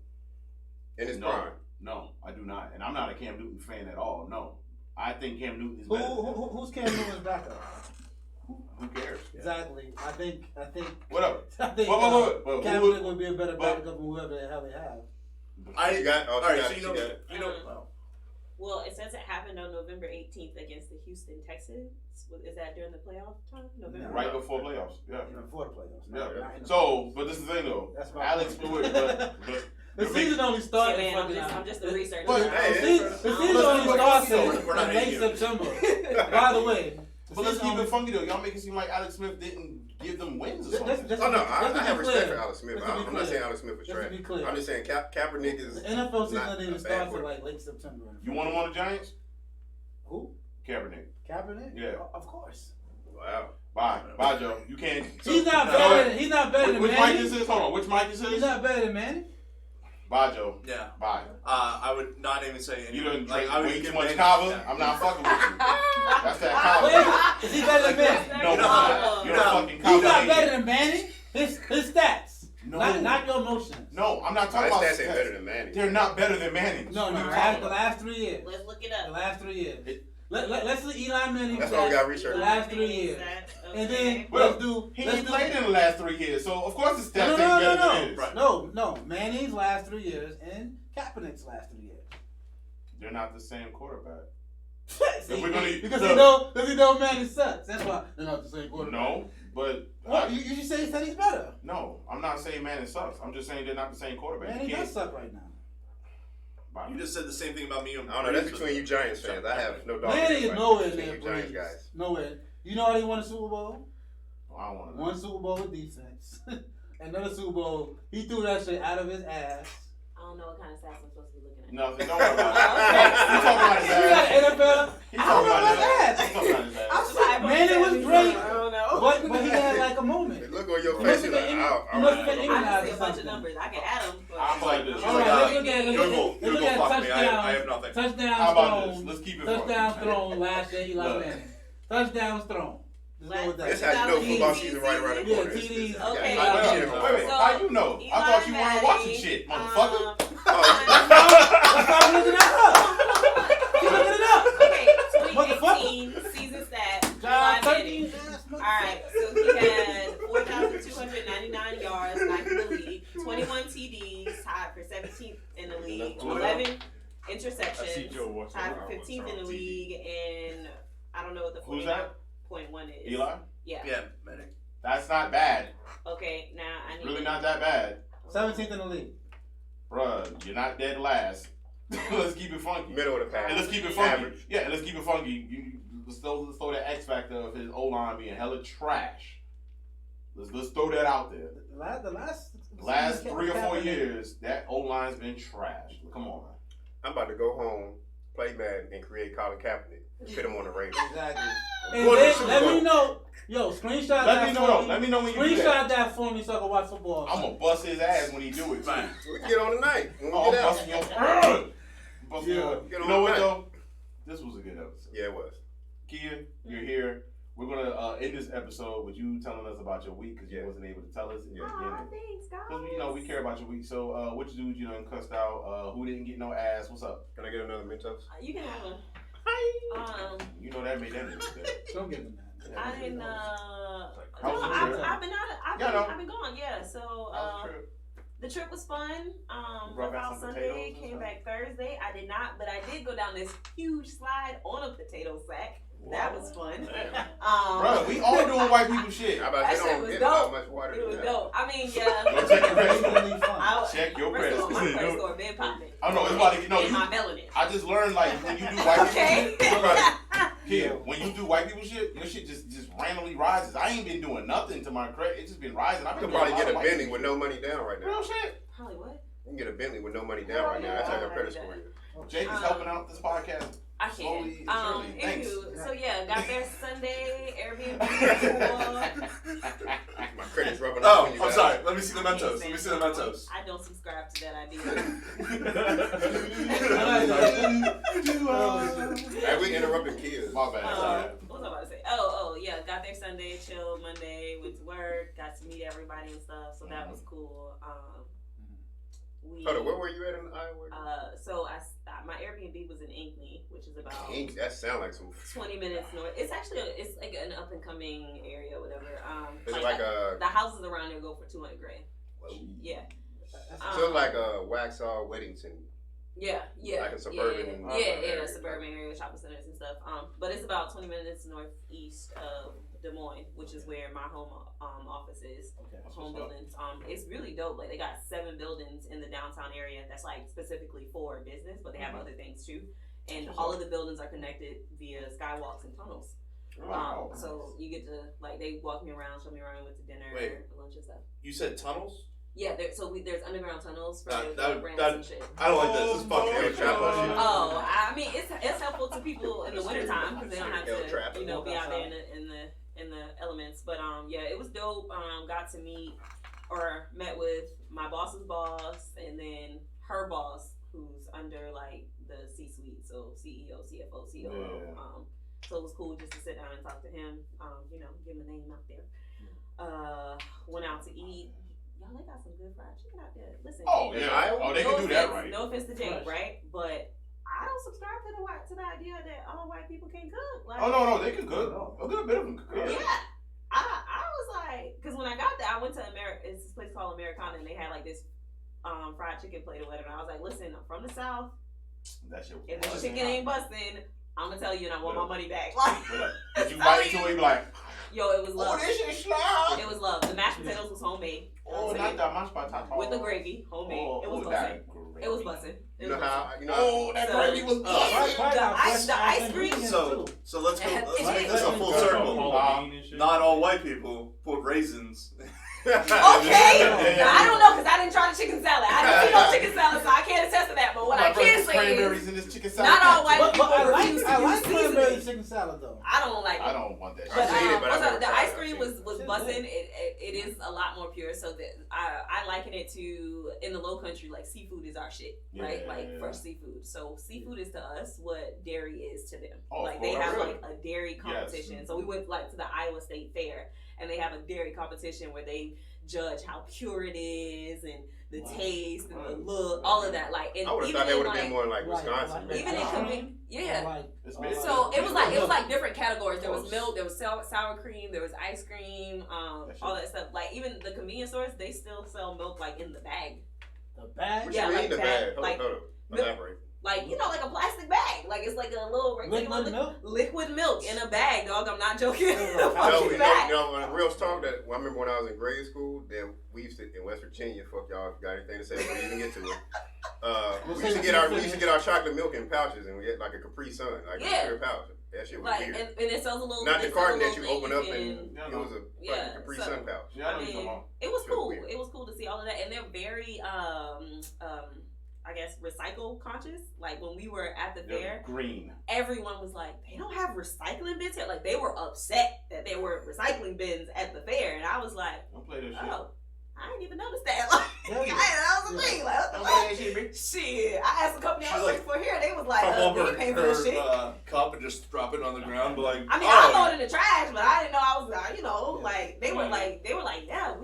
in his prime? No, I do not. And I'm not a Cam Newton fan at all. No. I think Cam Newton is better. Who's Cam Newton's backup? Who cares? Exactly. I think. Whatever. I think Cam Newton would be a better backup than whoever the hell they have. Well, it says it happened on November 18th against the Houston Texans. Is that during the playoff time? November? Right before playoffs. Yeah. Before the playoffs. Yeah. So, but this is the thing though. Alex Stewart, the season only started. I'm just a researcher. The season only starts in late September. By the way. But let's keep it funky though. Y'all make it seem like Alex Smith didn't give them wins or something. I have respect for Alex Smith. I'm not saying Alex Smith was trash. I'm just saying Kaepernick is. The NFL season didn't even start until like late September. You want him on the Giants? Who? Kaepernick. Yeah. Of course. Wow. Bye, Joe. You can't. He's not better than Manny. Which mic is this? Hold on. Which mic is this? He's not better than Manny. Bye, Joe. Yeah. Bye. I would not even say anything. You done like, drink way too much kava. Yeah. I'm not fucking with you. That's that kava. Is he better than Manny? No, you're fucking kava. He's not better than Manny. His stats. No. Not your emotions. No, I'm not talking about stats. Ain't better than Manny. They're not better than Manny. No. The last 3 years. Let's look it up. The last 3 years. Let's see Eli Manning. That's why we got research. The last 3 years. Okay. And then he ain't played in the last 3 years, so of course his stats ain't better than his. No. Manning's last 3 years and Kaepernick's last 3 years. They're not the same quarterback. Because he know Manning sucks. That's why they're not the same quarterback. No, but you just said he's better. No, I'm not saying Manning sucks. I'm just saying they're not the same quarterback. Manning does suck right now. You just said the same thing about me. I don't know. That's between you Giants fans. I have no doubt. Manning is nowhere near Giants guys. Nowhere. You know how he won a Super Bowl? I don't want to know. One Super Bowl with defense. Another Super Bowl, he threw that shit out of his ass. I don't know what kind of stats I'm supposed to be looking at. Nothing. Don't worry about it. He's talking about his ass. NFL. He's talking about his ass. I'm sorry. Manning was great. I don't know. But he had like a moment. The look on your face is like, I just see a bunch of numbers. I can add them. I'm like this. All right, let's look at touchdowns. I have nothing. Touchdowns thrown. Let's keep it touchdowns thrown last year, Eli Manning. Touchdowns thrown. That's how you know football season right around the corner. TDs. Okay. Wait. How you know? I thought you weren't watching shit, motherfucker. That's why I'm looking that up. Keep looking it up. Okay, 2018 season stats. Alright, so he had 4,299 yards, ninth in the league, 21 TDs, tied for 17th in the league, 11 interceptions. see Joe watching. tied for 15th in the league, and I don't know what the Who's that? 49.1 is. Eli? Yeah. Yeah, Medic. That's not bad. Okay, now I need Really not that bad. 17th in the league. Bruh, you're not dead last. Let's keep it funky. Middle of the pack. And let's keep it funky. Average. Yeah, and let's keep it funky. Let's throw that X factor of his O-line being hella trash. Let's throw that out there. The Last 3 or 4 years, that O-line's been trash. Come on, man. I'm about to go home, play Madden, and create Colin Kaepernick. Put him on the Raiders. Exactly. And And then, let me know. Yo, screenshot that for me. Let me know when you do that. Screenshot that for me so I can watch football. I'm gonna bust his ass when he do it. Fine. We can get on tonight. When we Oh, get I'm out. busting your busting Yeah, your- get You on know what tonight. though? This was a good episode. Yeah, it was. Kia, you're here. We're gonna end this episode with you telling us about your week because you wasn't able to tell us in the Aw, beginning. thanks, guys. Because we care about your week. So which dudes you done cussed out? Who didn't get no ass? What's up? Can I get another Mentos? You can have one. You know that made that nigga Don't give them that. I didn't. How No, was the I've trip? been out. I've been gone. Yeah. So the trip was fun. brought back About some Sunday, potatoes and came stuff? back Thursday. I did not, but I did go down this huge slide on a potato sack. That was fun. Bro, we all doing white people shit. How about That they shit don't was get dope. how much water It do was they dope. I mean, Go yeah. check your credit score. Really fun. Check your First credit of all, my score. credit score been popping. Oh no, it's about to get no. And You, my melanin. I just learned like when you do white people Okay. shit, right, Kid, when you do white people shit, your shit just randomly rises. I ain't been doing nothing to my credit. It's just been rising. I've You been can probably doing get a lot of Bentley white with no money down right people now. shit. Real shit. Probably what? You can get a Bentley with no money down right now. That's how your credit score is. Jake is helping out this podcast. I Slowly can. and surely. Thanks. Anywho, so yeah, got there Sunday, Airbnb. My credit's rubbing off on you Oh, I'm guys. sorry. Let me see the Mentos. Let me see the Mentos. I don't subscribe to that idea. Hey, we interrupted kids. My bad. Sorry. What was I about to say? Oh, yeah. Got there Sunday, chilled Monday, went to work, got to meet everybody and stuff. So that was cool. Hold on, where were you at in Iowa? So my Airbnb was in Inkley, which is about Ink, that sound like some. 20 minutes north. It's actually it's like an up and coming area, whatever. Is it like a? The houses around there go for $200,000. Yeah. So it's like a Waxhaw, Weddington. Yeah. Like a suburban. Yeah, suburban area, shopping centers and stuff. But it's about 20 minutes northeast of Des Moines, which is where my home office is. Okay. Home buildings. It's really dope. Like they got 7 buildings in the downtown area that's like specifically for business, but they have other things too. And all of the buildings are connected via skywalks and tunnels. Wow. So you get to like they walk me around, show me around, went to dinner, lunch and stuff. You said tunnels? Yeah, there's underground tunnels for That- the brands that- and shit. I don't like this. This is fucking El Chapo shit. Oh, I mean it's helpful to people in the wintertime because they don't have El Trap. to be out there in the elements. But yeah, it was dope. Got to meet or met with my boss's boss and then her boss who's under like the C-suite, so CEO, CFO, COO. Yeah. So it was cool just to sit down and talk to him. Give him a name out there. Went out to eat. Y'all, they got some good fried chicken out there. Listen. Oh and yeah. Oh, they can do that right. No offense to Jake, Fresh. right? But I don't subscribe to the idea that all white people can cook. Like, Oh no, they can cook. A good bit of them can cook. yeah. I was like, because when I got there, I went to it's this place called Americana, and they had like this fried chicken plate or whatever. And I was like, listen, I'm from the South. That shit was If this busting. chicken ain't busting, I'm gonna tell you, and I want my money back. Like, Did you bite into it? You be like, yo, it was love. oh, this shit slab. It was love. The mashed potatoes was homemade. Oh, not that mashed potato. With the gravy, homemade. It was busting. that It was gravy. busting. You know how? Oh, that gravy was busting. The ice cream. So let's go. Let's It's make this a full good. circle. Not all white people put raisins. Okay, Yeah. I don't know because I didn't try the chicken salad. I didn't see no chicken salad, so I can't attest to that. But what I can say cranberries is, in this chicken salad. not all white But people I refuse to like use cranberry seasoning. chicken salad though. I don't like it. I don't want that. But, I've seen it, but I've never the tried ice it. cream was It's busting. It is a lot more pure. So that I liken it to in the Low Country, like seafood is our shit, right? Yeah. Like fresh seafood. So seafood is to us what dairy is to them. Oh, like of they course. have Really? like a dairy competition. So we went like to the Iowa State Fair, and they have a dairy competition where they judge how pure it is and the taste and the look, all of that. Like, and I would have even thought that in would have like been more in like Right, Wisconsin. right. even in yeah. It's So it was like different categories. There was Close. milk, there was sour cream, there was ice cream, all that stuff. Like even the convenience stores, they still sell milk like in the bag. The bag. What Yeah, you mean like the that, bag? Hold like- on. Elaborate. Like, you know, like a plastic bag. Like, it's like a little liquid milk in a bag, dog. I'm not joking. Real talk that I remember when I was in grade school, then we used to, in West Virginia, fuck y'all, if you got anything to say, we didn't get to it. We used to get our chocolate milk in pouches, and we had like a Capri Sun, like a clear pouch. That shit was like, weird. And it sells a little. Not the carton that you open up and it was a fucking Capri Sun pouch. Yeah, I mean, it was cool. It was cool to see all of that, and they're very I guess recycle conscious. Like when we were at the fair, green. Everyone was like, they don't have recycling bins here. Like they were upset that there were recycling bins at the fair, and I was like, don't play this shit. Oh, I didn't even notice that. Like, that was the thing. Like, what the fuck? Shit, I asked a company I was working for here. They was like, we paying for this shit. Cup and just drop it on the ground, but like. I mean, I throw it in the trash, but I didn't know I was, like they were like, yeah,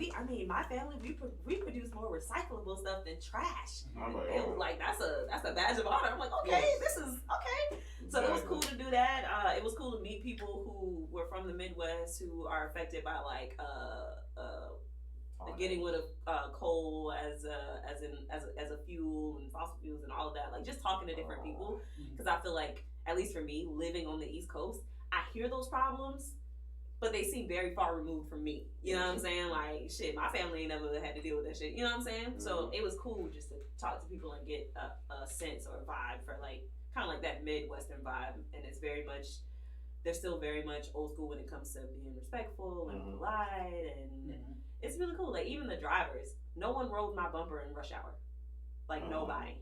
my family, we produce more recyclable stuff than trash. I'm like, It was like that's a badge of honor. I'm like, okay, this is okay. So it was cool to do that. It was cool to meet people who were from the Midwest who are affected by like getting rid of coal as a fuel and fossil fuels and all of that. Like just talking to different people, because I feel like, at least for me, living on the East Coast, I hear those problems, but they seem very far removed from me. You know what I'm saying? Like shit, my family ain't never had to deal with that shit. You know what I'm saying? So it was cool just to talk to people and get a sense or a vibe for like kind of like that Midwestern vibe. And it's very much, they're still very much old school when it comes to being respectful and polite, and it's really cool. Like even the drivers, no one rolled my bumper in rush hour. Like nobody.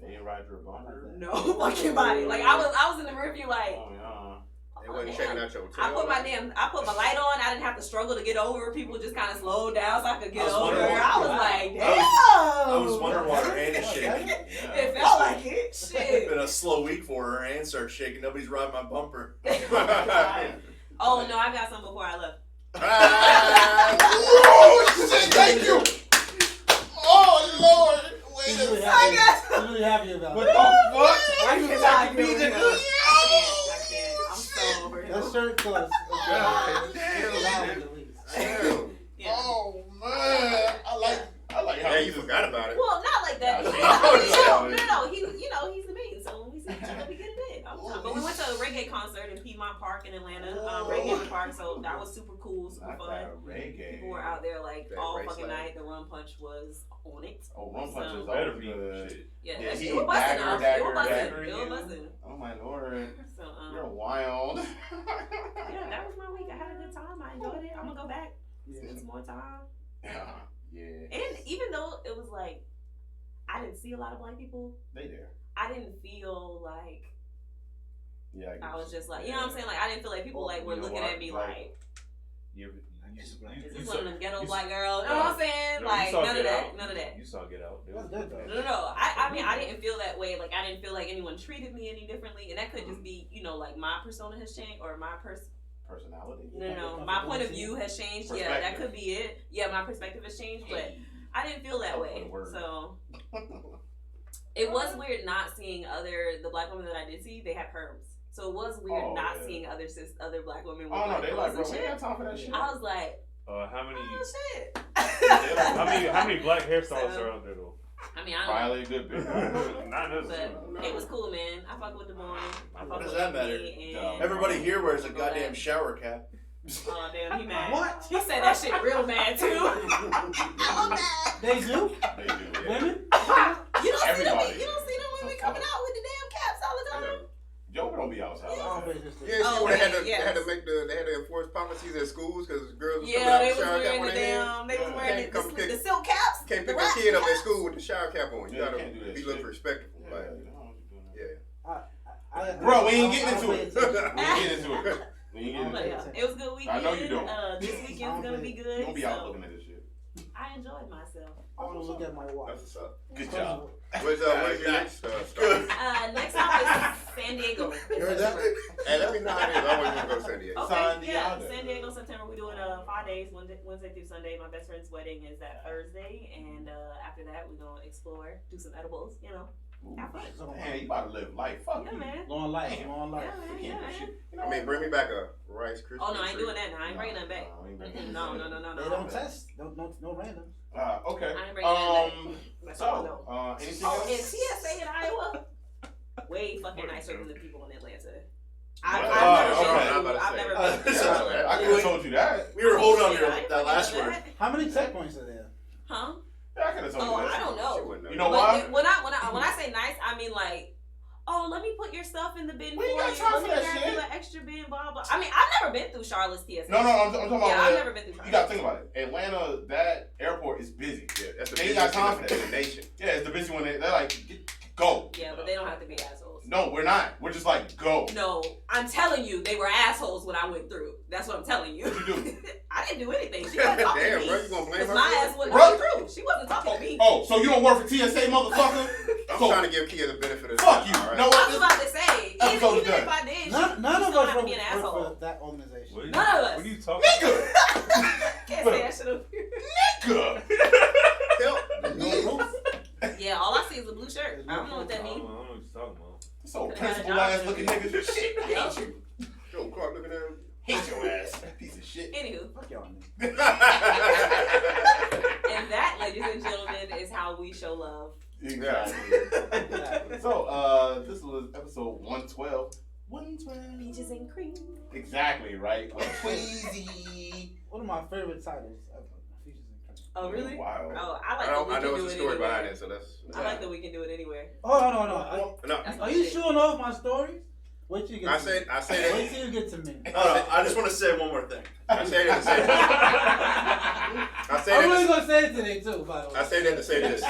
They didn't ride your bumper? No fucking body. Like I was in the rearview like. They wasn't checking out your tail. I put my light on. I didn't have to struggle to get over. People just kind of slowed down so I could get over. I was like, damn. I was wondering why her hand is shaking. It felt like it. Shit. It's been a slow week for her. Her hand started shaking. Nobody's riding my bumper. Oh no, I got some before I left. Oh shit! Thank you. Oh Lord. Wait a second. I'm really happy about what that. What the fuck? I can't. I'm so over here. That shirt costs Damn. Yeah. Oh man, I like how Yeah, you forgot about it. Well, not like that. Yeah, No. He's the main. So when we see each other, we get it in all the time. But we went to a reggae concert in Piedmont Park in Atlanta, Reggae Park. So that was super cool, super fun. People were out there like all fucking night. The rum punch was on it. Oh, rum punch is better always be good. shit. Yeah, Yeah, it was busting off. It was dagger, busting. Oh my Lord, So you're wild. yeah, that was my week. I had a good time. I enjoyed it. I'm gonna go back, spend some more time. Yeah. And even though it was like, I didn't see a lot of black people. They there. I didn't feel like. Yeah. I was just like, you know what I'm saying? Like, I didn't feel like people like were looking at me like. Is this one of them ghetto black girls? You know what I'm saying? No, like, none of that. You saw Get Out. That's good though. No. I mean, I didn't feel that way. Like, I didn't feel like anyone treated me any differently. And that could just be, like my persona has changed or my personality. No. My point of view has changed. Yeah, that could be it. Yeah, my perspective has changed, but I didn't feel that way. So it was weird not seeing the black women that I did see. They had perms. So it was weird not seeing other black women with no, they like, bro, shit. we ain't time for that shit. I was like, how many? oh shit. how many black hairstylists are out there though? I mean, I Probably a good bit. Not necessarily. But it was cool, man. I fuck with the boy. What does that matter? Everybody here wears a goddamn shower cap. Oh damn, he mad. What? He said that shit real mad too. They do? They do, yeah. Women? You don't Everybody. see them women coming out with the damn caps all the time. Joker don't be outside. Yeah, see, when they had to enforce policies at schools because girls was coming out they with the was shower cap wearing on the their head. damn. They was wearing Can't the silk caps. Can't pick your kid up at school with the shower cap on. You gotta can't do that be shit. looking respectful. Bro, we ain't getting into it. It was a good weekend. I know you don't. This weekend's gonna be good. You don't be out looking at this shit. I enjoyed myself. I want to look at my watch. That's what's up. Good job. Where's your next start? Next time is San Diego. You heard that? Hey, let me know how it is. I always want to go to San Diego. Okay, San Diego, September. We're doing 5 days, Wednesday through Sunday. My best friend's wedding is that Thursday, and after that, we're gonna explore, do some edibles, have fun. Man, you about to live life. Fuck you. Man. Long life. Yeah, man. I mean, bring me back a Rice Krispie. Oh no, I ain't doing that now. I ain't bringing that back. No. They don't test. No random. Okay. I ain't bringing that back. So, anything else? Is TSA in Iowa? way fucking nicer than the people in Atlanta. Okay. I've never been through. I could have told you that. We were holding on to Yeah, that last word. How many checkpoints are there? Huh? Yeah, I could have told you that. I don't know. You know But why? when I say nice, I mean like, oh, let me put your stuff in the bin for We you. ain't got time for Let me that grab shit. you an extra bin, blah blah. I mean, I've never been through Charlotte's TSA. No, I'm talking about. Yeah, I've never been through Charlotte. You gotta think about it. Atlanta, that airport is busy. Yeah, that's the They ain't got busiest time for in that. the nation. Yeah, it's the busy one. They're like, go. Yeah, but they don't have to be assholes. No, we're not. We're just like, go. No, I'm telling you, they were assholes when I went through. That's what I'm telling you. What you do? I didn't do anything. She wasn't talking to Damn, me. bro, you gonna blame Because her? my ass wasn't Bro. going through. She wasn't talking to me. Oh, so you don't work for TSA, motherfucker? I'm So, trying to give Kia the benefit of the fuck doubt, you. all right? No, I what? was about to say, Episode even is done. if I did, None you of still us have to be an work asshole. for that organization. What? None of us. What are you talking Nigga! Can't say that shit up here. Nigga! Help. No roof. Yeah, all I see is a blue shirt. I don't know what that about? I means. don't know what you're talking about. So Could've principal had a ass job. looking nigga. Shit, I hate you. Yo, Clark looking at him. Hate your ass. Piece of shit. Anywho, Fuck y'all, nigga. and that, ladies and gentlemen, is how we show love. Exactly. So, this was episode 112. 112. Peaches and cream. Exactly, right? Queasy. One of my favorite titles ever. Features and Cream. Oh, really? Wow. Oh, I like I that we know can it's do a it story behind anywhere. it, so that's. I like that we can do it anywhere. Oh, no. No, That's Are my you shit. showing off my stories? Wait till you get I to say me. that. Wait till you get to me. I just want to say one more thing. I say that to say I say I'm really that. gonna say it today too, by the way. I say that to say this.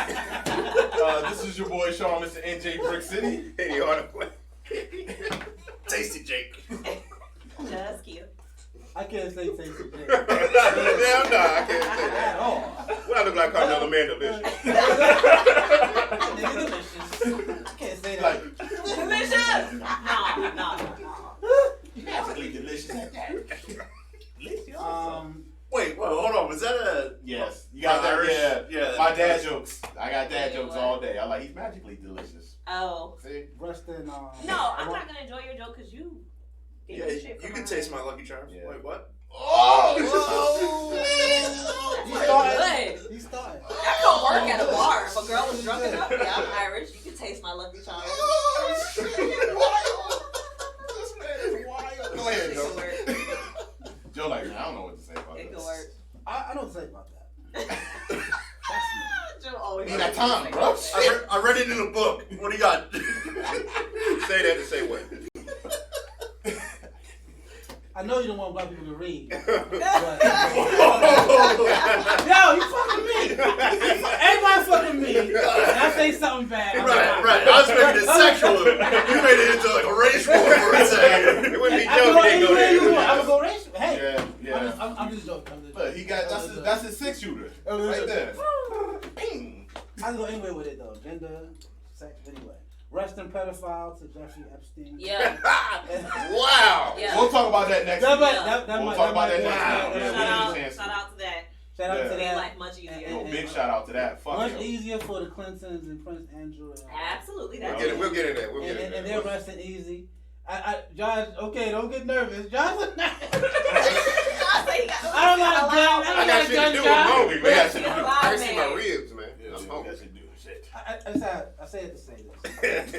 This is your boy Sean, Mr. NJ Brick City. Any order play. Tasty Jake. Just cute. I can't say tasty Jake. Damn, no, I can't say At that. all. What I look like calling another man delicious? Nigga delicious. I can't say that. Like, Delicious! No. magically delicious at that. Wait, hold on. Was that a? Yes. You got that? Irish? Yeah. My dad jokes. I got dad jokes all day. I like, he's magically delicious. Oh. See? Rustin. No, I'm not gonna enjoy your joke because you. gave Yeah, me shit for you can mine. taste my Lucky Charms. Yeah. Wait, what? Oh! He Pretty started. good. He started. That don't work at a bar. If a girl was drunk enough, yeah, I'm Irish. You can taste my Lucky Charms. Oh, shit. Wild. This man is wild. Go ahead, It Joe. could work. Joe, like, man, I don't know what to say about It this. could work. I don't say about that. That's me. Joe always You got has time, to bro. say I read it in a book. What do you got? Say that to say what? I know you don't want black people to read. But, that. yo, you fucking me. Everybody fucking me. And I say something bad. Right. I was making it sexual. You made it into like a race war for a second. It wouldn't be I Joe go if he didn't go anywhere you want. there. I'm gonna go racial. Hey, Yeah. I'm just joking. Look, he got, that's his six shooter. Right there. Ping. I can go anywhere with it though. Gender, sex, anyway. Rustin pedophile to Jeffrey Epstein. Yeah. Wow. Yeah. We'll talk about that next That week. might, We'll might, talk about that be- next Wow. week. Shout Yeah, out, chance shout out to that. Shout out to Yeah. Made that. life much easier. Yo, big shout out to that. Fuck Much yo. easier for the Clintons and Prince Andrew. Absolutely. We'll That's get it. We'll get in there. We'll get And in they're there. resting easy. Josh, okay, don't get nervous. Josh, I I don't like that. I got shit to do. I'm hungry, We got man. shit to do. I can see my ribs, man. Yeah, I'm we hungry. got shit to do. Shit. I say it to say this.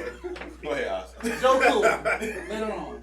Go ahead, Oscar. Joe Cool, later on.